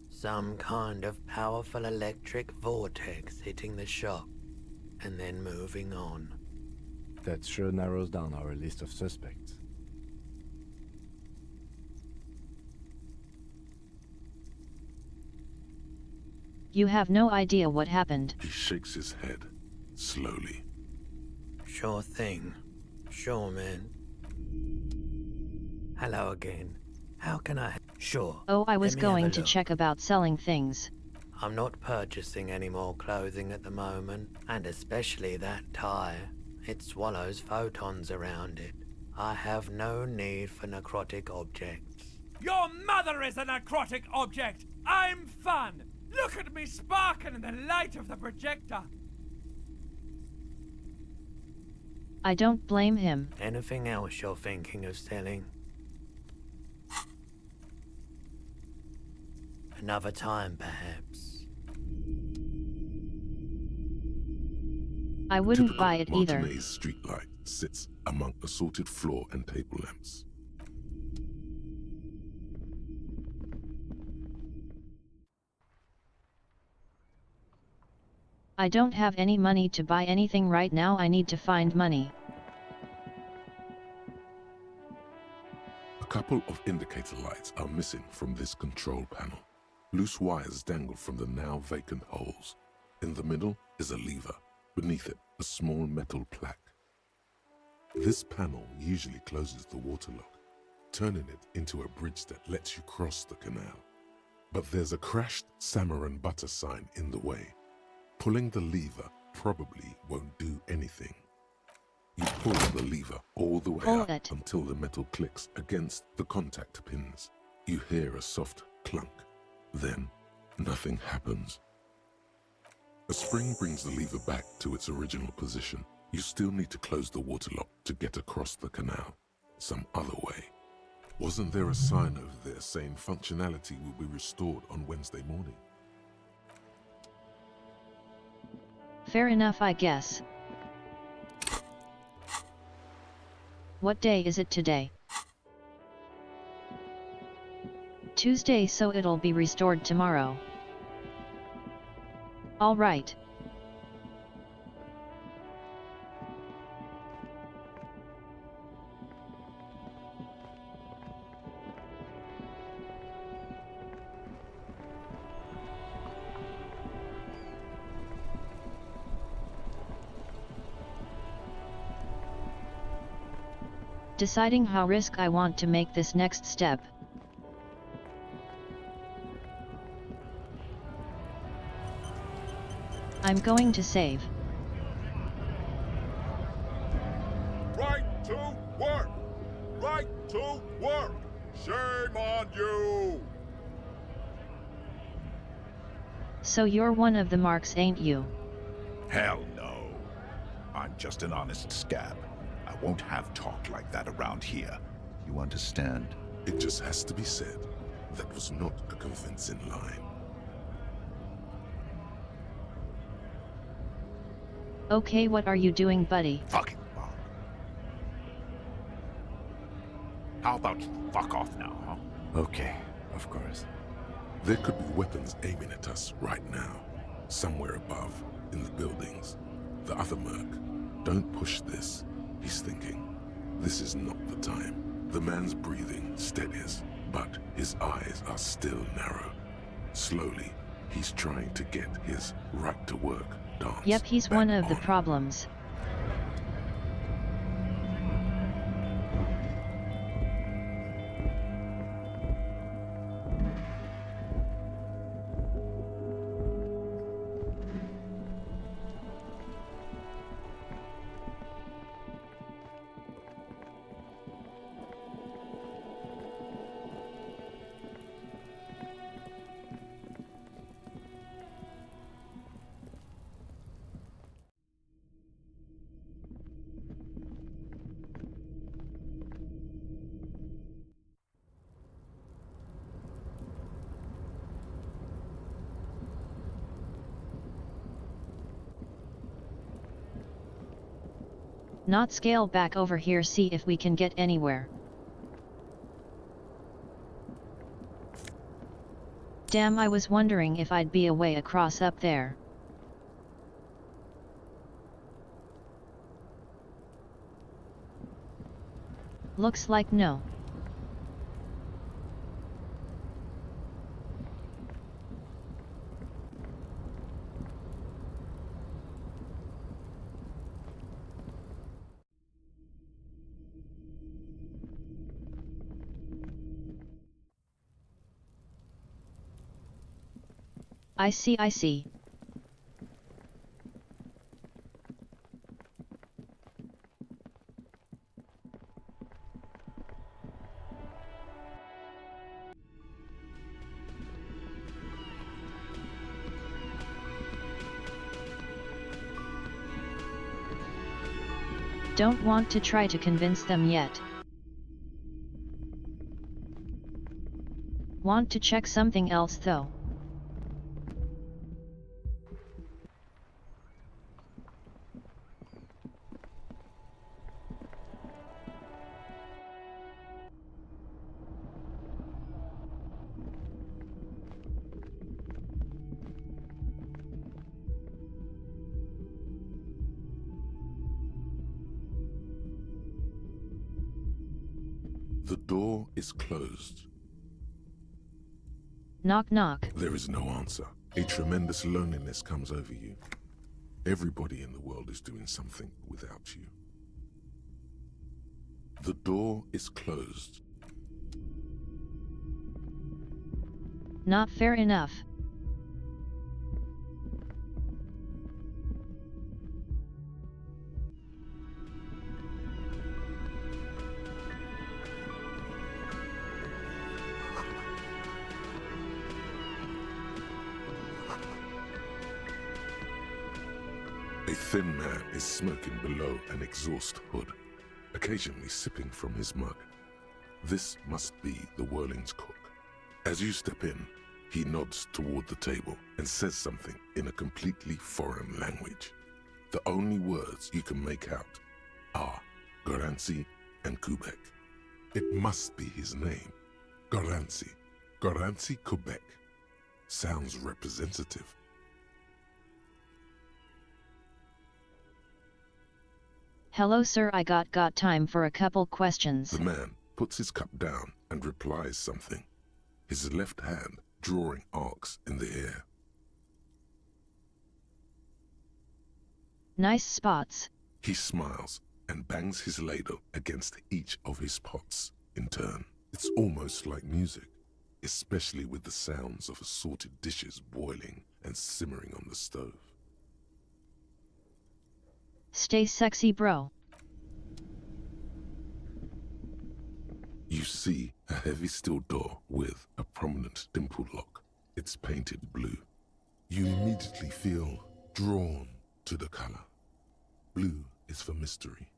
Some kind of powerful electric vortex hitting the shop, and then moving on. That sure narrows down our list of suspects. You have no idea what happened. He shakes his head, slowly. Sure thing. Sure, man. Hello again. How can I... Sure. Oh, I was let me have going a to look. check about selling things. I'm not purchasing any more clothing at the moment, and especially that tie. It swallows photons around it. I have no need for necrotic objects. Your mother is a necrotic object! I'm fun! Look at me sparkle in the light of the projector! I don't blame him. Anything else you're thinking of selling? Another time, perhaps. I wouldn't buy it either. Martinez streetlight sits among assorted floor and table lamps. I don't have any money to buy anything right now. I need to find money. A couple of indicator lights are missing from this control panel. Loose wires dangle from the now vacant holes. In the middle is a lever. Beneath it, a small metal plaque. This panel usually closes the water lock, turning it into a bridge that lets you cross the canal. But there's a crashed salmon and butter sign in the way. Pulling the lever probably won't do anything. You pull the lever all the way up until the metal clicks against the contact pins. You hear a soft clunk. Then, nothing happens. A spring brings the lever back to its original position. You still need to close the water lock to get across the canal. Some other way. Wasn't there a sign over there saying functionality will be restored on Wednesday morning? Fair enough, I guess. What day is it today? Tuesday, so it'll be restored tomorrow. All right. Deciding how risk I want to make this next step. I'm going to save. Right to work! Right to work! Shame on you! So you're one of the marks, ain't you? Hell no. I'm just an honest scab. I won't have talk like that around here. You understand? It just has to be said. That was not a convincing line. Okay, what are you doing, buddy? Fucking bomb. How about you fuck off now, huh? Okay, of course. There could be weapons aiming at us right now. Somewhere above, in the buildings. The other merc. Don't push this. He's thinking. This is not the time. The man's breathing steadies, but his eyes are still narrow. Slowly, he's trying to get his right to work dance. Yep, he's one of the problems. Not scale back over here, see if we can get anywhere. Damn, I was wondering if I'd be a way across up there. Looks like no. I see. Don't want to try to convince them yet. Want to check something else though. The door is closed. Knock knock. There is no answer. A tremendous loneliness comes over you. Everybody in the world is doing something without you. The door is closed. Not fair enough. A thin man is smoking below an exhaust hood, occasionally sipping from his mug. This must be the Whirling's cook. As you step in, he nods toward the table and says something in a completely foreign language. The only words you can make out are Garancy and Quebec. It must be his name. Garancy. Garancy Quebec. Sounds representative. Hello sir, I got time for a couple questions. The man puts his cup down and replies something, his left hand drawing arcs in the air. Nice spots. He smiles and bangs his ladle against each of his pots in turn. It's almost like music, especially with the sounds of assorted dishes boiling and simmering on the stove. Stay sexy, bro. You see a heavy steel door with a prominent dimple lock. It's painted blue. You immediately feel drawn to the color. Blue is for mystery.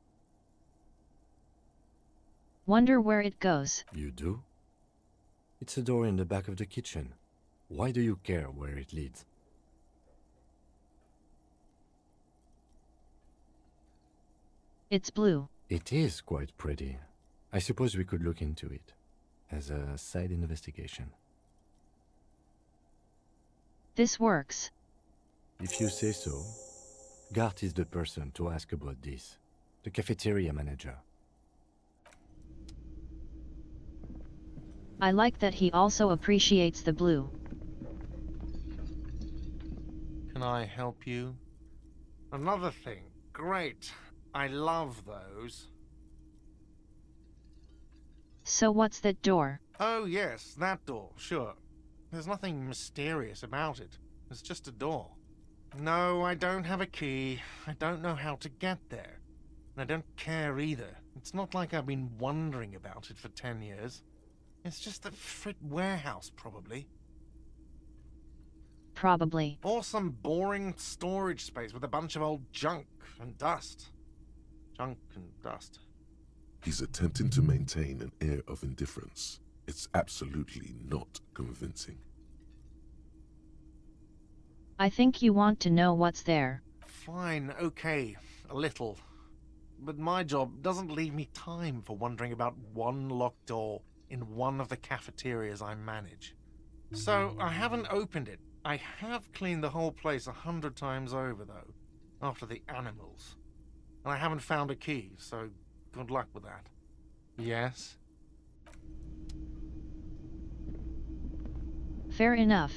Wonder where it goes. You do? It's a door in the back of the kitchen. Why do you care where it leads? It's blue. It is quite pretty. I suppose we could look into it as a side investigation. This works. If you say so. Gart is the person to ask about this. The cafeteria manager. I like that he also appreciates the blue. Can I help you? Another thing. Great. I love those. So what's that door? Oh yes, that door, sure. There's nothing mysterious about it. It's just a door. No, I don't have a key. I don't know how to get there. And I don't care either. It's not like I've been wondering about it for 10 years. It's just a frit warehouse, probably. Probably. Or some boring storage space with a bunch of old junk and dust. Junk and dust. He's attempting to maintain an air of indifference. It's absolutely not convincing. I think you want to know what's there. Fine, okay, a little. But my job doesn't leave me time for wondering about one locked door in one of the cafeterias I manage. So I haven't opened it. I have cleaned the whole place 100 times over, though, after the animals. And I haven't found a key, so good luck with that. Yes? Fair enough.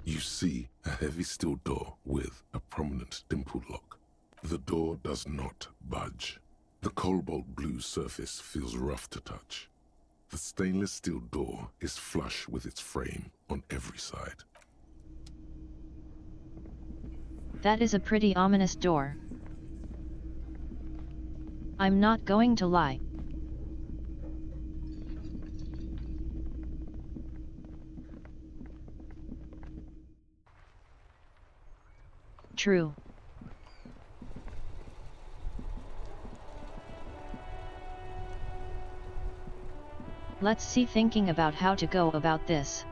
You see a heavy steel door with a prominent dimple lock. The door does not budge. The cobalt blue surface feels rough to touch. The stainless steel door is flush with its frame on every side. That is a pretty ominous door. I'm not going to lie. True. Let's see, thinking about how to go about this.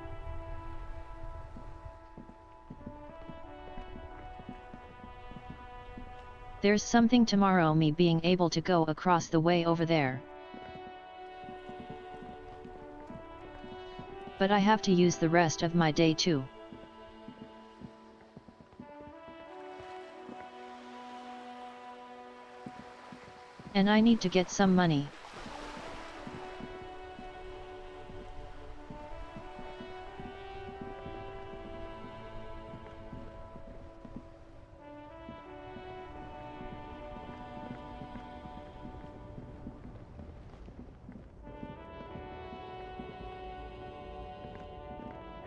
There's something tomorrow, me being able to go across the way over there. But I have to use the rest of my day too. And I need to get some money.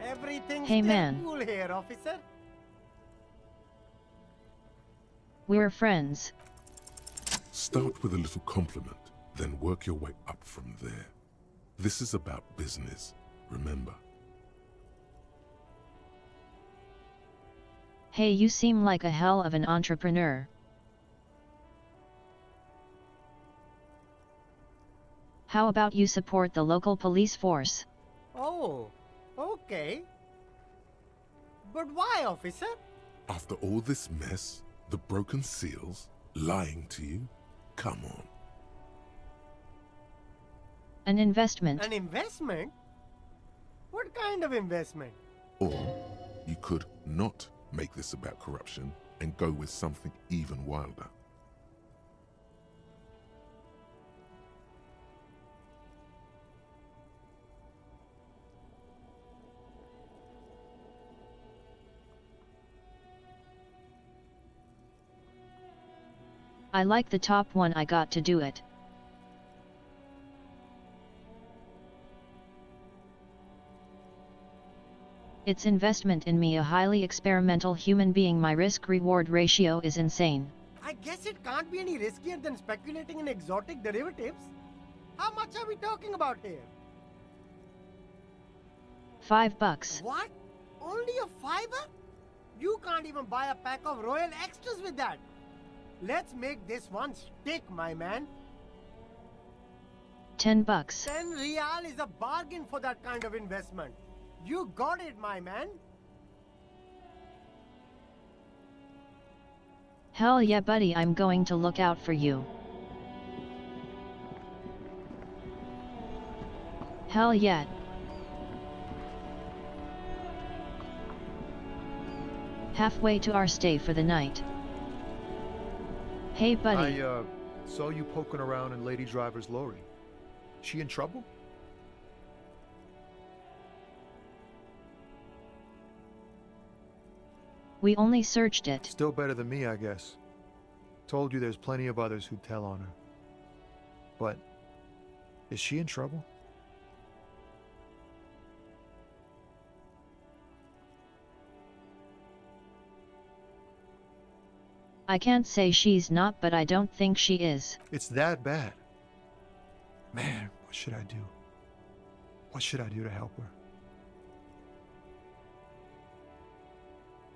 Everything's Hey, still man. cool here, officer. We're friends. Start with a little compliment, then work your way up from there. This is about business, remember. Hey, you seem like a hell of an entrepreneur. How about you support the local police force? Oh, okay. But why, officer? After all this mess, the broken seals, lying to you, come on. An investment. An investment? What kind of investment? Or you could not make this about corruption and go with something even wilder. I like the top one. I got to do it. It's investment in me, a highly experimental human being. My risk-reward ratio is insane. I guess it can't be any riskier than speculating in exotic derivatives. How much are we talking about here? $5. What? Only a $5? You can't even buy a pack of Royal Extras with that. Let's make this one stick, my man. $10. 10 real is a bargain for that kind of investment. You got it, my man. Hell yeah, buddy, I'm going to look out for you. Hell yeah. Halfway to our stay for the night. Hey buddy. I saw you poking around in Lady Driver's lorry. She in trouble? We only searched it. Still better than me, I guess. Told you there's plenty of others who'd tell on her. But, is she in trouble? I can't say she's not, but I don't think she is. It's that bad. Man, what should I do? What should I do to help her?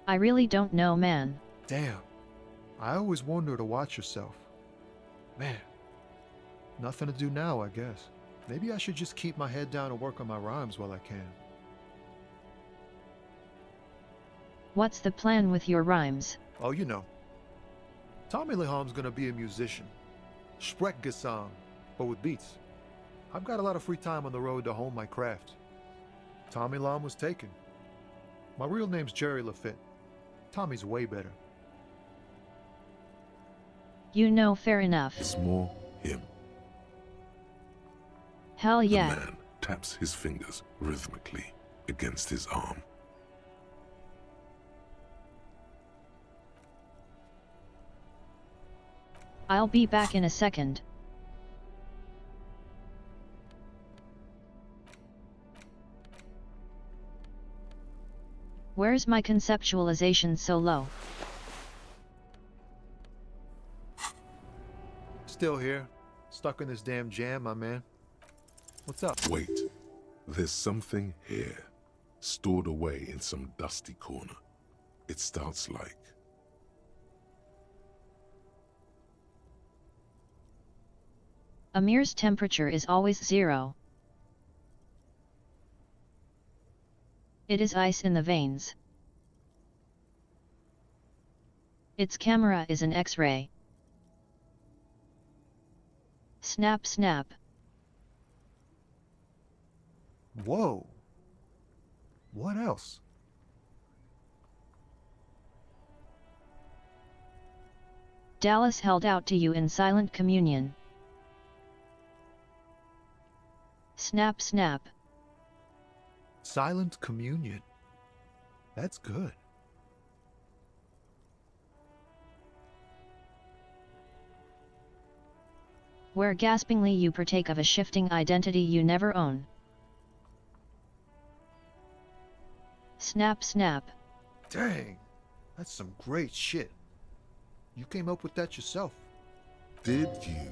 I really don't know, man. Damn. I always warned her to watch herself. Man. Nothing to do now, I guess. Maybe I should just keep my head down and work on my rhymes while I can. What's the plan with your rhymes? Oh, you know. Tommy Leham's gonna be a musician. Sprechgesang, but with beats. I've got a lot of free time on the road to hone my craft. Tommy Lam was taken. My real name's Jerry Lafitte. Tommy's way better. You know, fair enough. It's more him. Hell yeah. The man taps his fingers rhythmically against his arm. I'll be back in a second. Where's my conceptualization so low? Still here. Stuck in this damn jam, my man. What's up? Wait. There's something here. Stored away in some dusty corner. It starts like... Amir's temperature is always 0. It is ice in the veins. Its camera is an X-ray. Snap, snap. Whoa. What else? Dallas held out to you in silent communion. Snap, snap. Silent communion. That's good. Where gaspingly you partake of a shifting identity you never own. Snap, snap. Dang, that's some great shit. You came up with that yourself. Did you?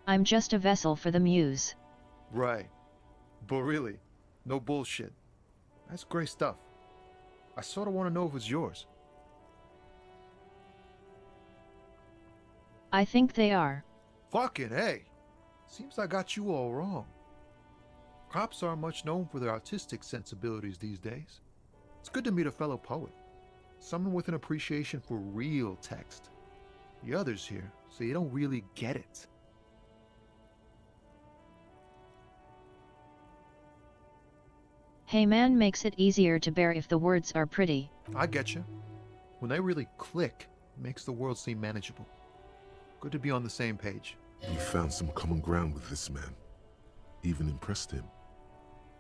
I'm just a vessel for the muse. Right. But really, no bullshit. That's great stuff. I sort of want to know if it's yours. I think they are. Fucking hey! Seems I got you all wrong. Cops aren't much known for their artistic sensibilities these days. It's good to meet a fellow poet. Someone with an appreciation for real text. The others here, so you don't really get it. Hey man makes it easier to bear if the words are pretty. I get you. When they really click, it makes the world seem manageable. Good to be on the same page. You found some common ground with this man. Even impressed him.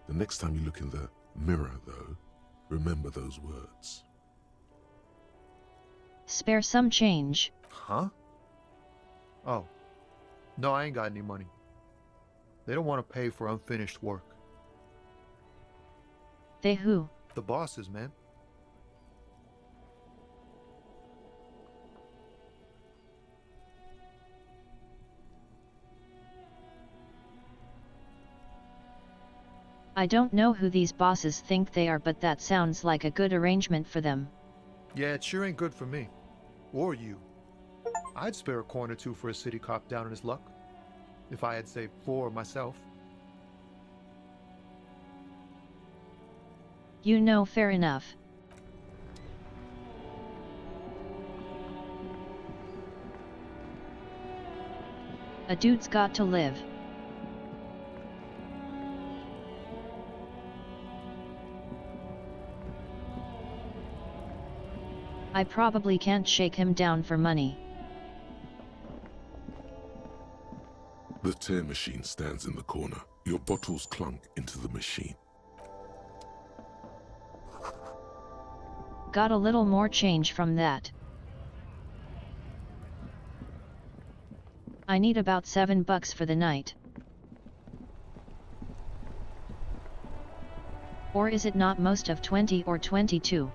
The next time you look in the mirror, though, remember those words. Spare some change. Huh? Oh. No, I ain't got any money. They don't want to pay for unfinished work. They who? The bosses, man. I don't know who these bosses think they are, but that sounds like a good arrangement for them. Yeah, it sure ain't good for me. Or you. I'd spare a coin or two for a city cop down on his luck. If I had saved 4 myself. You know, fair enough. A dude's got to live. I probably can't shake him down for money. The tear machine stands in the corner. Your bottles clunk into the machine. Got a little more change from that. I need about $7 for the night. Or is it not most of 20 or 22?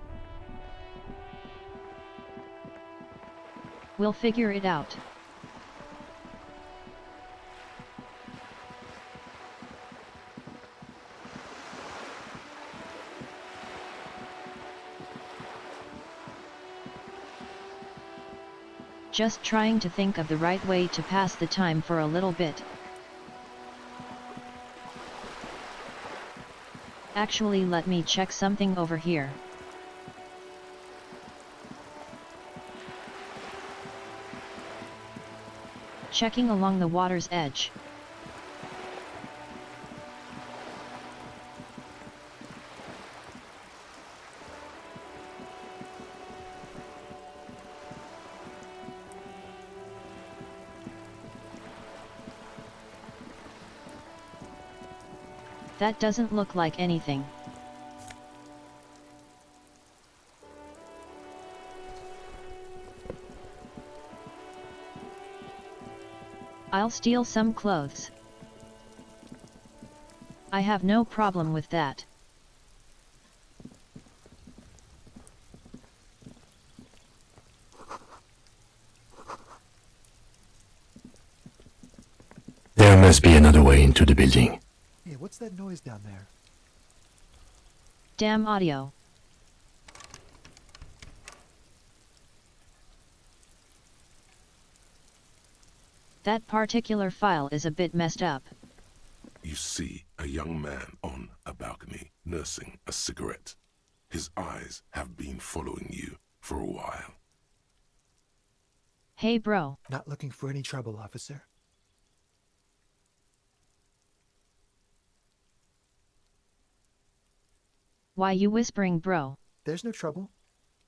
We'll figure it out. Just trying to think of the right way to pass the time for a little bit. Actually, let me check something over here. Checking along the water's edge. That doesn't look like anything. I'll steal some clothes. I have no problem with that. There must be another way into the building. Hey, what's that noise down there? Damn audio. That particular file is a bit messed up. You see a young man on a balcony nursing a cigarette. His eyes have been following you for a while. Hey bro. Not looking for any trouble, officer. Why you whispering, bro? There's no trouble.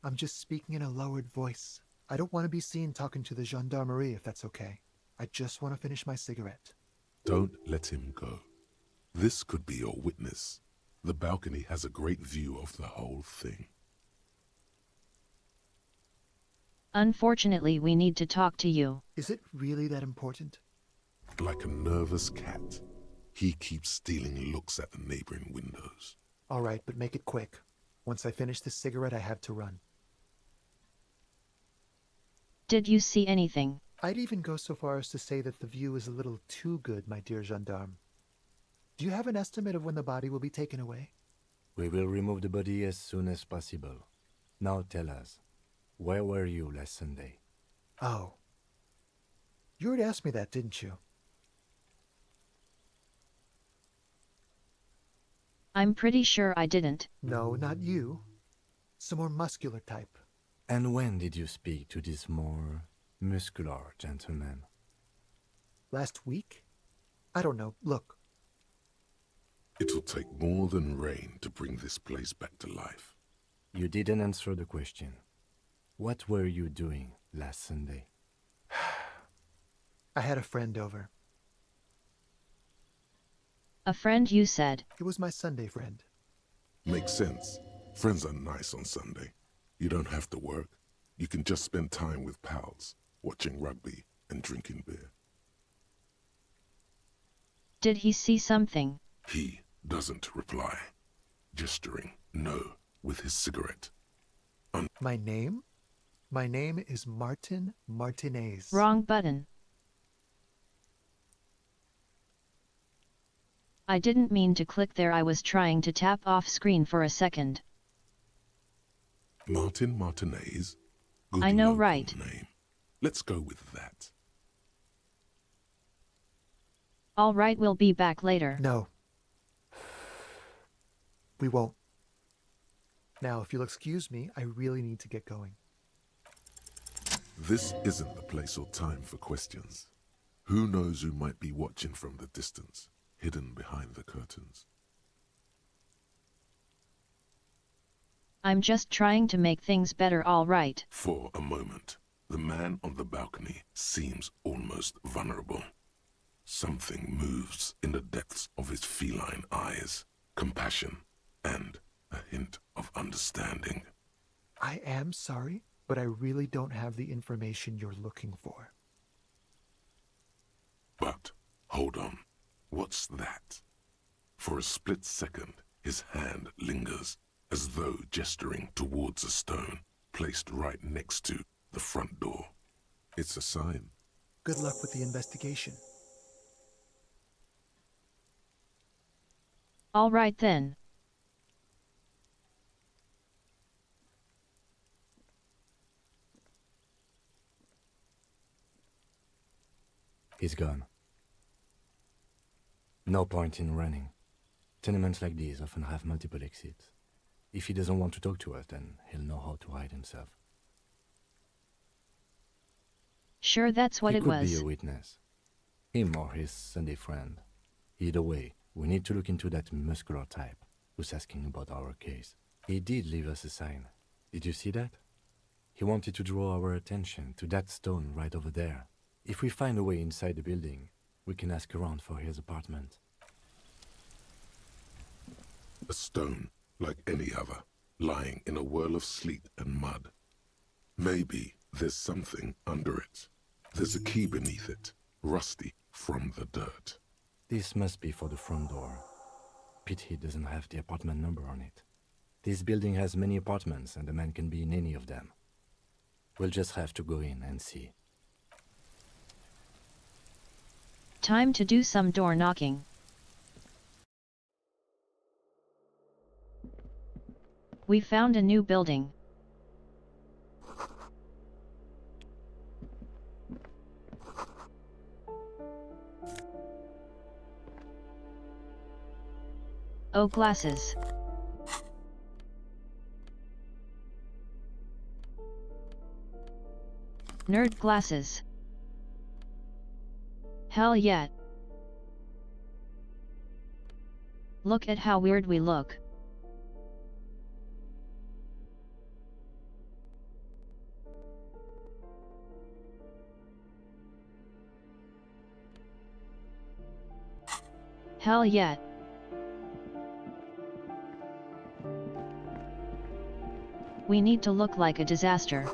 I'm just speaking in a lowered voice. I don't want to be seen talking to the gendarmerie if that's okay. I just want to finish my cigarette. Don't let him go. This could be your witness. The balcony has a great view of the whole thing. Unfortunately, we need to talk to you. Is it really that important? Like a nervous cat, he keeps stealing looks at the neighboring windows. All right, but make it quick. Once I finish this cigarette, I have to run. Did you see anything? I'd even go so far as to say that the view is a little too good, my dear gendarme. Do you have an estimate of when the body will be taken away? We will remove the body as soon as possible. Now tell us, where were you last Sunday? Oh. You already asked me that, didn't you? I'm pretty sure I didn't. No, not you. Some more muscular type. And when did you speak to this more muscular gentleman? Last week? I don't know. Look. It'll take more than rain to bring this place back to life. You didn't answer the question. What were you doing last Sunday? I had a friend over. A friend, you said? It was my Sunday friend. Makes sense. Friends are nice on Sunday. You don't have to work. You can just spend time with pals, watching rugby and drinking beer. Did he see something? He doesn't reply, gesturing no with his cigarette. My name? My name is Martin Martinez. Wrong button. I didn't mean to click there. I was trying to tap off screen for a second. Martin Martinez? Good I know, local right? Name. Let's go with that. All right, we'll be back later. No. We won't. Now, if you'll excuse me, I really need to get going. This isn't the place or time for questions. Who knows who might be watching from the distance, hidden behind the curtains? I'm just trying to make things better, all right? For a moment, the man on the balcony seems almost vulnerable. Something moves in the depths of his feline eyes, compassion, and a hint of understanding. I am sorry, but I really don't have the information you're looking for. But, hold on, what's that? For a split second, his hand lingers, as though gesturing towards a stone placed right next to the front door. It's a sign. Good luck with the investigation. All right then. He's gone. No point in running. Tenements like these often have multiple exits. If he doesn't want to talk to us, then he'll know how to hide himself. Sure, that's what he it could was. Be a witness. Him or his Sunday friend. Either way, we need to look into that muscular type who's asking about our case. He did leave us a sign. Did you see that? He wanted to draw our attention to that stone right over there. If we find a way inside the building, we can ask around for his apartment. A stone, like any other, lying in a whirl of sleet and mud. Maybe there's something under it. There's a key beneath it, rusty from the dirt. This must be for the front door. Pity doesn't have the apartment number on it. This building has many apartments and the man can be in any of them. We'll just have to go in and see. Time to do some door knocking. We found a new building. Oh, glasses. Nerd glasses. Hell yeah. Look at how weird we look. Hell yeah. We need to look like a disaster.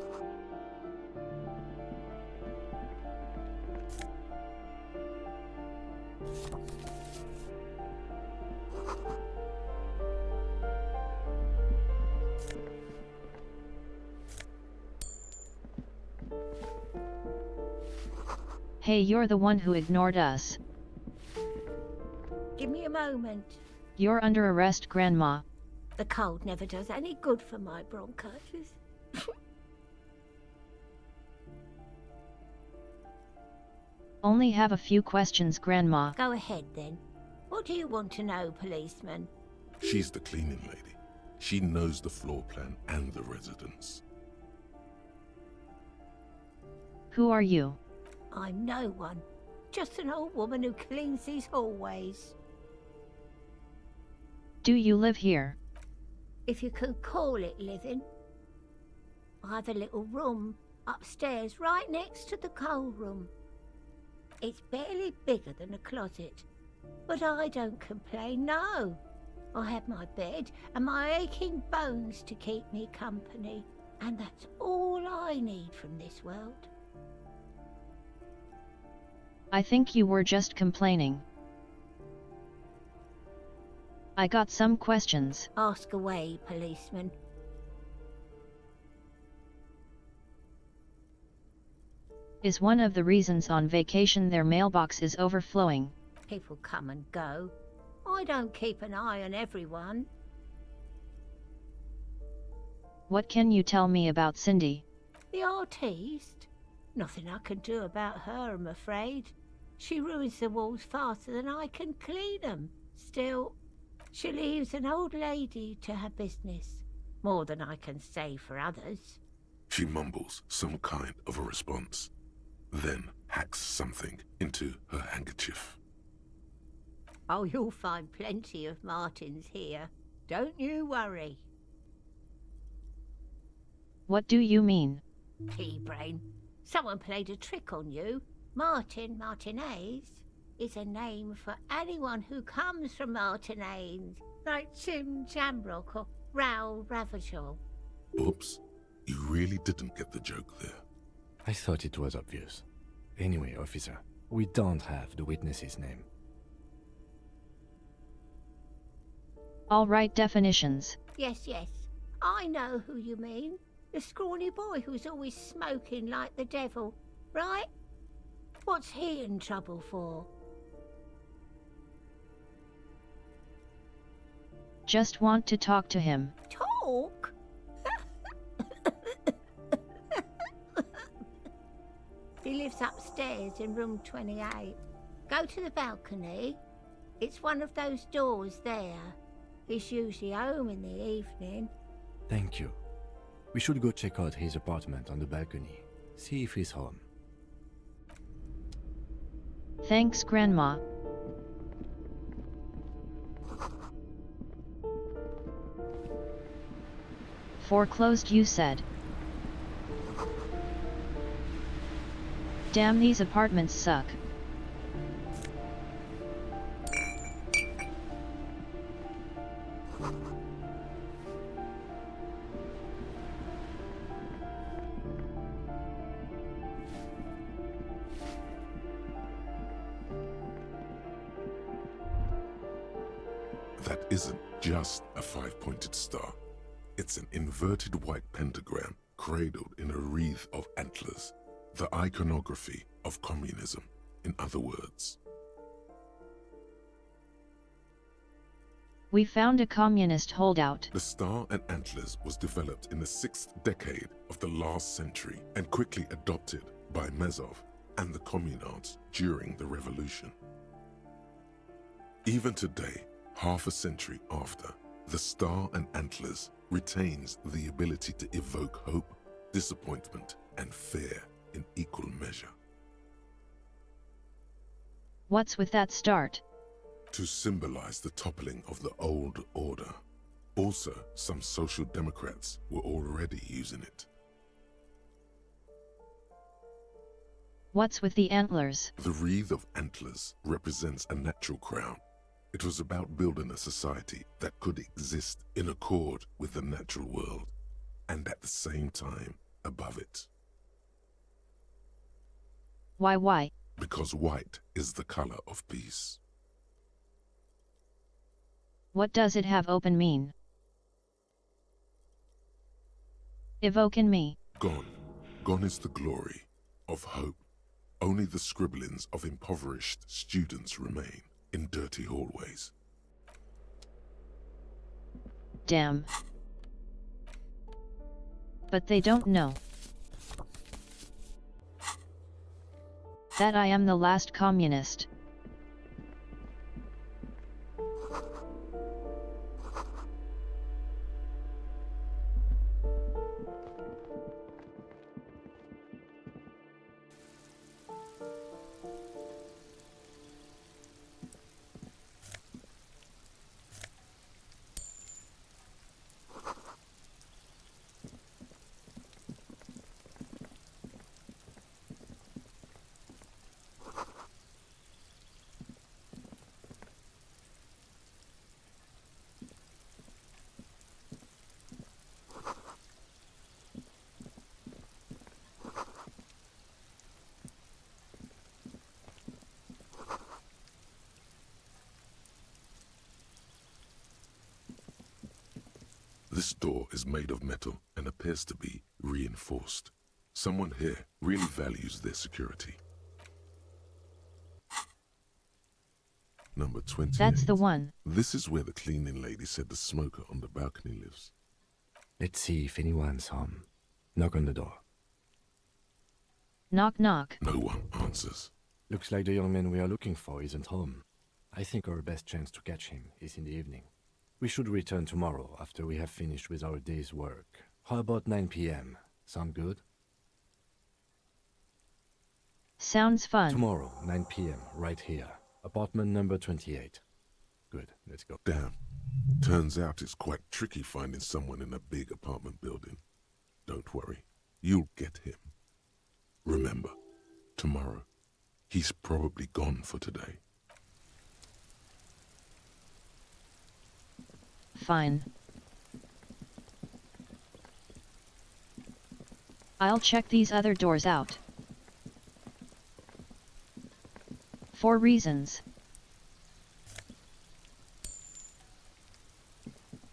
Hey, you're the one who ignored us. Give me a moment. You're under arrest, Grandma. The cold never does any good for my bronchitis. Only have a few questions, Grandma. Go ahead then. What do you want to know, policeman? She's the cleaning lady. She knows the floor plan and the residence. Who are you? I'm no one. Just an old woman who cleans these hallways. Do you live here? If you can call it living. I have a little room upstairs right next to the coal room. It's barely bigger than a closet. But I don't complain, no. I have my bed and my aching bones to keep me company. And that's all I need from this world. I think you were just complaining. I got some questions. Ask away, policeman. Is one of the reasons on vacation their mailbox is overflowing? People come and go. I don't keep an eye on everyone. What can you tell me about Cindy? The artiste? Nothing I can do about her, I'm afraid. She ruins the walls faster than I can clean them. Still, she leaves an old lady to her business. More than I can say for others. She mumbles some kind of a response, then hacks something into her handkerchief. Oh, you'll find plenty of Martins here. Don't you worry. What do you mean? Pea-brain. Someone played a trick on you. Martinez is a name for anyone who comes from Martinez, like Jim Jamrock or Raoul Ravachol. Oops, you really didn't get the joke there. I thought it was obvious. Anyway, officer, we don't have the witness's name. All right, definitions. Yes, I know who you mean. The scrawny boy who's always smoking like the devil, right? What's he in trouble for? Just want to talk to him. Talk? He lives upstairs in room 28. Go to the balcony. It's one of those doors there. He's usually home in the evening. Thank you. We should go check out his apartment on the balcony. See if he's home. Thanks, Grandma. Foreclosed, you said? Damn, these apartments suck. That isn't just a five-pointed star. It's an inverted white pentagram cradled in a wreath of antlers. The iconography of communism, in other words. We found a communist holdout. The star and antlers was developed in the 6th decade of the last century and quickly adopted by Mezov and the communards during the revolution. Even today, half a century after, the star and antlers retains the ability to evoke hope, disappointment, and fear in equal measure. What's with that start? To symbolize the toppling of the old order. Also, some social democrats were already using it. What's with the antlers? The wreath of antlers represents a natural crown. It was about building a society that could exist in accord with the natural world, and at the same time above it. Why? Because white is the color of peace. What does it have open mean? Evoke in me. Gone. Gone is the glory of hope, Only the scribblings of impoverished students remain in dirty hallways. Damn. But they don't know that I am the last communist. This door is made of metal and appears to be reinforced. Someone here really values their security. Number 28. That's the one. This is where the cleaning lady said the smoker on the balcony lives. Let's see if anyone's home. Knock on the door. Knock knock. No one answers. Looks like the young man we are looking for isn't home. I think our best chance to catch him is in the evening. We should return tomorrow after we have finished with our day's work. How about 9 p.m.? Sound good? Sounds fun. Tomorrow, 9 p.m., right here. Apartment number 28. Good, let's go. Damn. Turns out it's quite tricky finding someone in a big apartment building. Don't worry, you'll get him. Remember, tomorrow, he's probably gone for today. Fine. I'll check these other doors out. 4 reasons.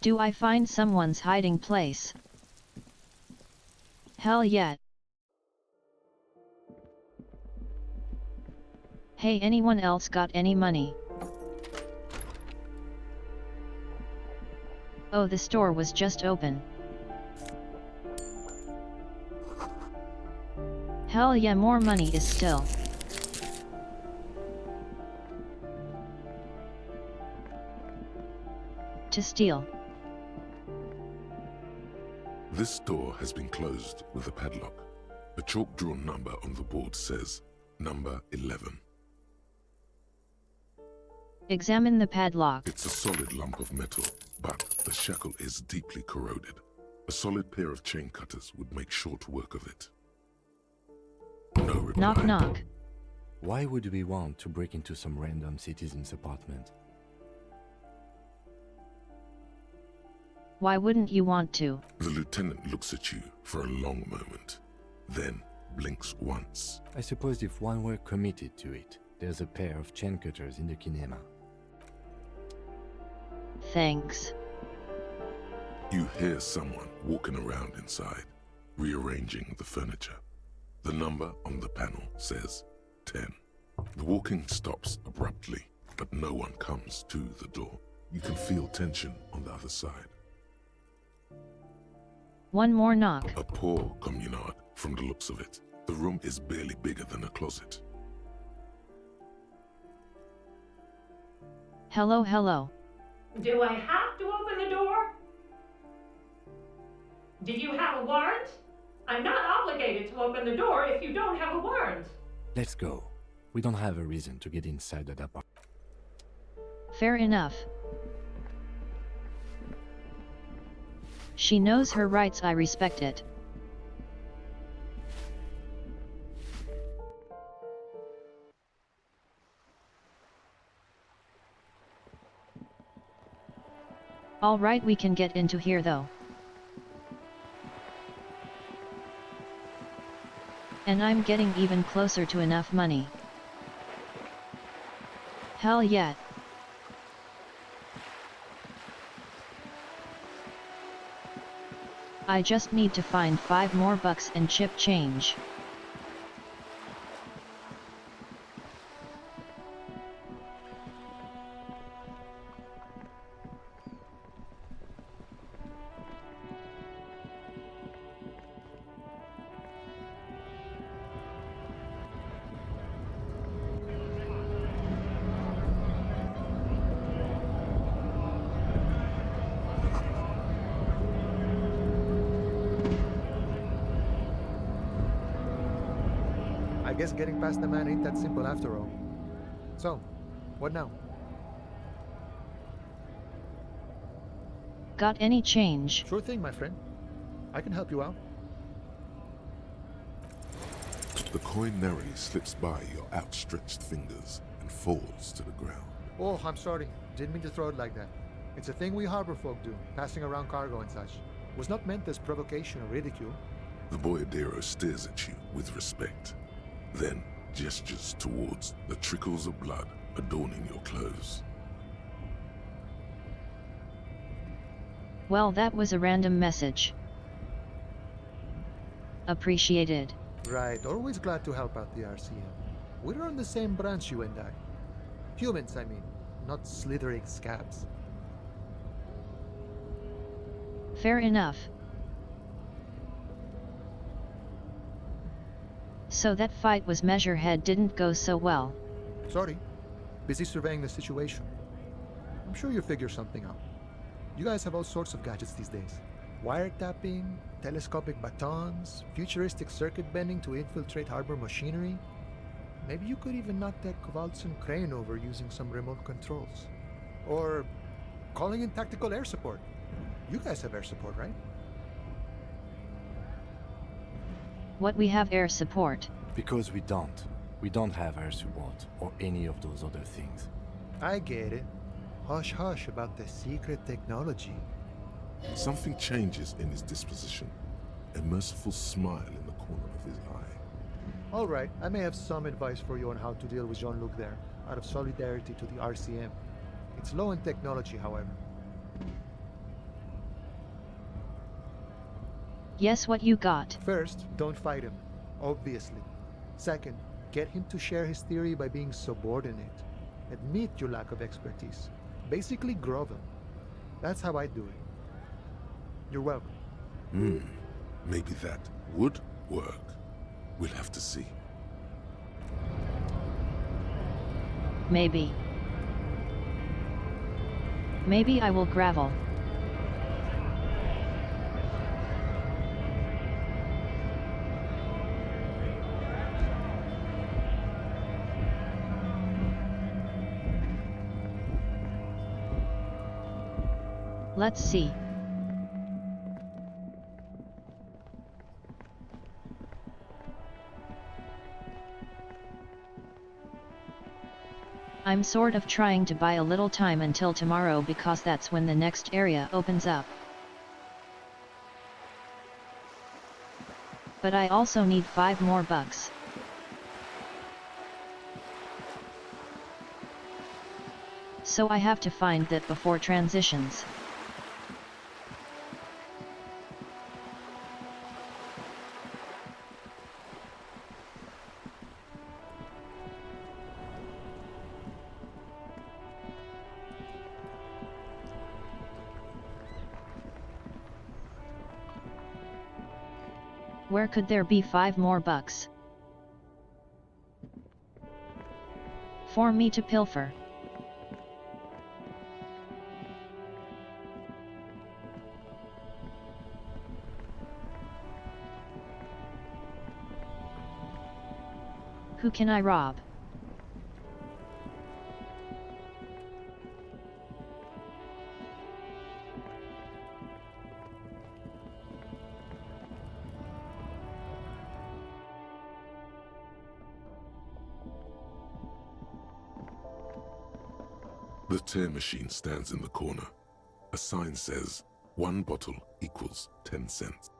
Do I find someone's hiding place? Hell yeah. Hey, anyone else got any money? Oh, the store was just open. Hell yeah, more money is still. To steal. This door has been closed with a padlock. A chalk-drawn number on the board says, number 11. Examine the padlock. It's a solid lump of metal, but the shackle is deeply corroded. A solid pair of chain cutters would make short work of it. No reply. Knock knock. Why would we want to break into some random citizen's apartment? Why wouldn't you want to? The lieutenant looks at you for a long moment, then blinks once. I suppose if one were committed to it, there's a pair of chain cutters in the kinema. Thanks. You hear someone walking around inside, rearranging the furniture. The number on the panel says 10. The walking stops abruptly, but no one comes to the door. You can feel tension on the other side. One more knock. A poor communard, from the looks of it. The room is barely bigger than a closet. Hello, hello. Do I have to open the door? Do you have a warrant? I'm not obligated to open the door if you don't have a warrant. Let's go. We don't have a reason to get inside that apartment. Fair enough. She knows her rights, I respect it. Alright, we can get into here though. And I'm getting even closer to enough money. Hell yeah. I just need to find $5 more and chip change. I guess getting past the man ain't that simple after all. So, what now? Got any change? Sure thing, my friend. I can help you out. The coin narrowly slips by your outstretched fingers and falls to the ground. Oh, I'm sorry. Didn't mean to throw it like that. It's a thing we harbor folk do, passing around cargo and such. Was not meant as provocation or ridicule. The boyadero stares at you with respect, then gestures towards the trickles of blood adorning your clothes. Well, that was a random message. Appreciated. Right, always glad to help out the RCM. We're on the same branch, you and I. Humans, I mean, not slithering scabs. Fair enough. So that fight with Measurehead didn't go so well. Sorry. Busy surveying the situation. I'm sure you'll figure something out. You guys have all sorts of gadgets these days. Wiretapping, telescopic batons, futuristic circuit bending to infiltrate harbor machinery. Maybe you could even knock that Kowalson crane over using some remote controls. Or calling in tactical air support. You guys have air support, right? What, we have air support? Because we don't. We don't have air support, or any of those other things. I get it. Hush hush about the secret technology. Something changes in his disposition, a merciful smile in the corner of his eye. All right, I may have some advice for you on how to deal with Jean-Luc there, out of solidarity to the RCM. It's low in technology, however. Yes, what you got? First, don't fight him, obviously. Second, get him to share his theory by being subordinate. Admit your lack of expertise. Basically grovel. That's how I do it. You're welcome. Maybe that would work. We'll have to see. Maybe. Maybe I will gravel. Let's see. I'm sort of trying to buy a little time until tomorrow because that's when the next area opens up. But I also need 5 more bucks. So I have to find that before transitions. Where could there be 5 more bucks? For me to pilfer. Who can I rob? The tear machine stands in the corner. A sign says, 1 bottle equals 10 cents.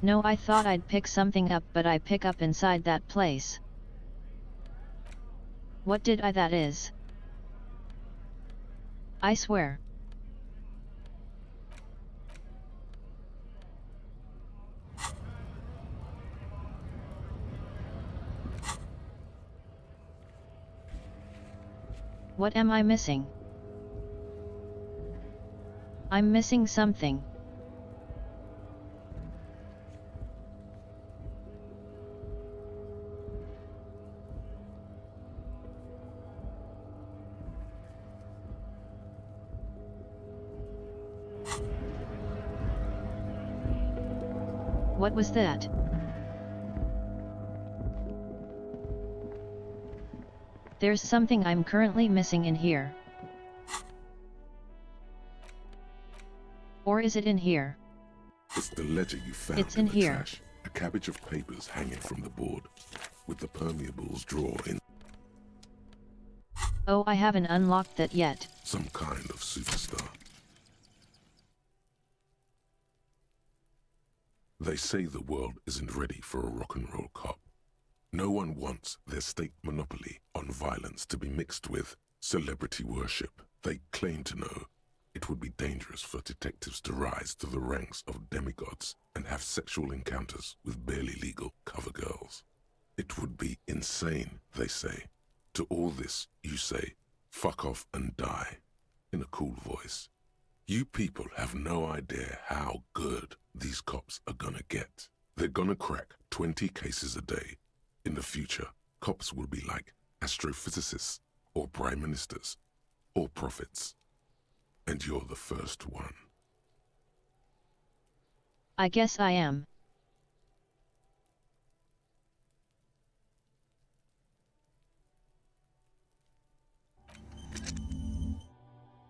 No, I thought I'd pick something up, but I pick up inside that place. What did I that is? I swear. What am I missing? I'm missing something. What was that? There's something I'm currently missing in here. Or is it in here? It's the ledger you found It's in in the here. trash. A cabbage of papers hanging from the board, with the permeables drawer in. Oh, I haven't unlocked that yet. Some kind of superstar. They say the world isn't ready for a rock and roll cop. No one wants their state monopoly on violence to be mixed with celebrity worship. They claim to know it would be dangerous for detectives to rise to the ranks of demigods and have sexual encounters with barely legal cover girls. It would be insane, they say. To all this, you say, fuck off and die, in a cool voice. You people have no idea how good these cops are gonna get. They're gonna crack 20 cases a day. In the future, cops will be like astrophysicists, or prime ministers, or prophets. And you're the first one. I guess I am.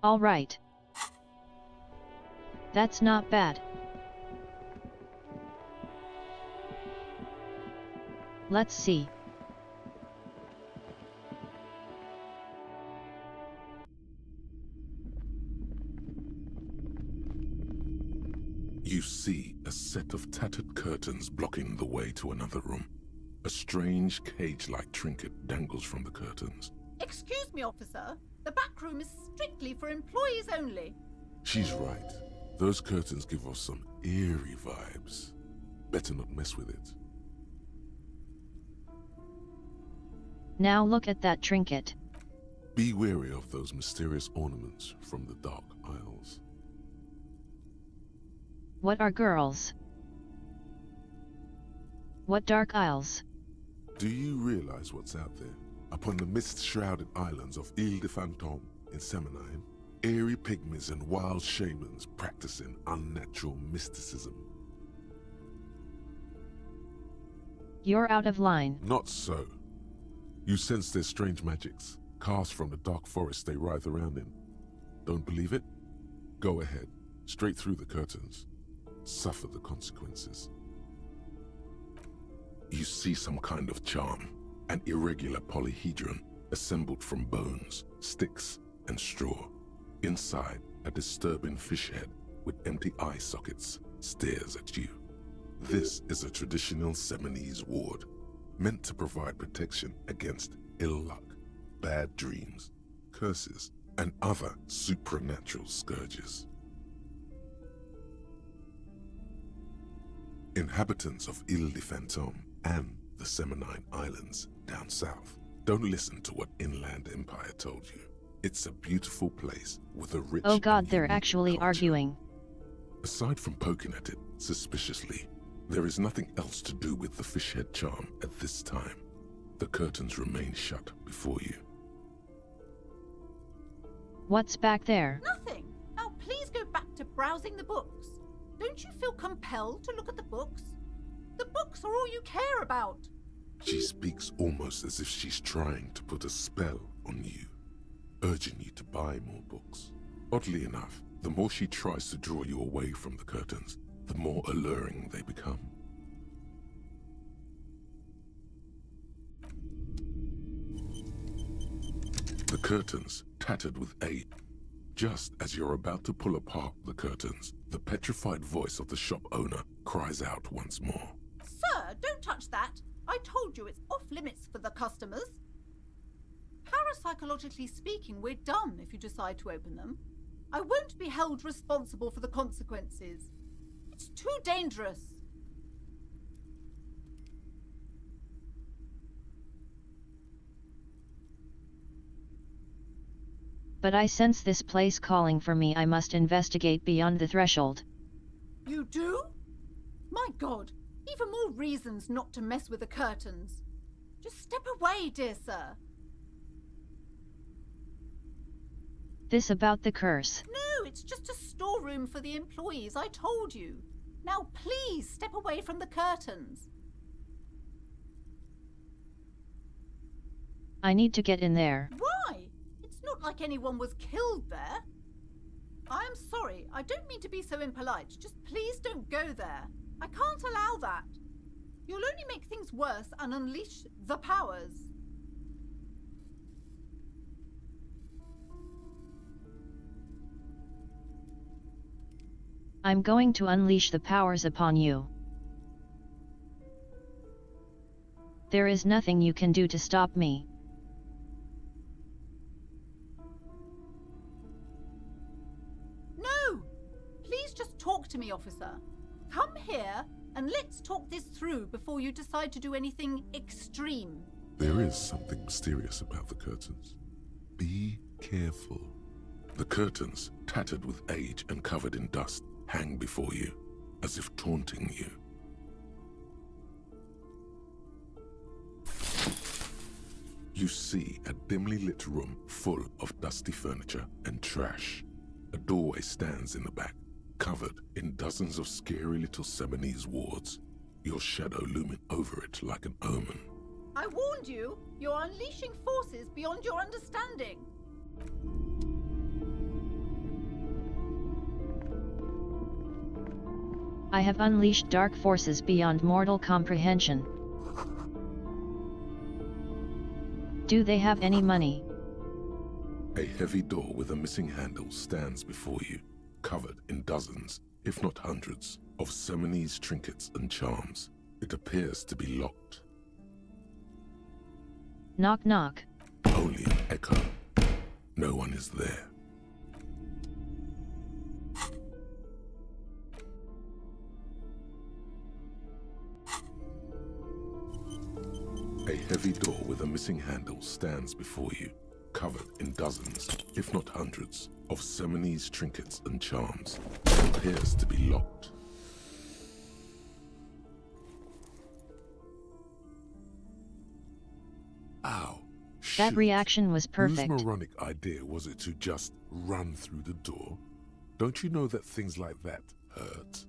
All right. That's not bad. Let's see. You see a set of tattered curtains blocking the way to another room. A strange cage-like trinket dangles from the curtains. Excuse me, officer. The back room is strictly for employees only. She's right. Those curtains give off some eerie vibes. Better not mess with it. Now look at that trinket. Be wary of those mysterious ornaments from the dark aisles. What are girls? What dark aisles? Do you realize what's out there? Upon the mist-shrouded islands of Ile de Fantôme in Seminine, eerie pygmies and wild shamans practicing unnatural mysticism. You're out of line. Not so. You sense their strange magics, cast from the dark forest they writhe around in. Don't believe it? Go ahead, straight through the curtains. Suffer the consequences. You see some kind of charm, an irregular polyhedron assembled from bones, sticks, and straw. Inside, a disturbing fish head with empty eye sockets stares at you. This is a traditional Seminese ward, meant to provide protection against ill luck, bad dreams, curses, and other supernatural scourges. Inhabitants of Ile de Fantôme and the Seminine Islands down south, don't listen to what Inland Empire told you. It's a beautiful place with a rich Oh god, and they're unique actually culture. arguing. Aside from poking at it suspiciously, there is nothing else to do with the fish head charm at this time. The curtains remain shut before you. What's back there? Nothing. Now please go back to browsing the books. Don't you feel compelled to look at the books? The books are all you care about. She speaks almost as if she's trying to put a spell on you, urging you to buy more books. Oddly enough, the more she tries to draw you away from the curtains, the more alluring they become. The curtains, tattered with age. Just as you're about to pull apart the curtains, the petrified voice of the shop owner cries out once more. Sir, don't touch that. I told you it's off limits for the customers. Parapsychologically speaking, we're done if you decide to open them. I won't be held responsible for the consequences. It's too dangerous. But I sense this place calling for me. I must investigate beyond the threshold. You do? My God, even more reasons not to mess with the curtains. Just step away, dear sir. This about the curse. No, it's just a storeroom for the employees, I told you. Now please step away from the curtains. I need to get in there. Why? It's not like anyone was killed there. I am sorry, I don't mean to be so impolite. Just please don't go there. I can't allow that. You'll only make things worse and unleash the powers. I'm going to unleash the powers upon you. There is nothing you can do to stop me. No! Please just talk to me, officer. Come here and let's talk this through before you decide to do anything extreme. There is something mysterious about the curtains. Be careful. The curtains, tattered with age and covered in dust, hang before you, as if taunting you. You see a dimly lit room full of dusty furniture and trash. A doorway stands in the back, covered in dozens of scary little Seminese wards, your shadow looming over it like an omen. I warned you, you're unleashing forces beyond your understanding. I have unleashed dark forces beyond mortal comprehension. Do they have any money? A heavy door with a missing handle stands before you, covered in dozens, if not hundreds, of Seminese trinkets and charms. It appears to be locked. Knock knock. Only an echo. No one is there. A heavy door with a missing handle stands before you, covered in dozens, if not hundreds, of Seminese trinkets and charms. It appears to be locked. Ow. That Shoot. reaction was perfect. Whose moronic idea was it to just run through the door? Don't you know that things like that hurt?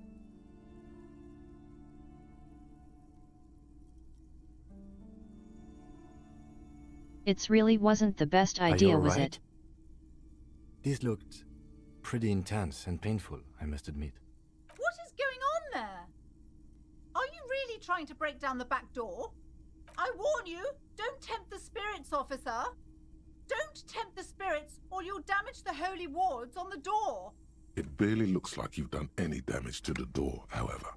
It really wasn't the best idea, was it? This looked pretty intense and painful, I must admit. What is going on there? Are you really trying to break down the back door? I warn you, don't tempt the spirits, officer. Don't tempt the spirits or you'll damage the holy wards on the door. It barely looks like you've done any damage to the door, however.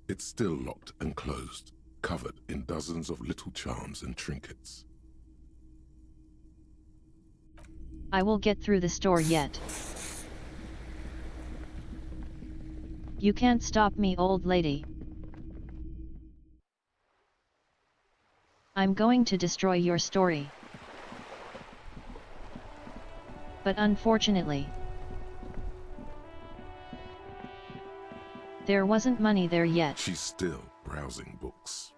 It's still locked and closed, covered in dozens of little charms and trinkets. I will get through this door yet. You can't stop me, old lady. I'm going to destroy your story. But unfortunately, there wasn't money there yet. She's still browsing books.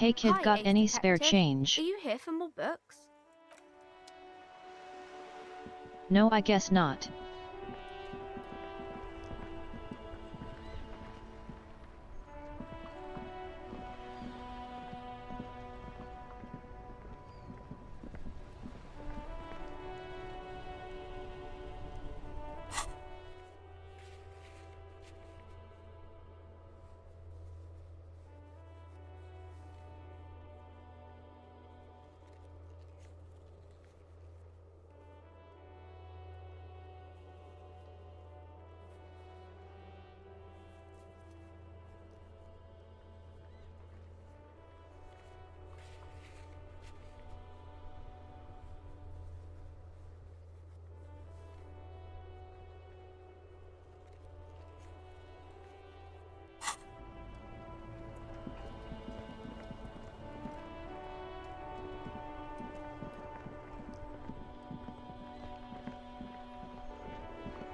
Hey kid, Hi, got Ace any Detective. spare change? Are you here for more books? No, I guess not.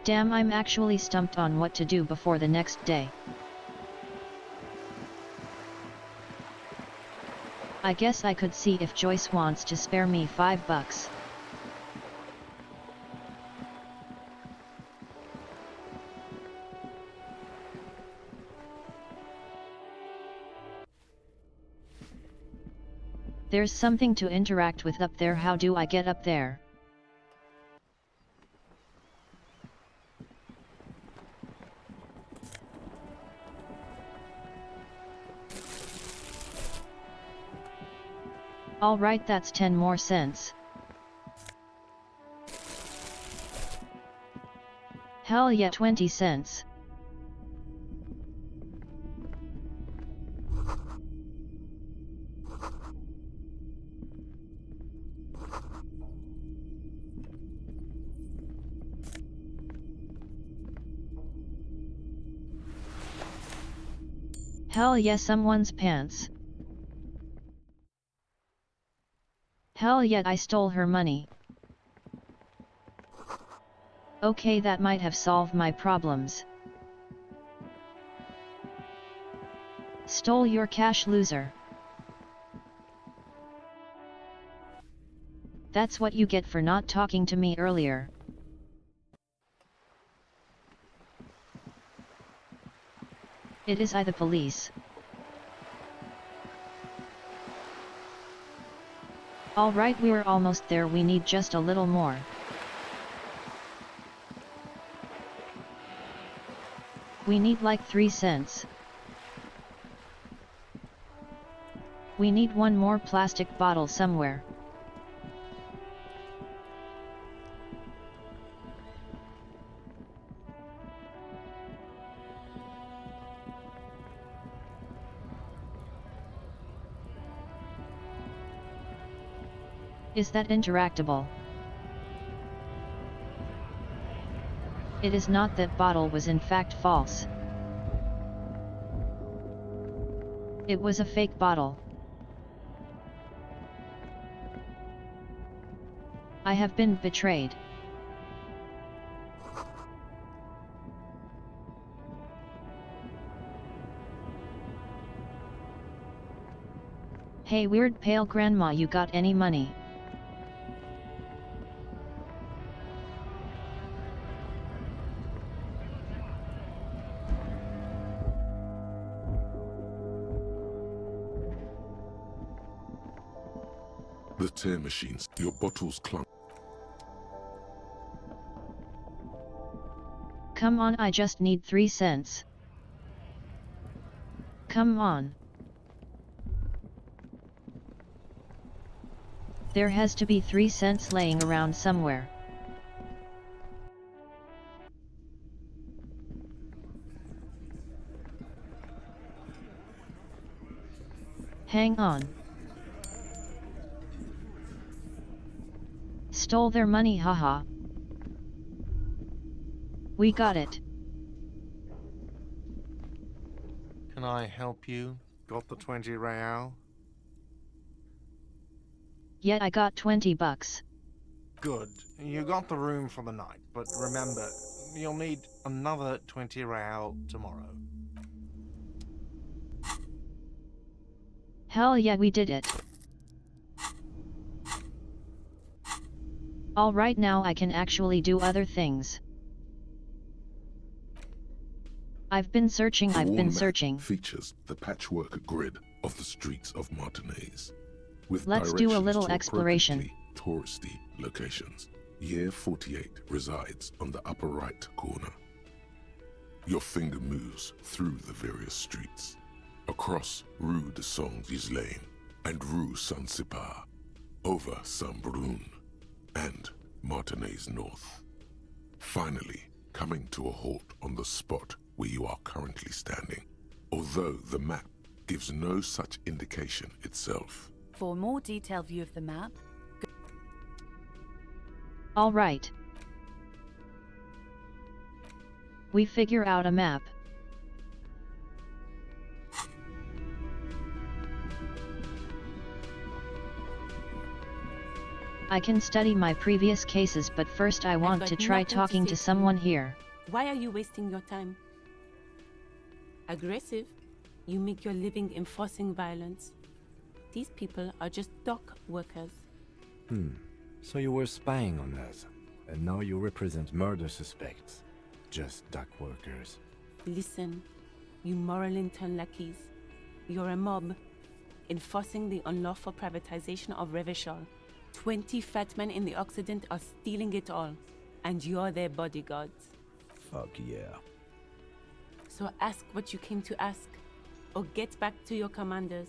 Damn, I'm actually stumped on what to do before the next day. I guess I could see if Joyce wants to spare me $5. There's something to interact with up there. How do I get up there? Alright, that's 10 more cents. Hell yeah, 20 cents. Hell yeah, someone's pants. Hell yeah, I stole her money. Okay, that might have solved my problems. Stole your cash, loser. That's what you get for not talking to me earlier. It is I, the police. Alright, we're almost there, we need just a little more. We need like 3 cents. We need one more plastic bottle somewhere. Is that interactable? It is not. That bottle was in fact false. It was a fake bottle. I have been betrayed. Hey, weird pale grandma, you got any money? The tear machines, your bottles clunk. Come on, I just need 3 cents. Come on. There has to be 3 cents laying around somewhere. Hang on. Stole their money, haha. We got it. Can I help you? Got the 20 real? Yet I got 20 bucks. Good. You got the room for the night, but remember, you'll need another 20 real tomorrow. Hell yeah, we did it. Alright, now I can actually do other things. I've been searching. Features the patchwork grid of the streets of Martinez, with Let's do a little to exploration. Touristy locations. Year 48 resides on the upper right corner. Your finger moves through the various streets, across Rue de Saint-Ghislain and Rue Saint-Sipar, over Saint-Brun and Martinez North, finally coming to a halt on the spot where you are currently standing, although the map gives no such indication itself. For a more detailed view of the map, Alright. We figure out a map. I can study my previous cases, but first I want to try talking to someone here. Why are you wasting your time? Aggressive? You make your living enforcing violence. These people are just dock workers. So you were spying on us, and now you represent murder suspects. Just dock workers. Listen, you moral intern lackeys. You're a mob. enforcing the unlawful privatization of Revachol. 20 fat men in the Occident are stealing it all, and you're their bodyguards. Fuck yeah. So ask what you came to ask, or get back to your commanders.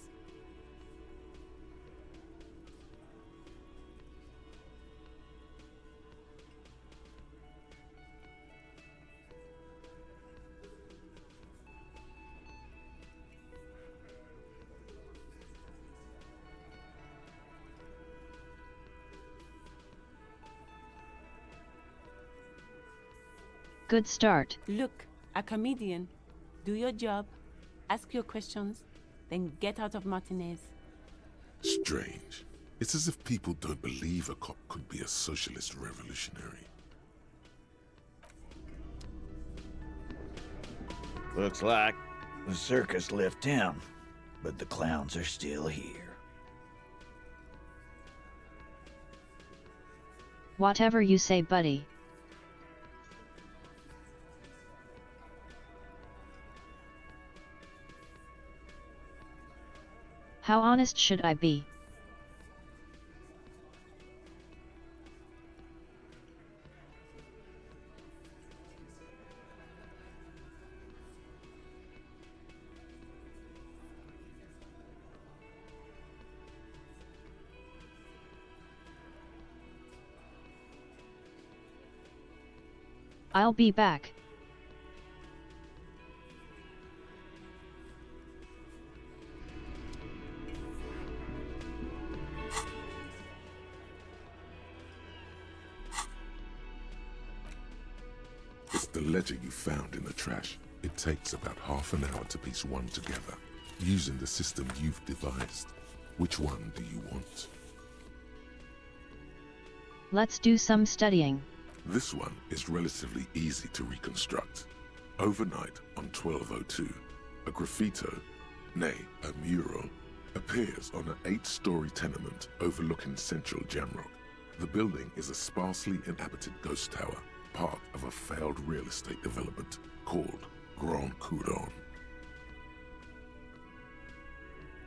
Good start. Look, a comedian. Do your job, ask your questions, then get out of Martinez. Strange. It's as if people don't believe a cop could be a socialist revolutionary. Looks like the circus left town, but the clowns are still here. Whatever you say, buddy. How honest should I be? I'll be back. It's the ledger you found in the trash. It takes about half an hour to piece one together, using the system you've devised. Which one do you want? Let's do some studying. This one is relatively easy to reconstruct. Overnight on 1202, a graffito, nay, a mural, appears on an 8-story tenement overlooking central Jamrock. The building is a sparsely inhabited ghost tower, part of a failed real estate development called Grand Couronne.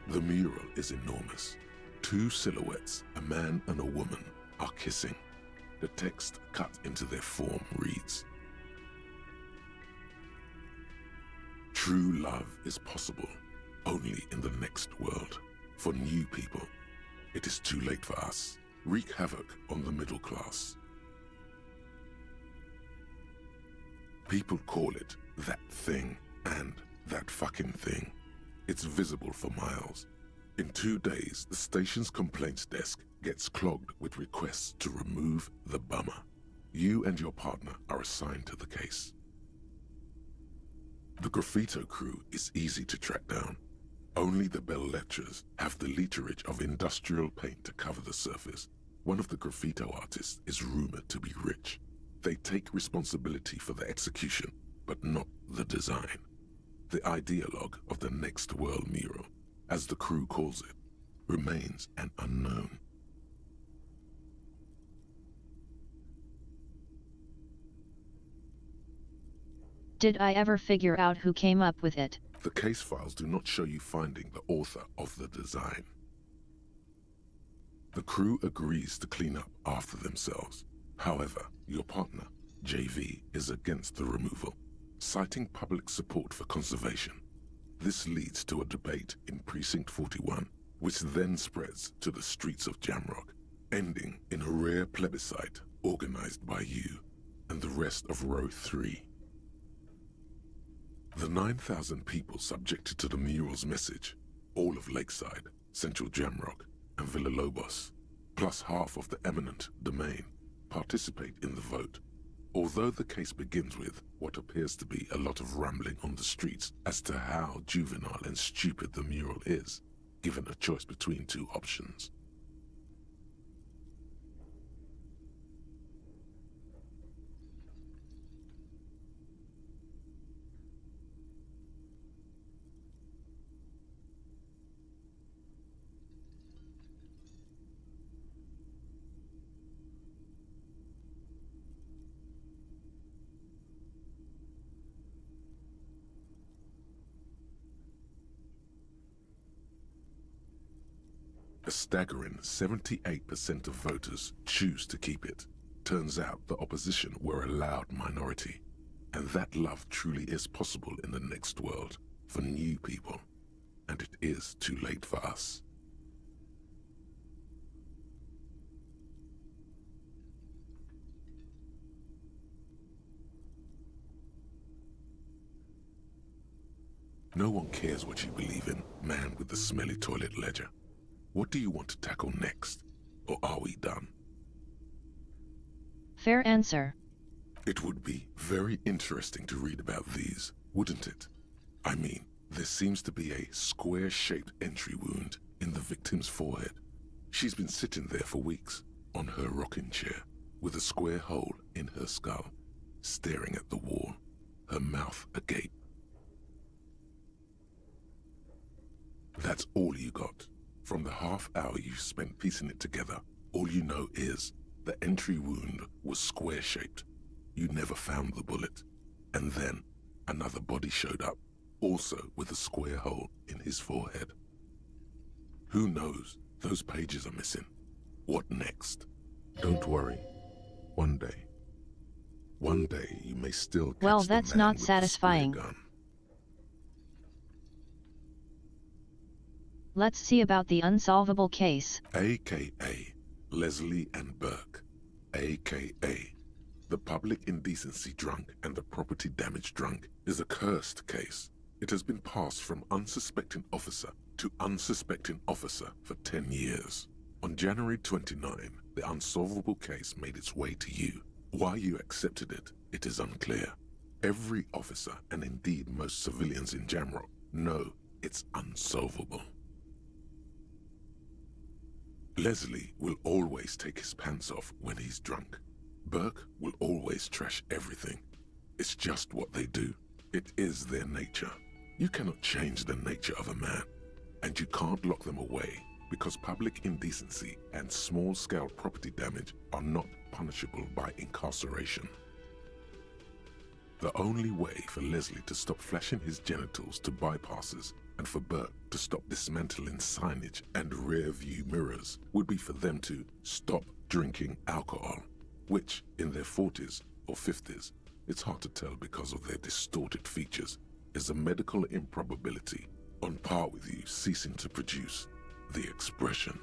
The mural is enormous. 2 silhouettes, a man and a woman, are kissing. The text cut into their form reads, "True love is possible only in the next world. For new people, it is too late for us. Wreak havoc on the middle class." People call it that thing and that fucking thing. It's visible for miles. In 2 days, the station's complaints desk gets clogged with requests to remove the bummer. You and your partner are assigned to the case. The graffito crew is easy to track down. Only the bell lectures have the literage of industrial paint to cover the surface. One of the graffito artists is rumored to be rich. They take responsibility for the execution, but not the design. The ideologue of the Next World mural, as the crew calls it, remains an unknown. Did I ever figure out who came up with it? The case files do not show you finding the author of the design. The crew agrees to clean up after themselves. However, your partner, JV, is against the removal, citing public support for conservation. This leads to a debate in Precinct 41, which then spreads to the streets of Jamrock, ending in a rare plebiscite organized by you and the rest of Row 3. The 9,000 people subjected to the mural's message, all of Lakeside, Central Jamrock, and Villalobos, plus half of the eminent domain, participate in the vote. Although the case begins with what appears to be a lot of rambling on the streets as to how juvenile and stupid the mural is, given a choice between 2 options. A staggering 78% of voters choose to keep it. Turns out the opposition were a loud minority. And that love truly is possible in the next world for new people. And it is too late for us. No one cares what you believe in, man with the smelly toilet ledger. What do you want to tackle next? Or are we done? Fair answer. It would be very interesting to read about these, wouldn't it? I mean, there seems to be a square-shaped entry wound in the victim's forehead. She's been sitting there for weeks, on her rocking chair, with a square hole in her skull, staring at the wall, her mouth agape. That's all you got. From the half hour you spent piecing it together, all you know is the entry wound was square-shaped. You never found the bullet. And then another body showed up, also with a square hole in his forehead. Who knows? Those pages are missing. What next? Don't worry. One day you may still catch well, the that's man not with satisfying. the square gun. Let's see about the unsolvable case. AKA Leslie and Burke. AKA the public indecency drunk and the property damage drunk is a cursed case. It has been passed from unsuspecting officer to unsuspecting officer for 10 years. On January 29, the unsolvable case made its way to you. Why you accepted it, it is unclear. Every officer, and indeed most civilians in Jamrock, know it's unsolvable. Leslie will always take his pants off when he's drunk. Burke will always trash everything. It's just what they do. It is their nature. You cannot change the nature of a man, and you can't lock them away because public indecency and small-scale property damage are not punishable by incarceration. The only way for Leslie to stop flashing his genitals to bypassers and for Burke to stop dismantling signage and rear-view mirrors would be for them to stop drinking alcohol, which, in their 40s or 50s, it's hard to tell because of their distorted features, is a medical improbability on par with you ceasing to produce the expression.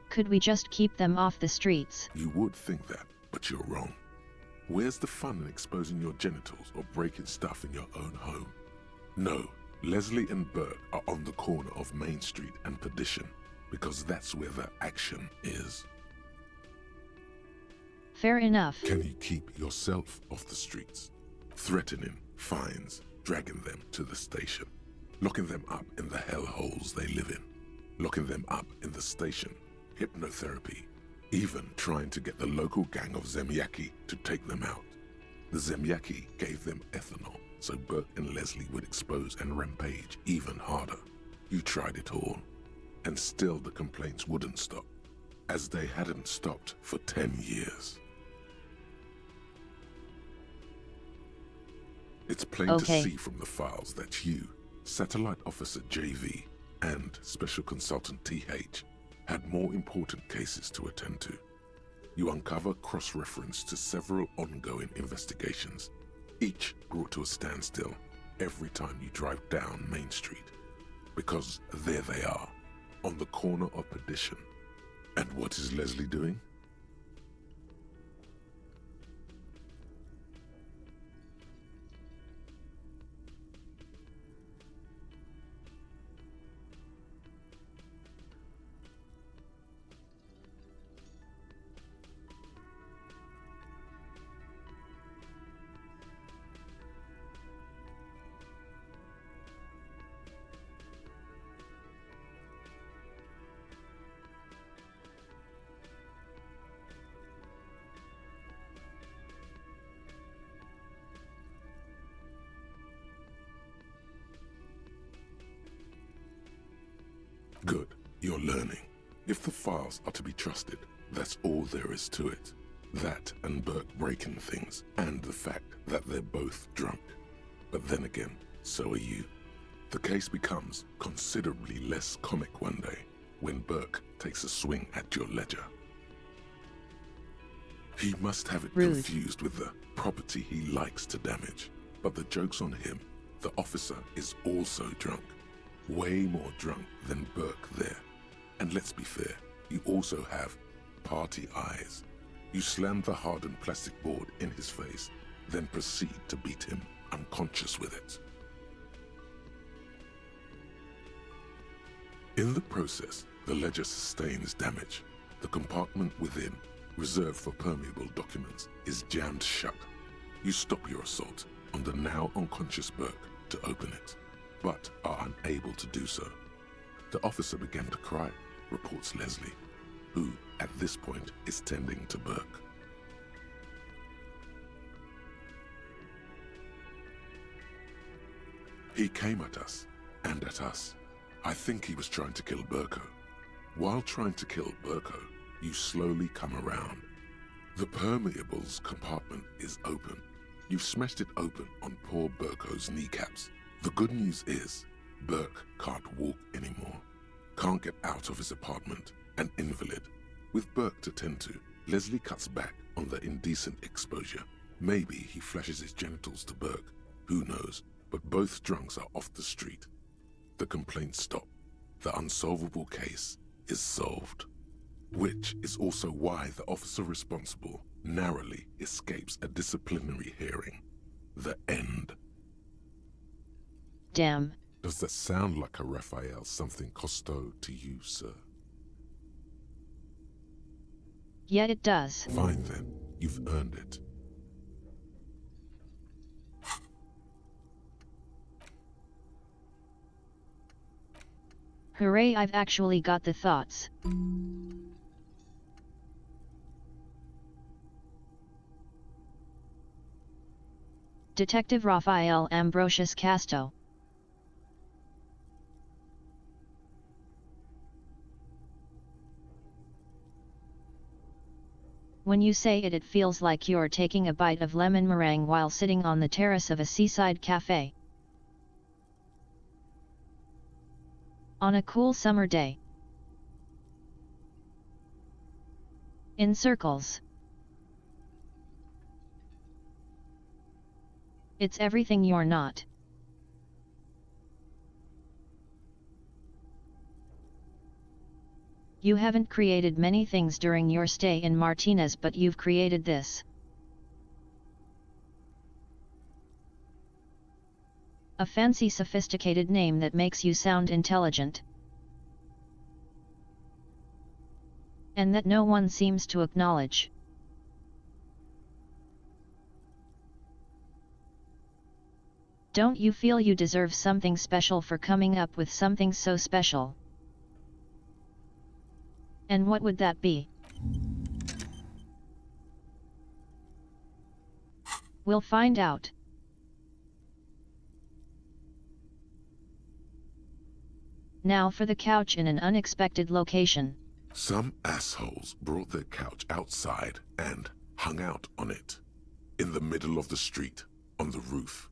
Could we just keep them off the streets? You would think that, but you're wrong. Where's the fun in exposing your genitals or breaking stuff in your own home? No, Leslie and Burke are on the corner of Main Street and Perdition, because that's where the action is. Fair enough. Can you keep yourself off the streets? Threatening fines, dragging them to the station, locking them up in the hellholes they live in, locking them up in the station, hypnotherapy, even trying to get the local gang of Zemyaki to take them out. The Zemyaki gave them ethanol, so Burke and Leslie would expose and rampage even harder. You tried it all, and still the complaints wouldn't stop, as they hadn't stopped for 10 years. It's plain to see from the files that you, Satellite Officer JV, and Special Consultant TH had more important cases to attend to. You uncover cross-reference to several ongoing investigations, each brought to a standstill every time you drive down Main Street. Because there they are, on the corner of Perdition. And what is Leslie doing? Good, you're learning. If the files are to be trusted, that's all there is to it. That and Burke breaking things, and the fact that they're both drunk. But then again, so are you. The case becomes considerably less comic one day when Burke takes a swing at your ledger. He must have it Rude. confused with the property he likes to damage. But the joke's on him. The officer is also drunk. Way more drunk than Burke there. And let's be fair, you also have party eyes. You slam the hardened plastic board in his face, then proceed to beat him unconscious with it. In the process, the ledger sustains damage. The compartment within, reserved for permeable documents, is jammed shut. You stop your assault on the now unconscious Burke to open it, but are unable to do so. The officer began to cry, reports Leslie, who, at this point, is tending to Burke. He came at us, and at us. I think he was trying to kill Burko. While trying to kill Burko, you slowly come around. The permeables compartment is open. You've smashed it open on poor Burko's kneecaps. The good news is, Burke can't walk anymore. Can't get out of his apartment, an invalid. With Burke to tend to, Leslie cuts back on the indecent exposure. Maybe he flashes his genitals to Burke. Who knows? But both drunks are off the street. The complaints stop. The unsolvable case is solved. Which is also why the officer responsible narrowly escapes a disciplinary hearing. The end. Damn. Does that sound like a Raphael something Costo to you, sir? Yeah, it does. Fine then. You've earned it. Hooray, I've actually got the thoughts. Detective Raphael Ambrosius Casto. When you say it, it feels like you're taking a bite of lemon meringue while sitting on the terrace of a seaside cafe. On a cool summer day. In circles. It's everything you're not. You haven't created many things during your stay in Martinez, but you've created this. A fancy, sophisticated name that makes you sound intelligent. And that no one seems to acknowledge. Don't you feel you deserve something special for coming up with something so special? And what would that be? We'll find out. Now for the couch in an unexpected location. Some assholes brought their couch outside and hung out on it. In the middle of the street, on the roof,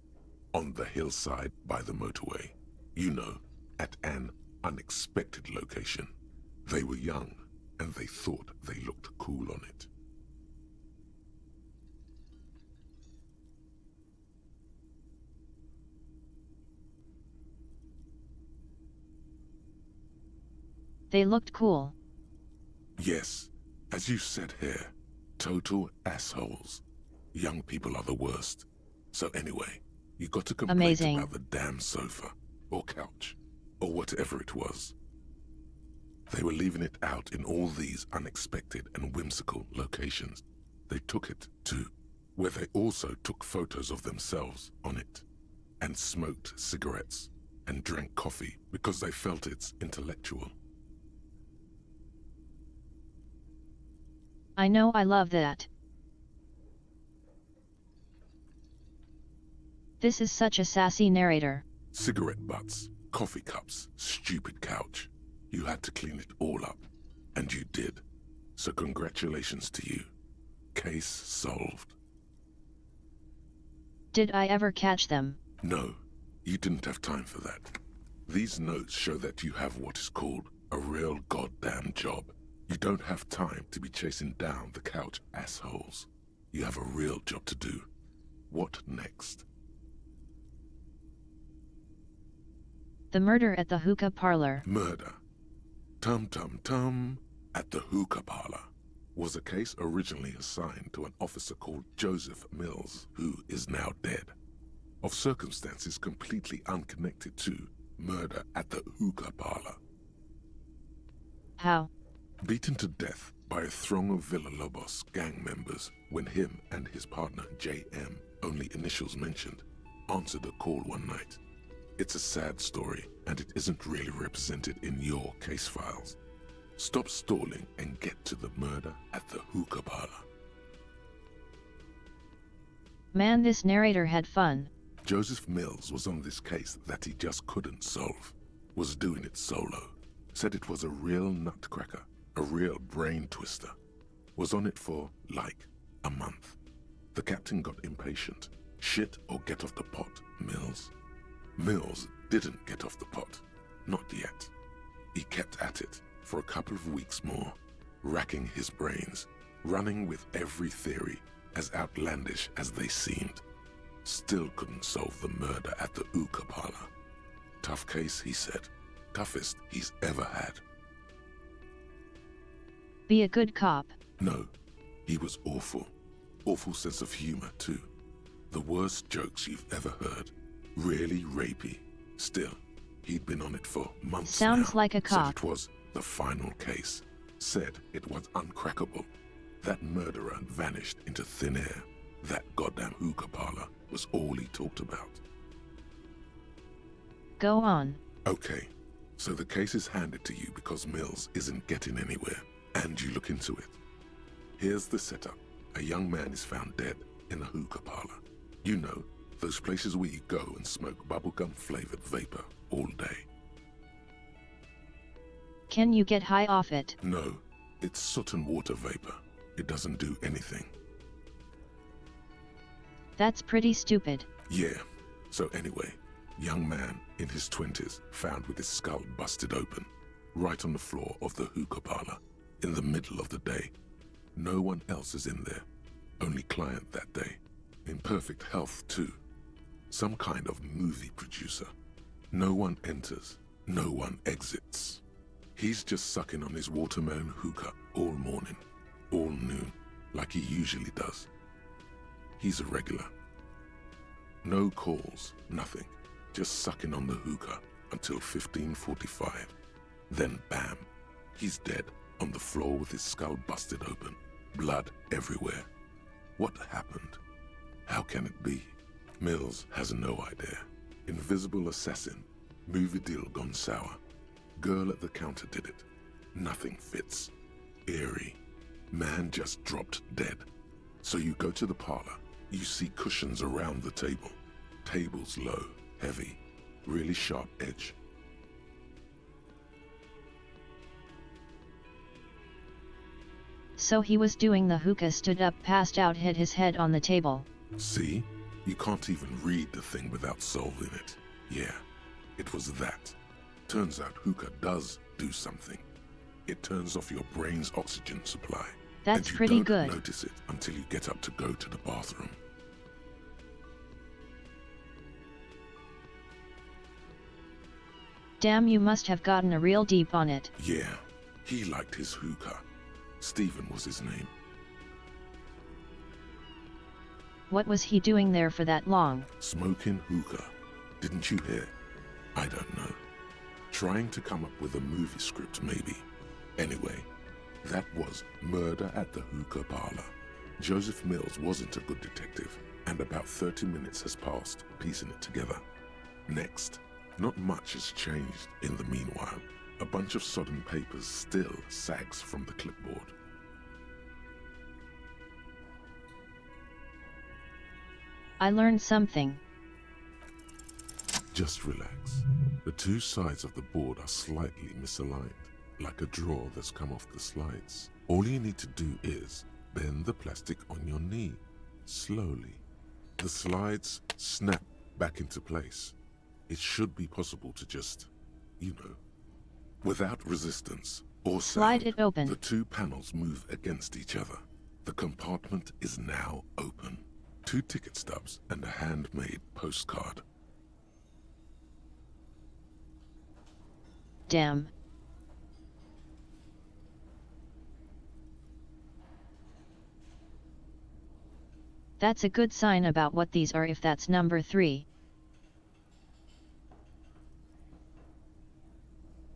on the hillside by the motorway. You know, at an unexpected location. They were young, and they thought they looked cool on it. They looked cool. Yes, as you said here, total assholes. Young people are the worst. So anyway, you got to complain about the damn sofa, or couch, or whatever it was. They were leaving it out in all these unexpected and whimsical locations. They took it to where they also took photos of themselves on it, and smoked cigarettes, and drank coffee because they felt it's intellectual. I know, I love that. This is such a sassy narrator. Cigarette butts, coffee cups, stupid couch. You had to clean it all up, and you did. So congratulations to you. Case solved. Did I ever catch them? No, you didn't have time for that. These notes show that you have what is called a real goddamn job. You don't have time to be chasing down the couch assholes. You have a real job to do. What next? The murder at the hookah parlor. Murder. Tum-tum-tum at the hookah parlor was a case originally assigned to an officer called Joseph Mills, who is now dead, of circumstances completely unconnected to murder at the hookah parlor. How? Beaten to death by a throng of Villalobos gang members when him and his partner J.M., only initials mentioned, answered a call one night. It's a sad story, and it isn't really represented in your case files. Stop stalling and get to the murder at the hookah parlor. Man, this narrator had fun. Joseph Mills was on this case that he just couldn't solve. Was doing it solo. Said it was a real nutcracker, a real brain twister. Was on it for, like, a month. The captain got impatient. Shit or get off the pot, Mills. Mills didn't get off the pot. Not yet. He kept at it for a couple of weeks more, racking his brains, running with every theory, as outlandish as they seemed. Still couldn't solve the murder at the hookah parlor. Tough case, he said. Toughest he's ever had. Be a good cop. No, he was awful. Awful sense of humor, too. The worst jokes you've ever heard. Really rapey. Still, he'd been on it for months Sounds now. like a cop. Said it was the final case. Said it was uncrackable. That murderer vanished into thin air. That goddamn hookah parlor was all he talked about. Go on. Okay, so the case is handed to you because Mills isn't getting anywhere, and you look into it. Here's the setup. A young man is found dead in a hookah parlor. You know, those places where you go and smoke bubblegum-flavored vapor all day. Can you get high off it? No, it's soot and water vapor. It doesn't do anything. That's pretty stupid. Yeah, so anyway, young man in his 20s found with his skull busted open, right on the floor of the hookah parlor, in the middle of the day. No one else is in there, only client that day. In perfect health too. Some kind of movie producer. No one enters, no one exits. He's just sucking on his watermelon hookah all morning, all noon, like he usually does. He's a regular. No calls, nothing. Just sucking on the hookah until 15:45. Then bam, he's dead on the floor with his skull busted open, blood everywhere. What happened? How can it be? Mills has no idea. Invisible assassin, movie deal gone sour. Girl at the counter did it. Nothing fits. Eerie. Man just dropped dead. So you go to the parlor. You see cushions around the table. Tables low, heavy, really sharp edge. So he was doing the hookah, stood up, passed out, hit his head on the table. See? You can't even read the thing without solving it. Yeah, it was that. Turns out hookah does do something. It turns off your brain's oxygen supply. That's and pretty you don't good. notice it until you get up to go to the bathroom. Damn, you must have gotten a real deep on it. Yeah, he liked his hookah. Stephen was his name. What was he doing there for that long? Smoking hookah. Didn't you hear? I don't know. Trying to come up with a movie script, maybe. Anyway, that was Murder at the Hookah Parlor. Joseph Mills wasn't a good detective, and about 30 minutes has passed piecing it together. Next, not much has changed in the meanwhile. A bunch of sodden papers still sags from the clipboard. I learned something. Just relax. The two sides of the board are slightly misaligned, like a drawer that's come off the slides. All you need to do is bend the plastic on your knee, slowly. The slides snap back into place. It should be possible to just you know, without resistance or Slide sound. it open. The two panels move against each other. The compartment is now open. 2 ticket stubs and a handmade postcard. Damn. That's a good sign about what these are if that's number 3.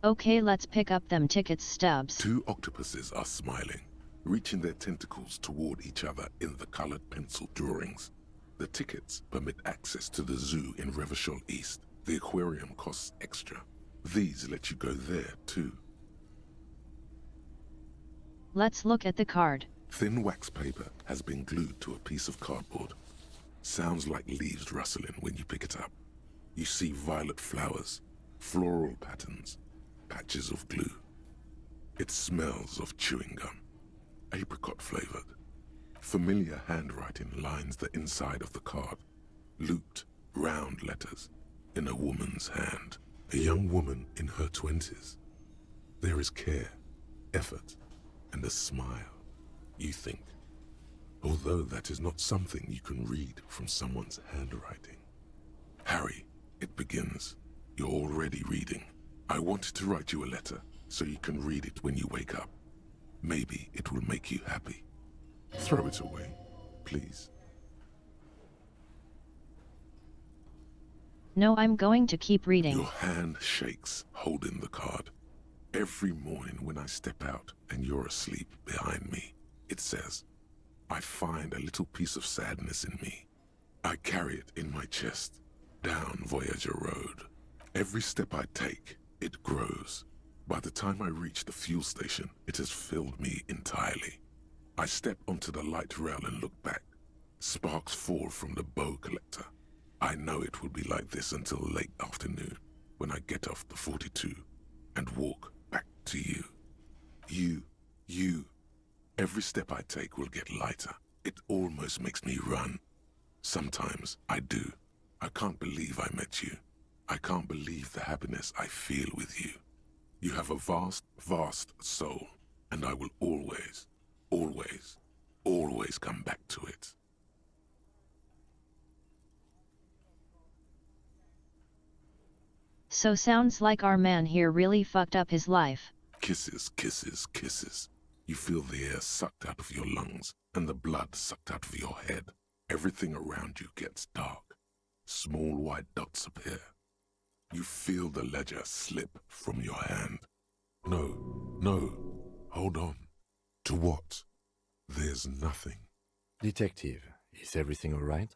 Okay, let's pick up them tickets stubs. 2 octopuses are smiling, reaching their tentacles toward each other in the colored pencil drawings. The tickets permit access to the zoo in Revachol East. The aquarium costs extra. These let you go there too. Let's look at the card. Thin wax paper has been glued to a piece of cardboard. Sounds like leaves rustling when you pick it up. You see violet flowers, floral patterns, patches of glue. It smells of chewing gum, apricot flavored. Familiar handwriting lines the inside of the card. Looped, round letters in a woman's hand. A young woman in her 20s. There is care, effort, and a smile. You think, although that is not something you can read from someone's handwriting. Harry, it begins. You're already reading. I wanted to write you a letter so you can read it when you wake up. Maybe it will make you happy. Throw it away, please. No, I'm going to keep reading. Your hand shakes, holding the card. Every morning when I step out and you're asleep behind me, it says, I find a little piece of sadness in me. I carry it in my chest, down Voyager Road. Every step I take, it grows. By the time I reach the fuel station, it has filled me entirely. I step onto the light rail and look back. Sparks fall from the bow collector. I know it will be like this until late afternoon, when I get off the 42 and walk back to you. You. Every step I take will get lighter. It almost makes me run. Sometimes I do. I can't believe I met you. I can't believe the happiness I feel with you. You have a vast, vast soul, and I will always, always, always come back to it. So sounds like our man here really fucked up his life. Kisses, kisses, kisses. You feel the air sucked out of your lungs and the blood sucked out of your head. Everything around you gets dark. Small white dots appear. You feel the ledger slip from your hand. No, hold on. To what? There's nothing. Detective, is everything all right?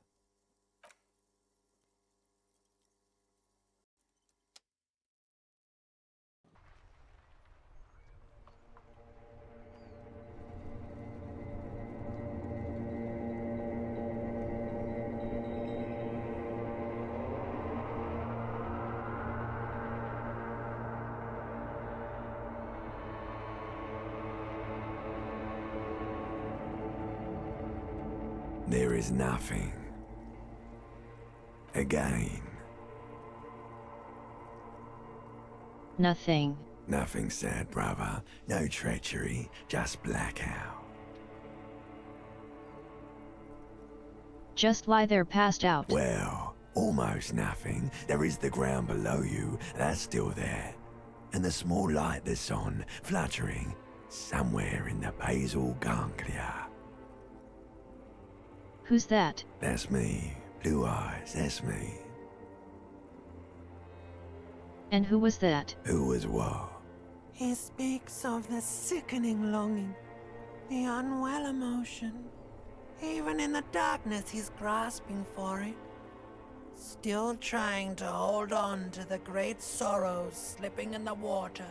There is nothing. Again. Nothing. Nothing sad, brother. No treachery, just blackout. Just lie there passed out. Well, almost nothing. There is the ground below you, that's still there. And the small light that's on, fluttering, somewhere in the basal ganglia. Who's that? That's me. Blue eyes, that's me. And who was that? Who was what? He speaks of the sickening longing, the unwell emotion. Even in the darkness, he's grasping for it. Still trying to hold on to the great sorrows slipping in the water.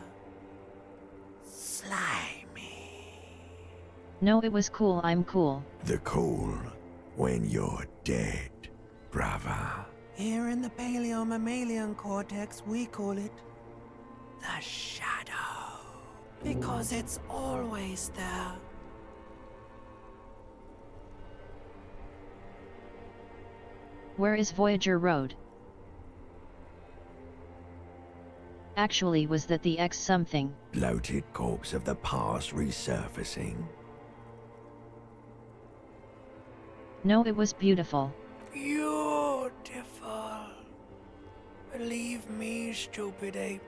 Slimy. No, it was cool, I'm cool. The cool when you're dead, brother. Here in the paleo-mammalian cortex, we call it the shadow. Because it's always there. Where is Voyager Road? actually was that the X something? Bloated corpse of the past resurfacing. No, it was beautiful. Beautiful. Believe me, stupid ape,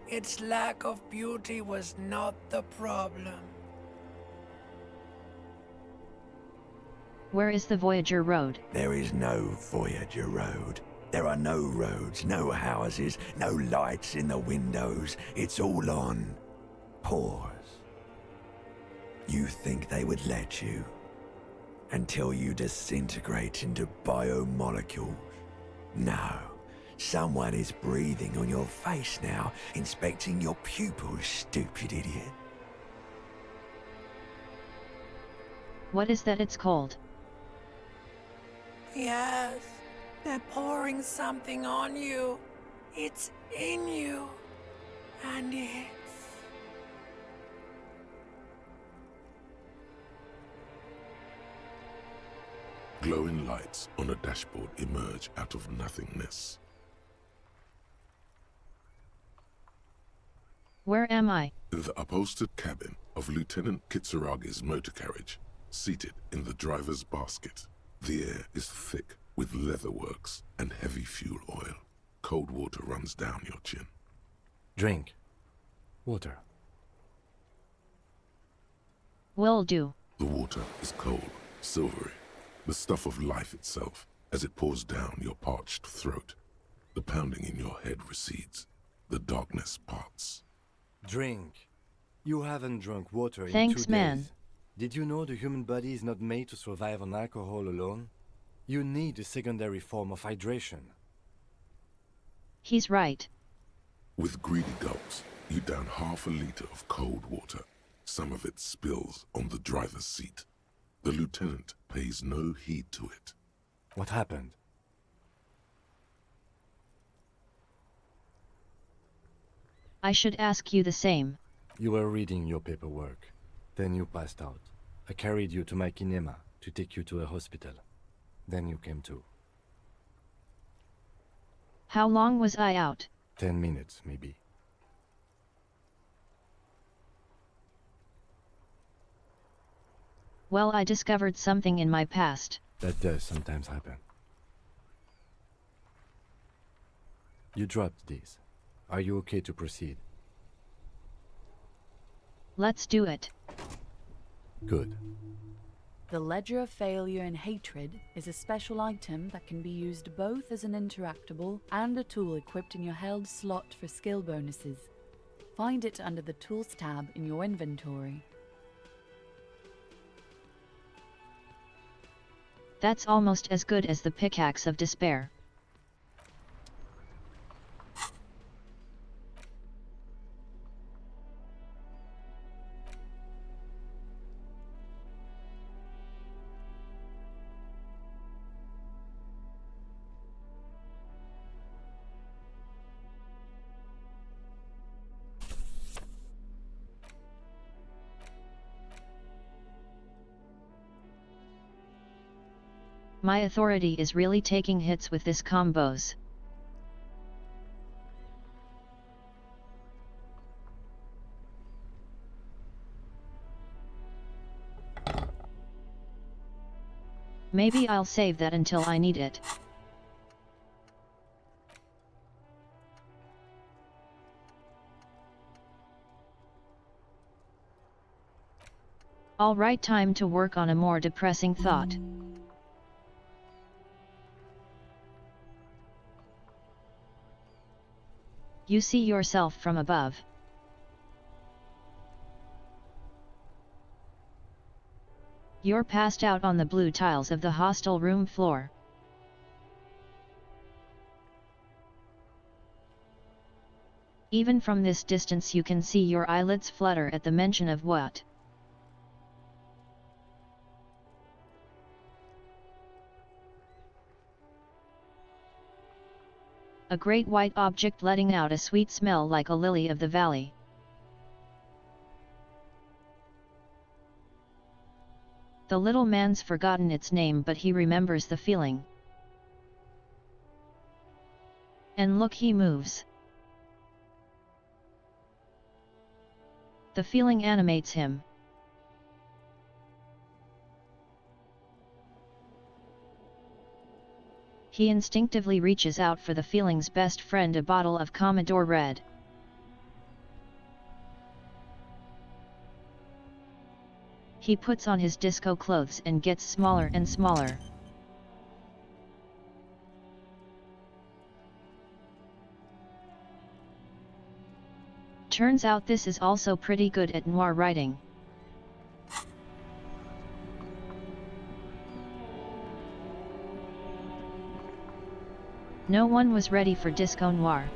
its lack of beauty was not the problem. Where is the Voyager Road? There is no Voyager Road. There are no roads, no houses, no lights in the windows. It's all on pause. You think they would let you? Until you disintegrate into biomolecules. No. Someone is breathing on your face now, inspecting your pupils, stupid idiot. What is that it's called? Yes, they're pouring something on you. It's in you. And it's... Glowing lights on a dashboard emerge out of nothingness. Where am I? In the upholstered cabin of Lieutenant Kitsuragi's motor carriage, seated in the driver's basket. The air is thick with leatherworks and heavy fuel oil. Cold water runs down your chin. Drink. Water. Will do. The water is cold, silvery, the stuff of life itself, as it pours down your parched throat. The pounding in your head recedes. The darkness parts. Drink. You haven't drunk water in 2 Thanks, days. man. Did you know the human body is not made to survive on alcohol alone? You need a secondary form of hydration. He's right. With greedy gulps, you down half a liter of cold water. Some of it spills on the driver's seat. The lieutenant pays no heed to it. What happened? I should ask you the same. You were reading your paperwork. Then you passed out. I carried you to my kinema to take you to a hospital. Then you came to. How long was I out? 10 minutes, maybe. Well, I discovered something in my past. That does sometimes happen. You dropped these. Are you okay to proceed? Let's do it. Good. The Ledger of Failure and Hatred is a special item that can be used both as an interactable and a tool equipped in your held slot for skill bonuses. Find it under the Tools tab in your inventory. That's almost as good as the Pickaxe of Despair. My authority is really taking hits with this combos. Maybe I'll save that until I need it. Alright, time to work on a more depressing thought. You see yourself from above. You're passed out on the blue tiles of the hostel room floor. Even from this distance you can see your eyelids flutter at the mention of what? A great white object letting out a sweet smell like a lily of the valley. The little man's forgotten its name, but he remembers the feeling. And look, he moves. The feeling animates him. He instinctively reaches out for the feeling's best friend, a bottle of Commodore Red. He puts on his disco clothes and gets smaller and smaller. Turns out this is also pretty good at noir writing. No one was ready for disco noir.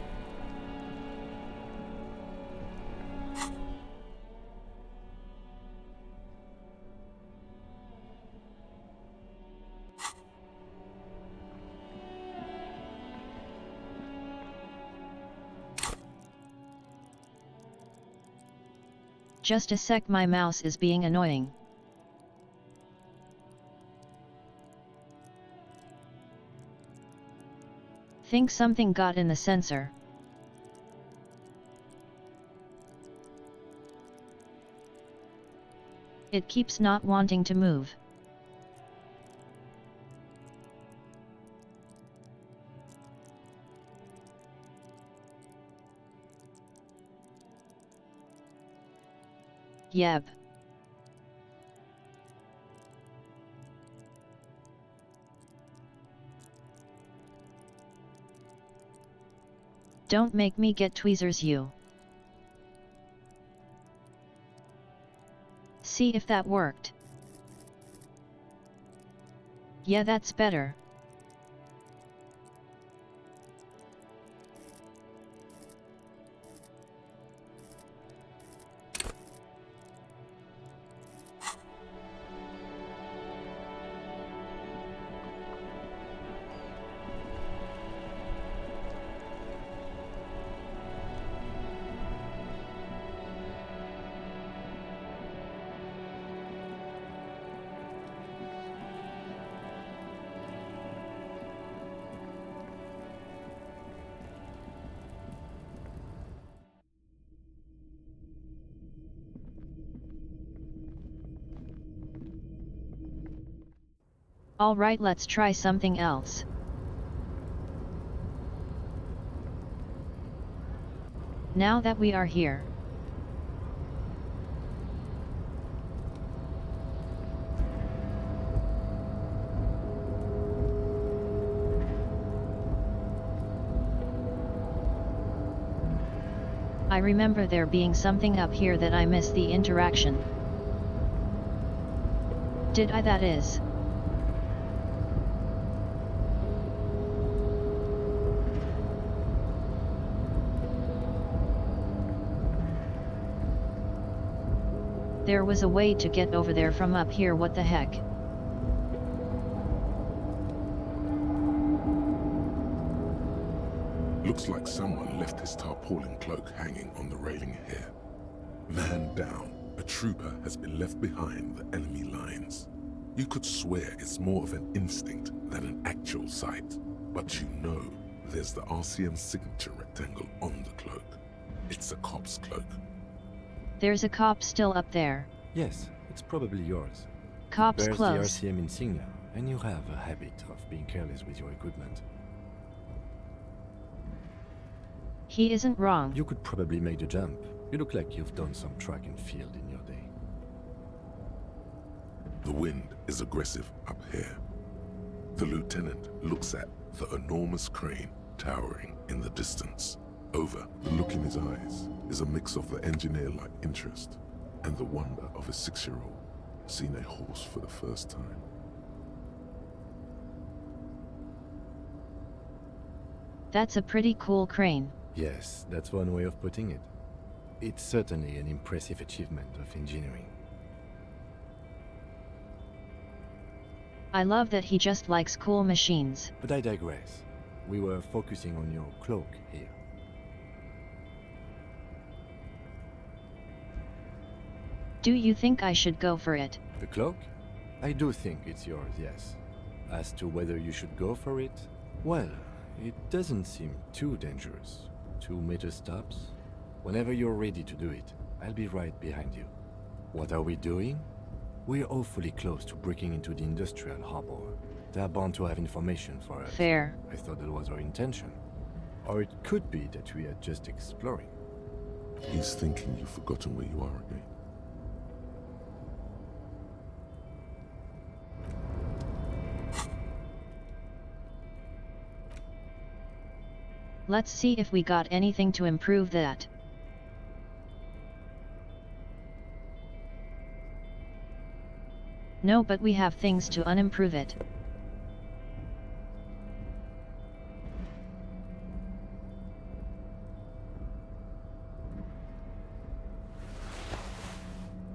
Just a sec, my mouse is being annoying. Think something got in the sensor. It keeps not wanting to move. Yep. Don't make me get tweezers, you. See if that worked. Yeah, that's better. Alright, let's try something else. Now that we are here. I remember there being something up here that I missed the interaction. Did I? That is. There was a way to get over there from up here, what the heck? Looks like someone left his tarpaulin cloak hanging on the railing here. Man down, a trooper has been left behind the enemy lines. You could swear it's more of an instinct than an actual sight, but you know there's the RCM signature rectangle on the cloak. It's a cop's cloak. There's a cop still up there. Yes, it's probably yours. Cop's Bears close. the RCM insignia, and you have a habit of being careless with your equipment. He isn't wrong. You could probably make the jump. You look like you've done some track and field in your day. The wind is aggressive up here. The lieutenant looks at the enormous crane towering in the distance. Over, the look in his eyes is a mix of the engineer-like interest and the wonder of a 6-year-old seeing a horse for the first time. That's a pretty cool crane. Yes, that's one way of putting it. It's certainly an impressive achievement of engineering. I love that he just likes cool machines. But I digress. We were focusing on your cloak here. Do you think I should go for it? The cloak? I do think it's yours, yes. As to whether you should go for it, well, it doesn't seem too dangerous. 2 meter stops. Whenever you're ready to do it, I'll be right behind you. What are we doing? We're awfully close to breaking into the industrial harbor. They're bound to have information for us. Fair. I thought that was our intention. Or it could be that we are just exploring. He's thinking you've forgotten where you are again. Let's see if we got anything to improve that. No, but we have things to unimprove it.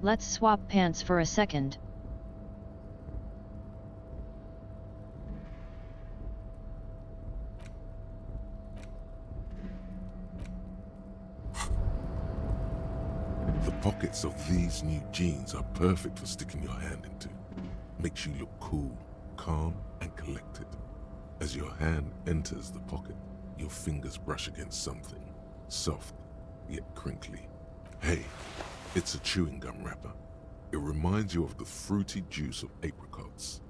Let's swap pants for a second. The pockets of these new jeans are perfect for sticking your hand into. Makes you look cool, calm, and collected. As your hand enters the pocket, your fingers brush against something, soft, yet crinkly. Hey, it's a chewing gum wrapper. It reminds you of the fruity juice of apricots.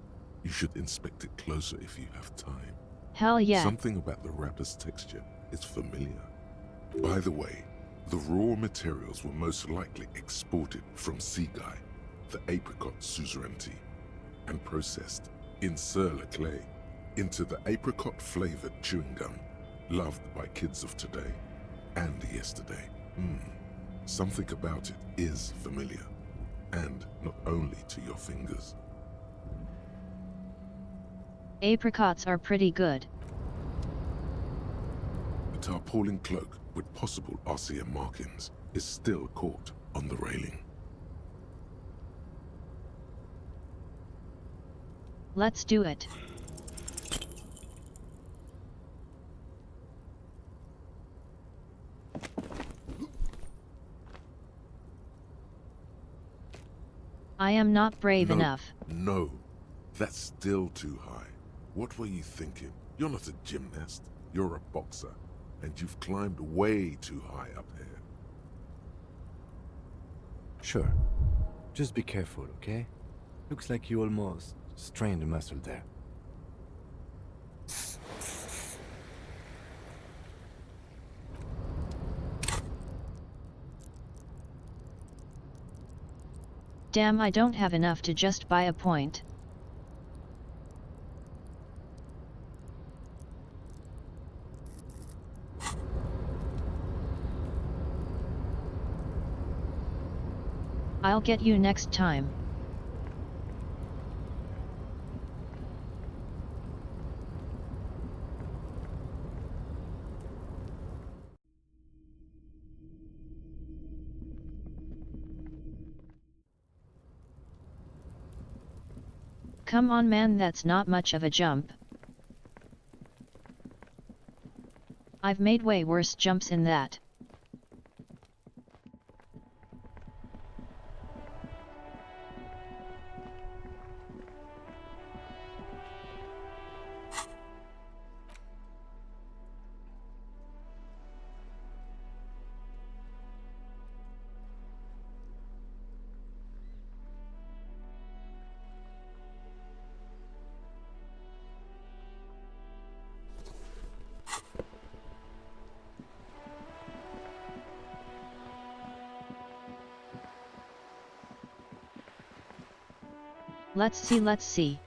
You should inspect it closer if you have time. Hell yeah. Something about the wrapper's texture is familiar. By the way, the raw materials were most likely exported from Seaguy, the apricot suzerainty, and processed in Sur-le-Clay into the apricot-flavored chewing gum loved by kids of today and yesterday. Something about it is familiar, and not only to your fingers. Apricots are pretty good. A tarpaulin cloak with possible RCM markings is still caught on the railing. Let's do it. I am not brave enough. No, that's still too high. What were you thinking? You're not a gymnast, you're a boxer, and you've climbed way too high up here. Sure. Just be careful, okay? Looks like you almost strained a muscle there. Damn, I don't have enough to just buy a point. I'll get you next time. Come on man, that's not much of a jump. I've made way worse jumps in that. Let's see.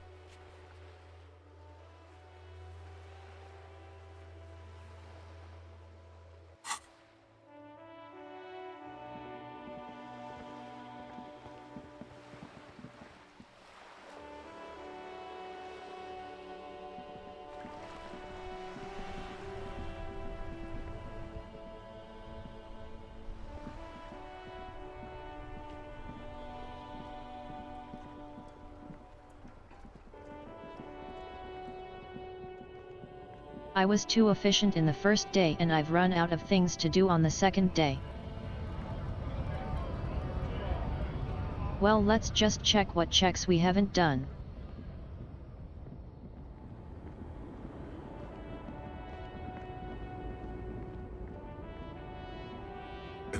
I was too efficient in the first day and I've run out of things to do on the second day. Well, let's just check what checks we haven't done.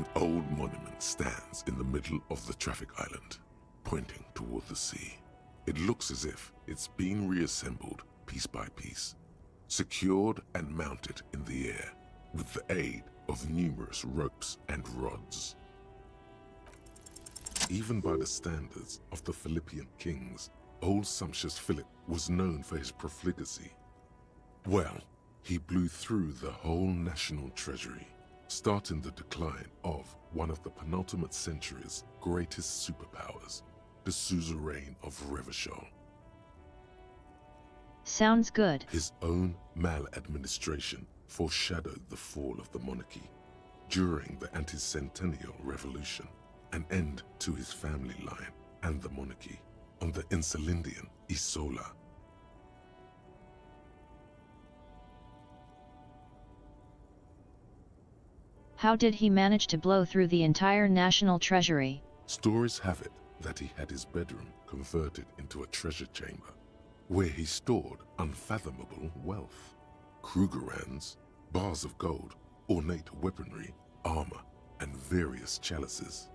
An old monument stands in the middle of the traffic island, pointing toward the sea. It looks as if it's been reassembled piece by piece, secured and mounted in the air with the aid of numerous ropes and rods. Even by the standards of the Philippian kings, old sumptuous Philip was known for his profligacy. Well, he blew through the whole national treasury, starting the decline of one of the penultimate century's greatest superpowers, the suzerain of Revachol. Sounds good. His own maladministration foreshadowed the fall of the monarchy during the anti-centennial revolution, an end to his family line and the monarchy on the Insulindian Isola. How did he manage to blow through the entire national treasury? Stories have it that he had his bedroom converted into a treasure chamber, where he stored unfathomable wealth. Krugerrands, bars of gold, ornate weaponry, armor, and various chalices.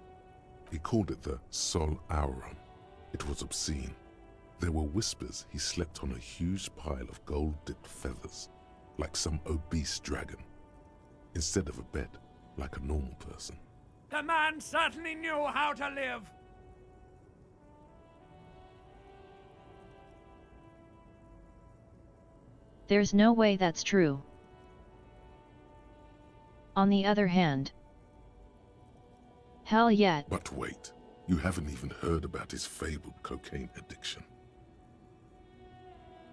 He called it the Sol Aurum. It was obscene. There were whispers he slept on a huge pile of gold-dipped feathers, like some obese dragon, instead of a bed, like a normal person. The man certainly knew how to live. There's no way that's true. On the other hand, hell yet. But wait, you haven't even heard about his fabled cocaine addiction.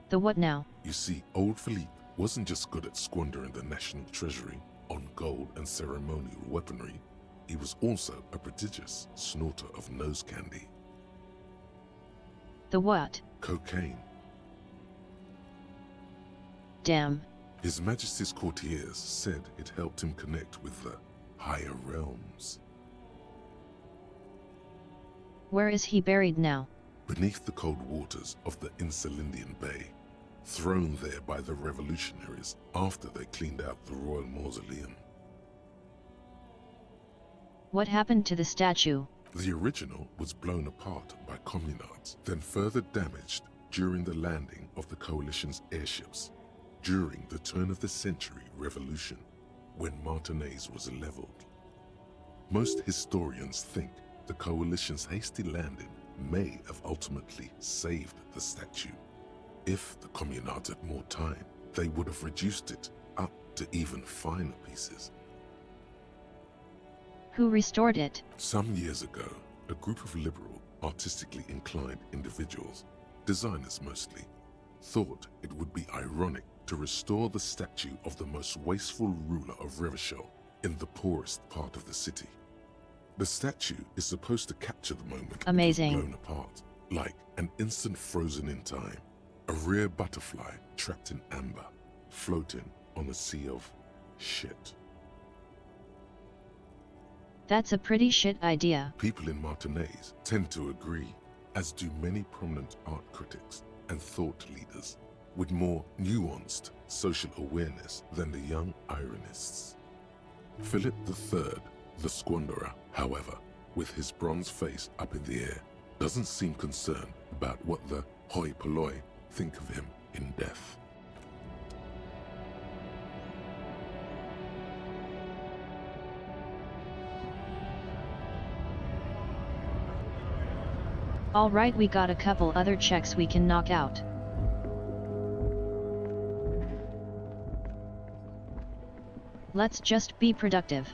The what now? You see, old Philippe wasn't just good at squandering the national treasury on gold and ceremonial weaponry, he was also a prodigious snorter of nose candy. The what? Cocaine. Damn. His Majesty's courtiers said it helped him connect with the higher realms. Where is he buried now? Beneath the cold waters of the Insulindian Bay, thrown there by the revolutionaries after they cleaned out the royal mausoleum. What happened to the statue? The original was blown apart by communards, then further damaged during the landing of the coalition's airships during the turn of the century revolution, when Martinez was leveled. Most historians think the coalition's hasty landing may have ultimately saved the statue. If the communards had more time, they would have reduced it up to even finer pieces. Who restored it? Some years ago, a group of liberal, artistically inclined individuals, designers mostly, thought it would be ironic to restore the statue of the most wasteful ruler of Revachol in the poorest part of the city. The statue is supposed to capture the moment Amazing. it was blown apart, like an instant frozen in time, a rare butterfly trapped in amber, floating on a sea of shit. That's a pretty shit idea. People in Martinez tend to agree, as do many prominent art critics and thought leaders with more nuanced social awareness than the young ironists. Philip III, the squanderer, however, with his bronze face up in the air, doesn't seem concerned about what the hoi polloi think of him in death. Alright, we got a couple other checks we can knock out. Let's just be productive.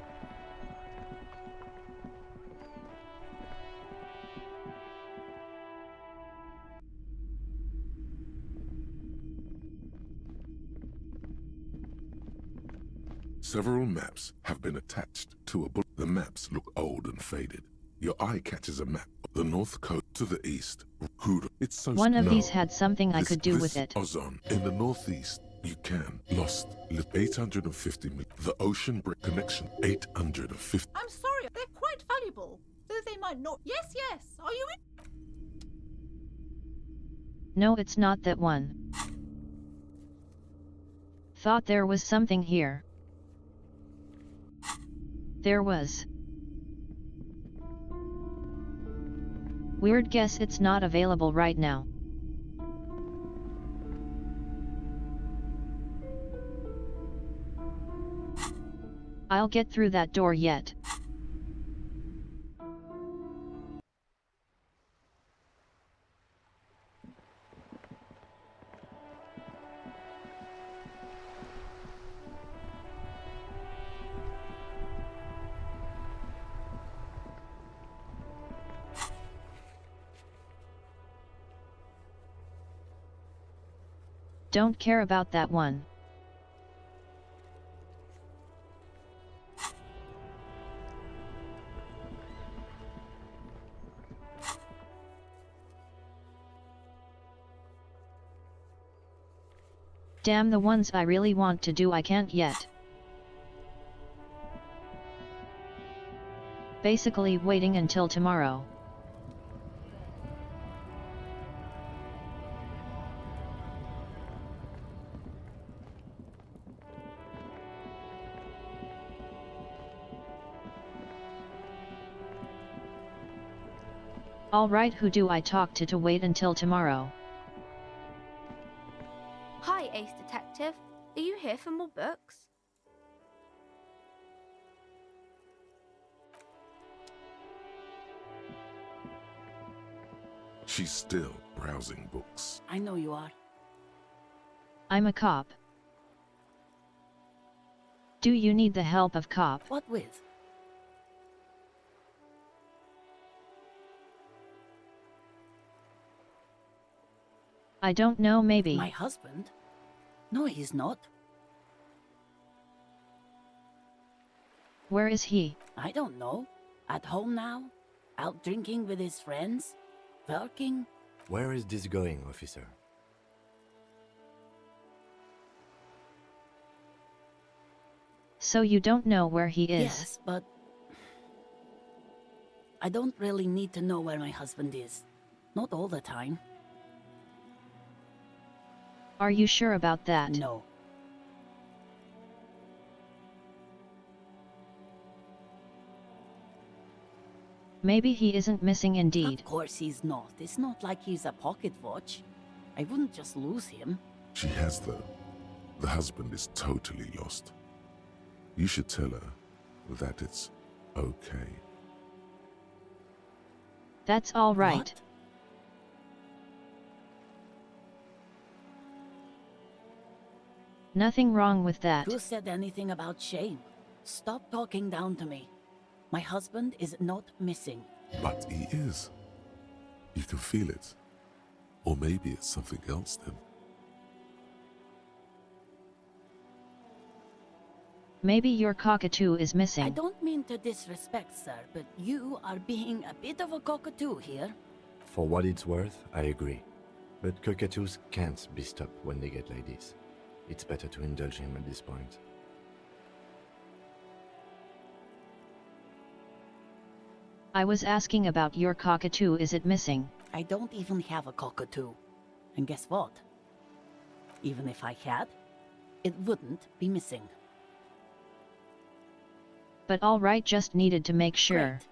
Several maps have been attached to a book. The maps look old and faded. Your eye catches a map of the north coast to the east. It's so One of no. these had something I could do this with it. Ozon. In the northeast, you can. Lost. 850 million. The ocean brick connection. 850. I'm sorry, they're quite valuable. Though they might not. Yes, yes. Are you in? No, it's not that one. Thought there was something here. There was. Weird guess it's not available right now. I'll get through that door yet. Don't care about that one. Damn, the ones I really want to do I can't yet. Basically waiting until tomorrow. Alright, who do I talk to wait until tomorrow? Hi, Ace Detective. Are you here for more books? She's still browsing books. I know you are. I'm a cop. Do you need the help of cop? What with? I don't know, maybe. My husband? No, he's not. Where is he? I don't know. At home now? Out drinking with his friends? Working? Where is this going, officer? So you don't know where he is? Yes, but I don't really need to know where my husband is. Not all the time. Are you sure about that? No. Maybe he isn't missing indeed. Of course he's not. It's not like he's a pocket watch. I wouldn't just lose him. She has, though. The husband is totally lost. You should tell her that it's okay. That's all right. What? Nothing wrong with that. Who said anything about shame? Stop talking down to me. My husband is not missing. But he is. You can feel it. Or maybe it's something else then. Maybe your cockatoo is missing. I don't mean to disrespect, sir, but you are being a bit of a cockatoo here. For what it's worth, I agree. But cockatoos can't be stopped when they get ladies. It's better to indulge him at this point. I was asking about your cockatoo. Is it missing? I don't even have a cockatoo. And guess what? Even if I had, it wouldn't be missing. But all right, just needed to make sure. Great.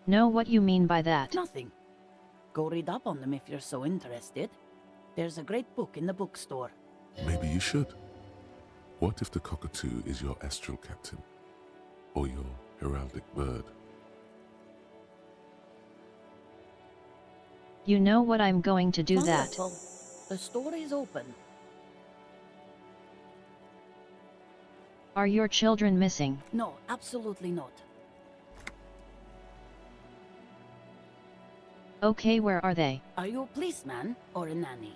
Know what you mean by that? Nothing. Go read up on them if you're so interested. There's a great book in the bookstore. Maybe you should. What if the cockatoo is your astral captain? Or your heraldic bird? You know what, I'm going to do Wonderful. that. The store is open. Are your children missing? No, absolutely not. Okay, where are they? Are you a policeman or a nanny?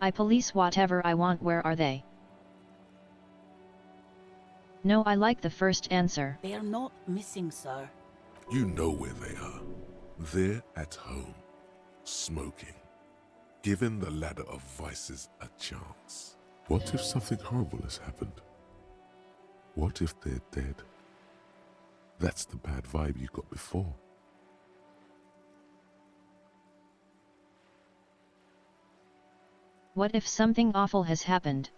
I police whatever I want. Where are they? No, I like the first answer. They are not missing, sir. You know where they are. They're at home, smoking, giving the ladder of vices a chance. What if something horrible has happened? What if they're dead? That's the bad vibe you got before. What if something awful has happened?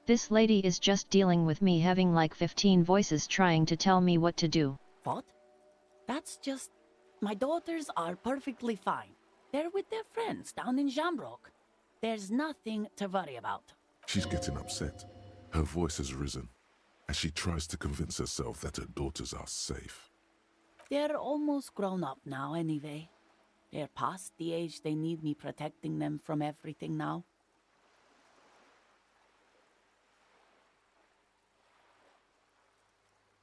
This lady is just dealing with me having like 15 voices trying to tell me what to do. What? That's just... My daughters are perfectly fine. They're with their friends down in Jamrock. There's nothing to worry about. She's getting upset. Her voice has risen as she tries to convince herself that her daughters are safe. They're almost grown up now anyway. They're past the age they need me protecting them from everything now.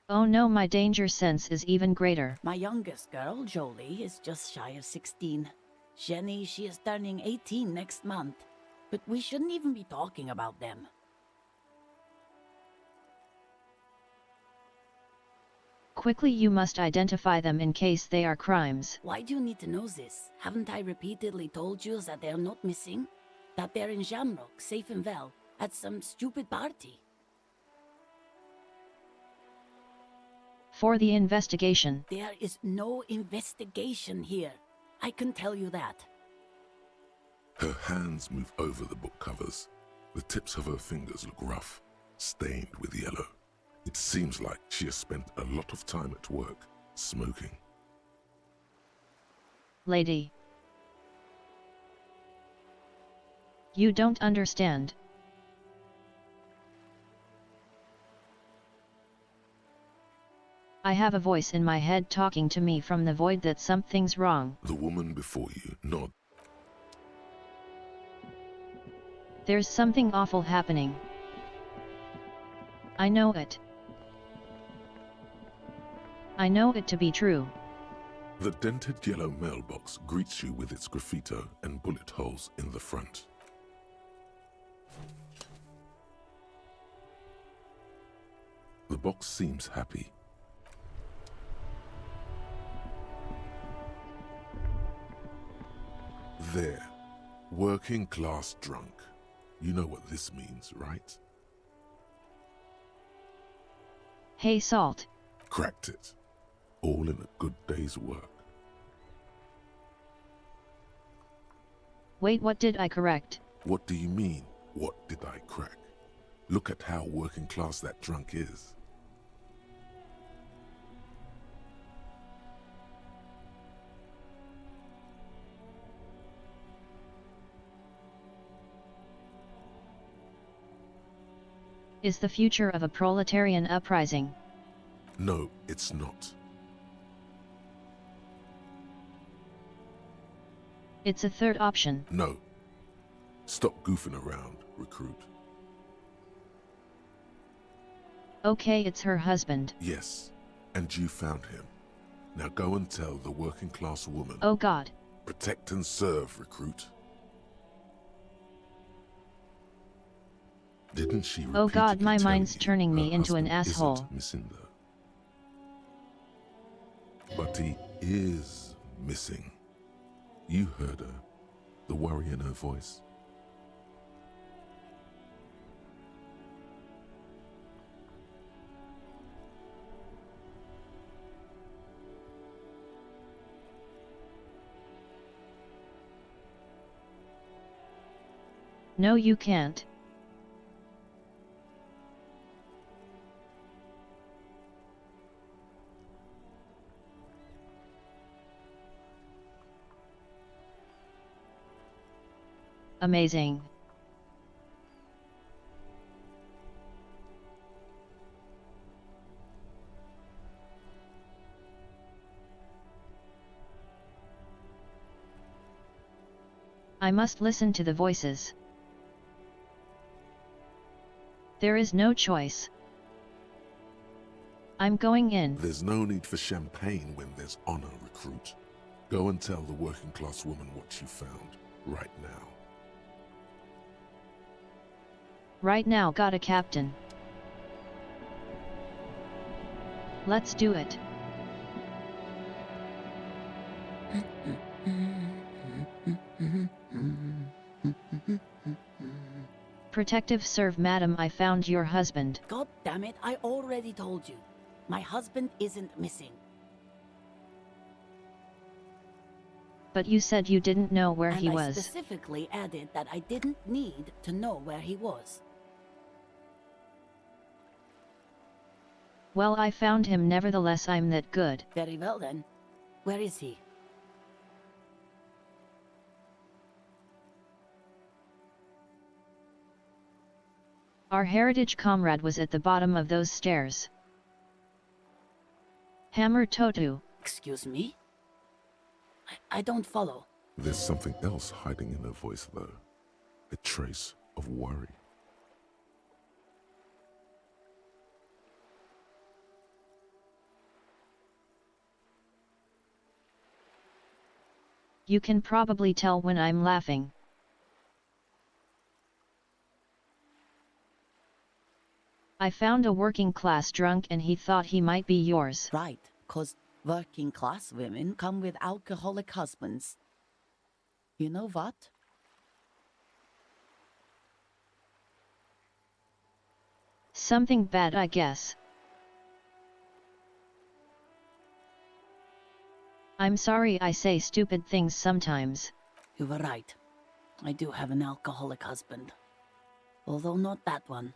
Oh no, my danger sense is even greater. My youngest girl, Jolie, is just shy of 16. Jenny, she is turning 18 next month. But we shouldn't even be talking about them. Quickly, you must identify them in case they are crimes. Why do you need to know this? Haven't I repeatedly told you that they're not missing? That they're in Jamrock, safe and well, at some stupid party? For the investigation. There is no investigation here. I can tell you that. Her hands move over the book covers. The tips of her fingers look rough, stained with yellow. It seems like she has spent a lot of time at work, smoking. Lady. You don't understand. I have a voice in my head talking to me from the void that something's wrong. The woman before you nods. There's something awful happening. I know it. I know it to be true. The dented yellow mailbox greets you with its graffito and bullet holes in the front. The box seems happy. There, working class drunk. You know what this means, right? Hey, Salt. Cracked it. All in a good day's work. Wait, what did I correct? What do you mean, what did I crack? Look at how working class that drunk is. Is the future of a proletarian uprising? No, it's not. It's a third option. No. Stop goofing around, recruit. Okay, it's her husband. Yes, and you found him. Now go and tell the working class woman. Oh God. Protect and serve, recruit. Didn't she Oh God, my tell mind's you turning me her into an husband asshole. isn't missing though? But he is missing. You heard her, the worry in her voice. No, you can't. Amazing. I must listen to the voices. There is no choice. I'm going in. There's no need for champagne when there's honor, recruit. Go and tell the working class woman what you found, right now. Right now, got a captain. Let's do it. Protective serve, madam, I found your husband. God damn it, I already told you. My husband isn't missing. But you said you didn't know where he I was. Specifically added that I didn't need to know where he was. Well, I found him nevertheless. I'm that good. Very well then. Where is he? Our heritage comrade was at the bottom of those stairs. Hammer Totu. Excuse me? I don't follow. There's something else hiding in her voice, though. A trace of worry. You can probably tell when I'm laughing. I found a working class drunk and he thought he might be yours. Right, 'cause working class women come with alcoholic husbands. You know what? Something bad, I guess. I'm sorry I say stupid things sometimes. You were right. I do have an alcoholic husband. Although not that one.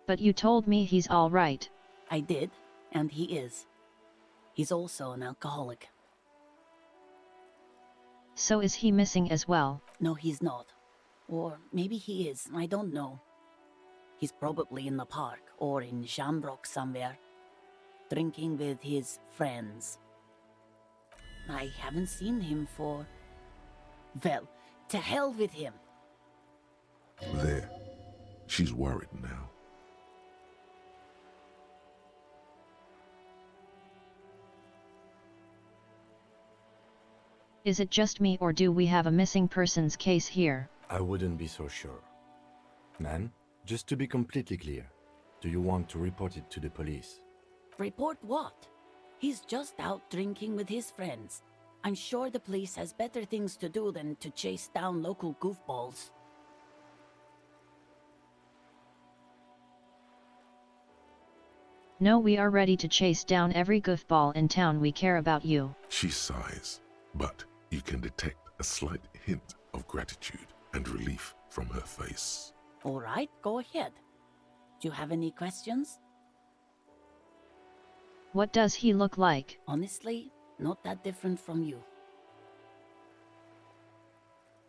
But you told me he's all right. I did, and he is. He's also an alcoholic. So is he missing as well? No, he's not. Or maybe he is, I don't know. He's probably in the park, or in Shamrock somewhere, drinking with his friends. I haven't seen him for... Well, to hell with him. There. She's worried now. Is it just me or do we have a missing persons case here? I wouldn't be so sure. Ma'am, just to be completely clear, do you want to report it to the police? Report what? He's just out drinking with his friends. I'm sure the police has better things to do than to chase down local goofballs. No, we are ready to chase down every goofball in town. We care about you. She sighs, but you can detect a slight hint of gratitude and relief from her face. All right, go ahead. Do you have any questions? What does he look like? Honestly, not that different from you.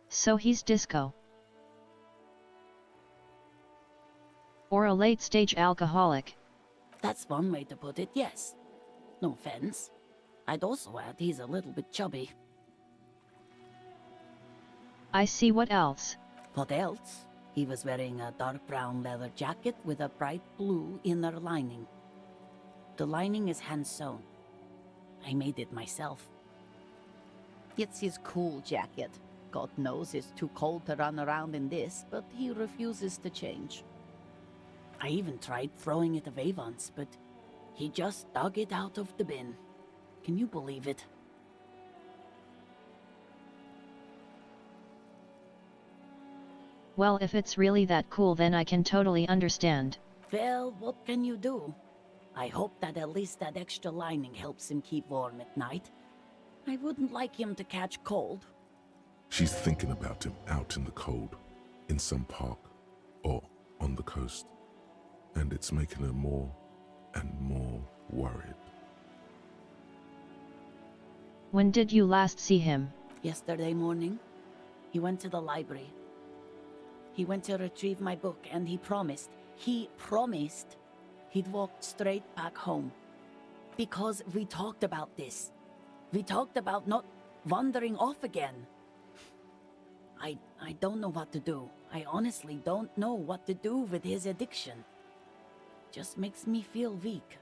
So he's disco. Or a late-stage alcoholic. That's one way to put it, yes. No offense. I'd also add he's a little bit chubby. I see. What else? What else? He was wearing a dark brown leather jacket with a bright blue inner lining. The lining is hand-sewn. I made it myself. It's his cool jacket. God knows it's too cold to run around in this, but he refuses to change. I even tried throwing it away once, but he just dug it out of the bin. Can you believe it? Well, if it's really that cool, then I can totally understand. Well, what can you do? I hope that at least that extra lining helps him keep warm at night. I wouldn't like him to catch cold. She's thinking about him out in the cold, in some park, or on the coast. And it's making her more and more worried. When did you last see him? Yesterday morning. He went to the library. He went to retrieve my book, and he promised he'd walk straight back home. Because we talked about this. We talked about not wandering off again. I don't know what to do. I honestly don't know what to do with his addiction. Just makes me feel weak.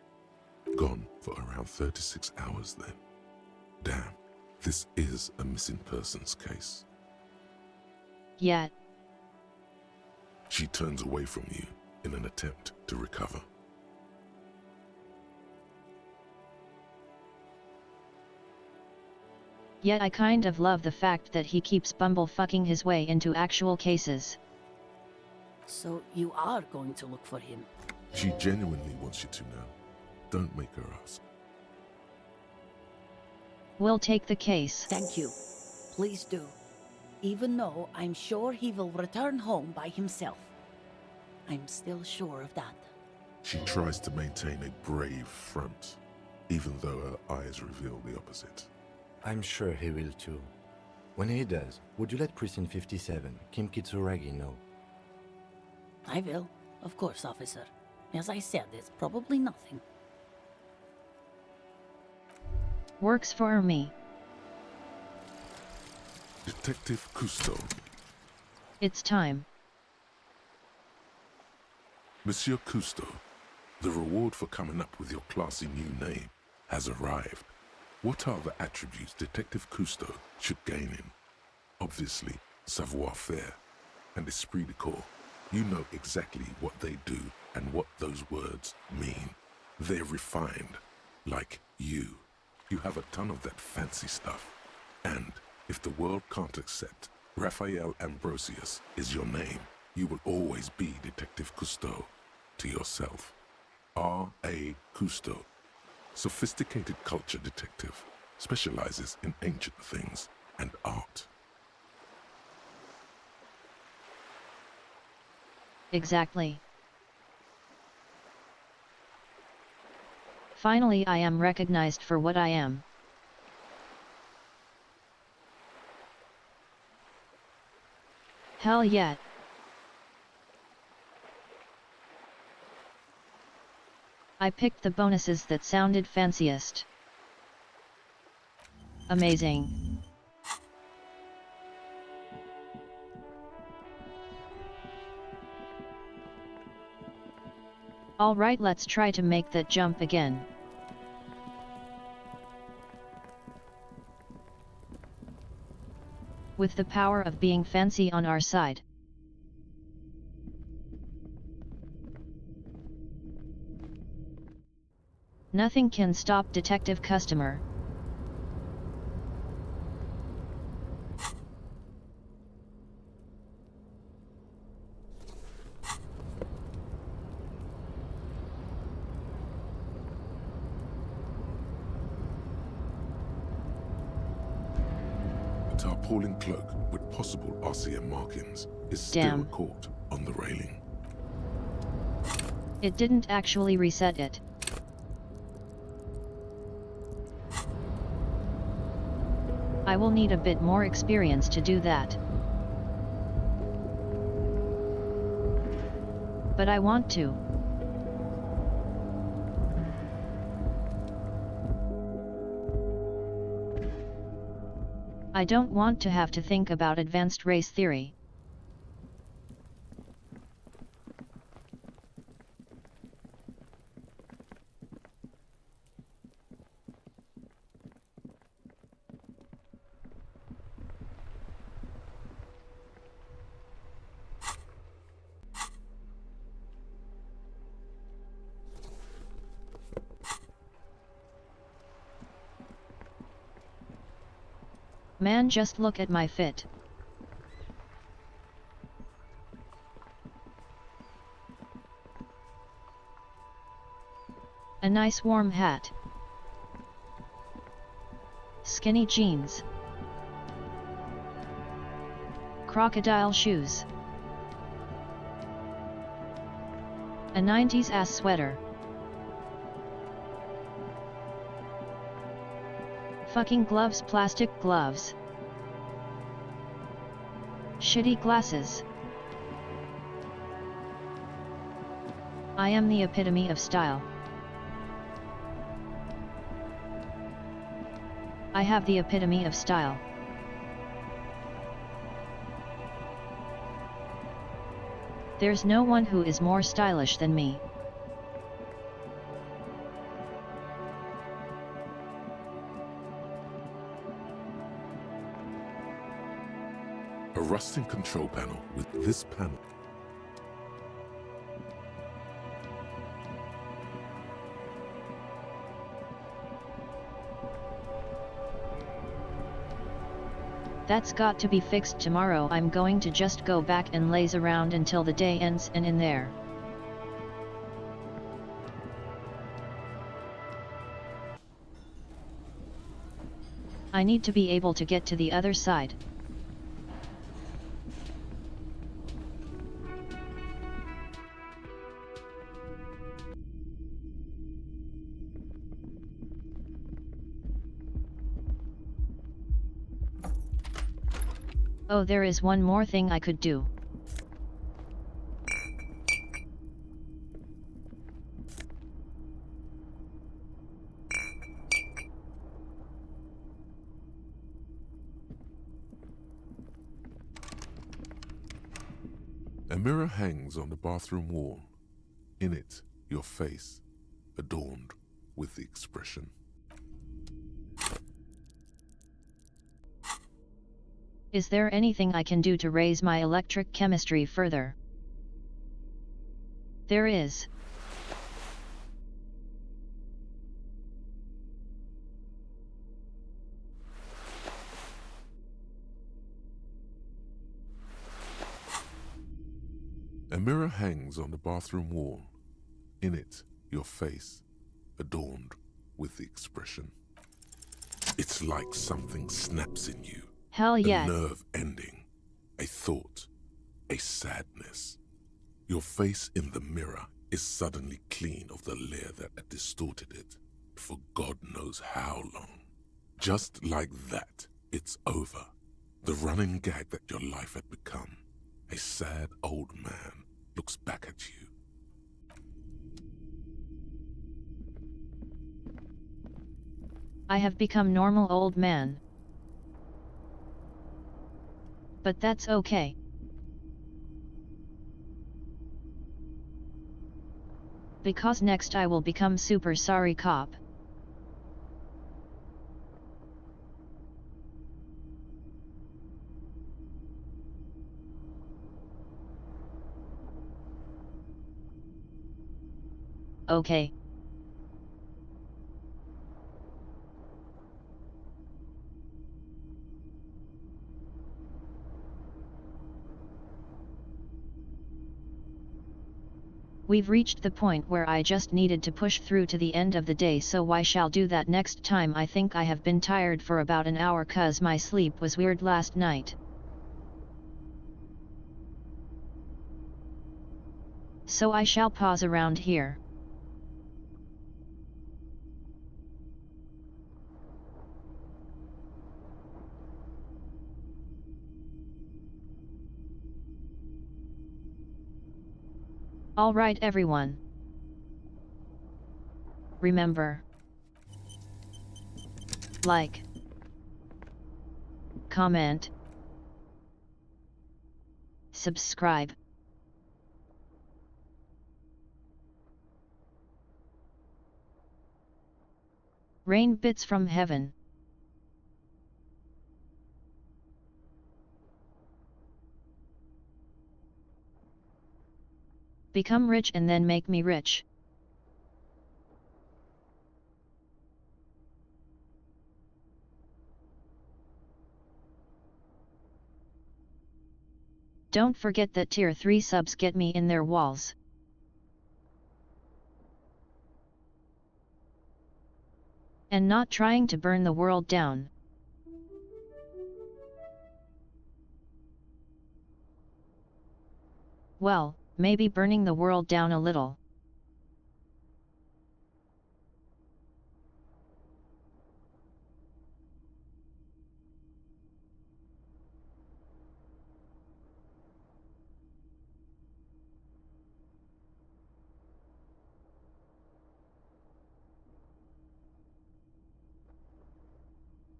Gone for around 36 hours then. Damn, this is a missing persons case. Yet. She turns away from you in an attempt to recover. Yet I kind of love the fact that he keeps bumblefucking his way into actual cases. So you are going to look for him? She genuinely wants you to know. don't make her ask. We'll take the case. Thank you. Please do. Even though I'm sure he will return home by himself. I'm still sure of that. She tries to maintain a brave front, even though her eyes reveal the opposite. I'm sure he will too. When he does, would you let Precinct 57, Kim Kitsuragi, know? I will. Of course, officer. As I said, it's probably nothing. Works for me. Detective Cousteau. It's time. Monsieur Cousteau, the reward for coming up with your classy new name has arrived. What are the attributes Detective Cousteau should gain in? Obviously, savoir-faire and esprit de corps. You know exactly what they do and what those words mean. They're refined, like you. You have a ton of that fancy stuff. And if the world can't accept Raphael Ambrosius is your name, you will always be Detective Cousteau to yourself. R.A. Cousteau. Sophisticated culture detective, specializes in ancient things and art. Exactly. Finally, I am recognized for what I am. Hell yeah. I picked the bonuses that sounded fanciest. Amazing. Alright, let's try to make that jump again. With the power of being fancy on our side. Nothing can stop Detective Customer. A tarpaulin cloak with possible RCM markings is still caught on the railing. It didn't actually reset it. I will need a bit more experience to do that. But I want to. I don't want to have to think about advanced race theory. Man, just look at my fit. A nice warm hat. Skinny jeans. Crocodile shoes. A 90s ass sweater. Fucking gloves, plastic gloves. Shitty glasses. I am the epitome of style. I have the epitome of style. There's no one who is more stylish than me. A rusting control panel with this panel. That's got to be fixed tomorrow. I'm going to just go back and laze around until the day ends and in there. I need to be able to get to the other side. Oh, there is one more thing I could do. A mirror hangs on the bathroom wall. In it, your face, adorned with the expression. Is there anything I can do to raise my electric chemistry further? There is. A mirror hangs on the bathroom wall. In it, your face, adorned with the expression. It's like something snaps in you. Hell yeah. A nerve ending, a thought, a sadness. Your face in the mirror is suddenly clean of the layer that had distorted it for God knows how long. Just like that, it's over. The running gag that your life had become. A sad old man looks back at you. I have become normal old man. But that's okay. Because next I will become super sorry cop. Okay. We've reached the point where I just needed to push through to the end of the day, so I shall do that next time. I think I have been tired for about an hour cause my sleep was weird last night. So I shall pause around here. Alright everyone. Remember. Like. Comment. Subscribe. Rain bits from heaven. Become rich and then make me rich. Don't forget that tier 3 subs get me in their walls. And not trying to burn the world down. Well, maybe burning the world down a little.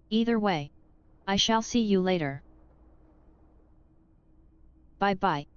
Either way, I shall see you later. Bye bye.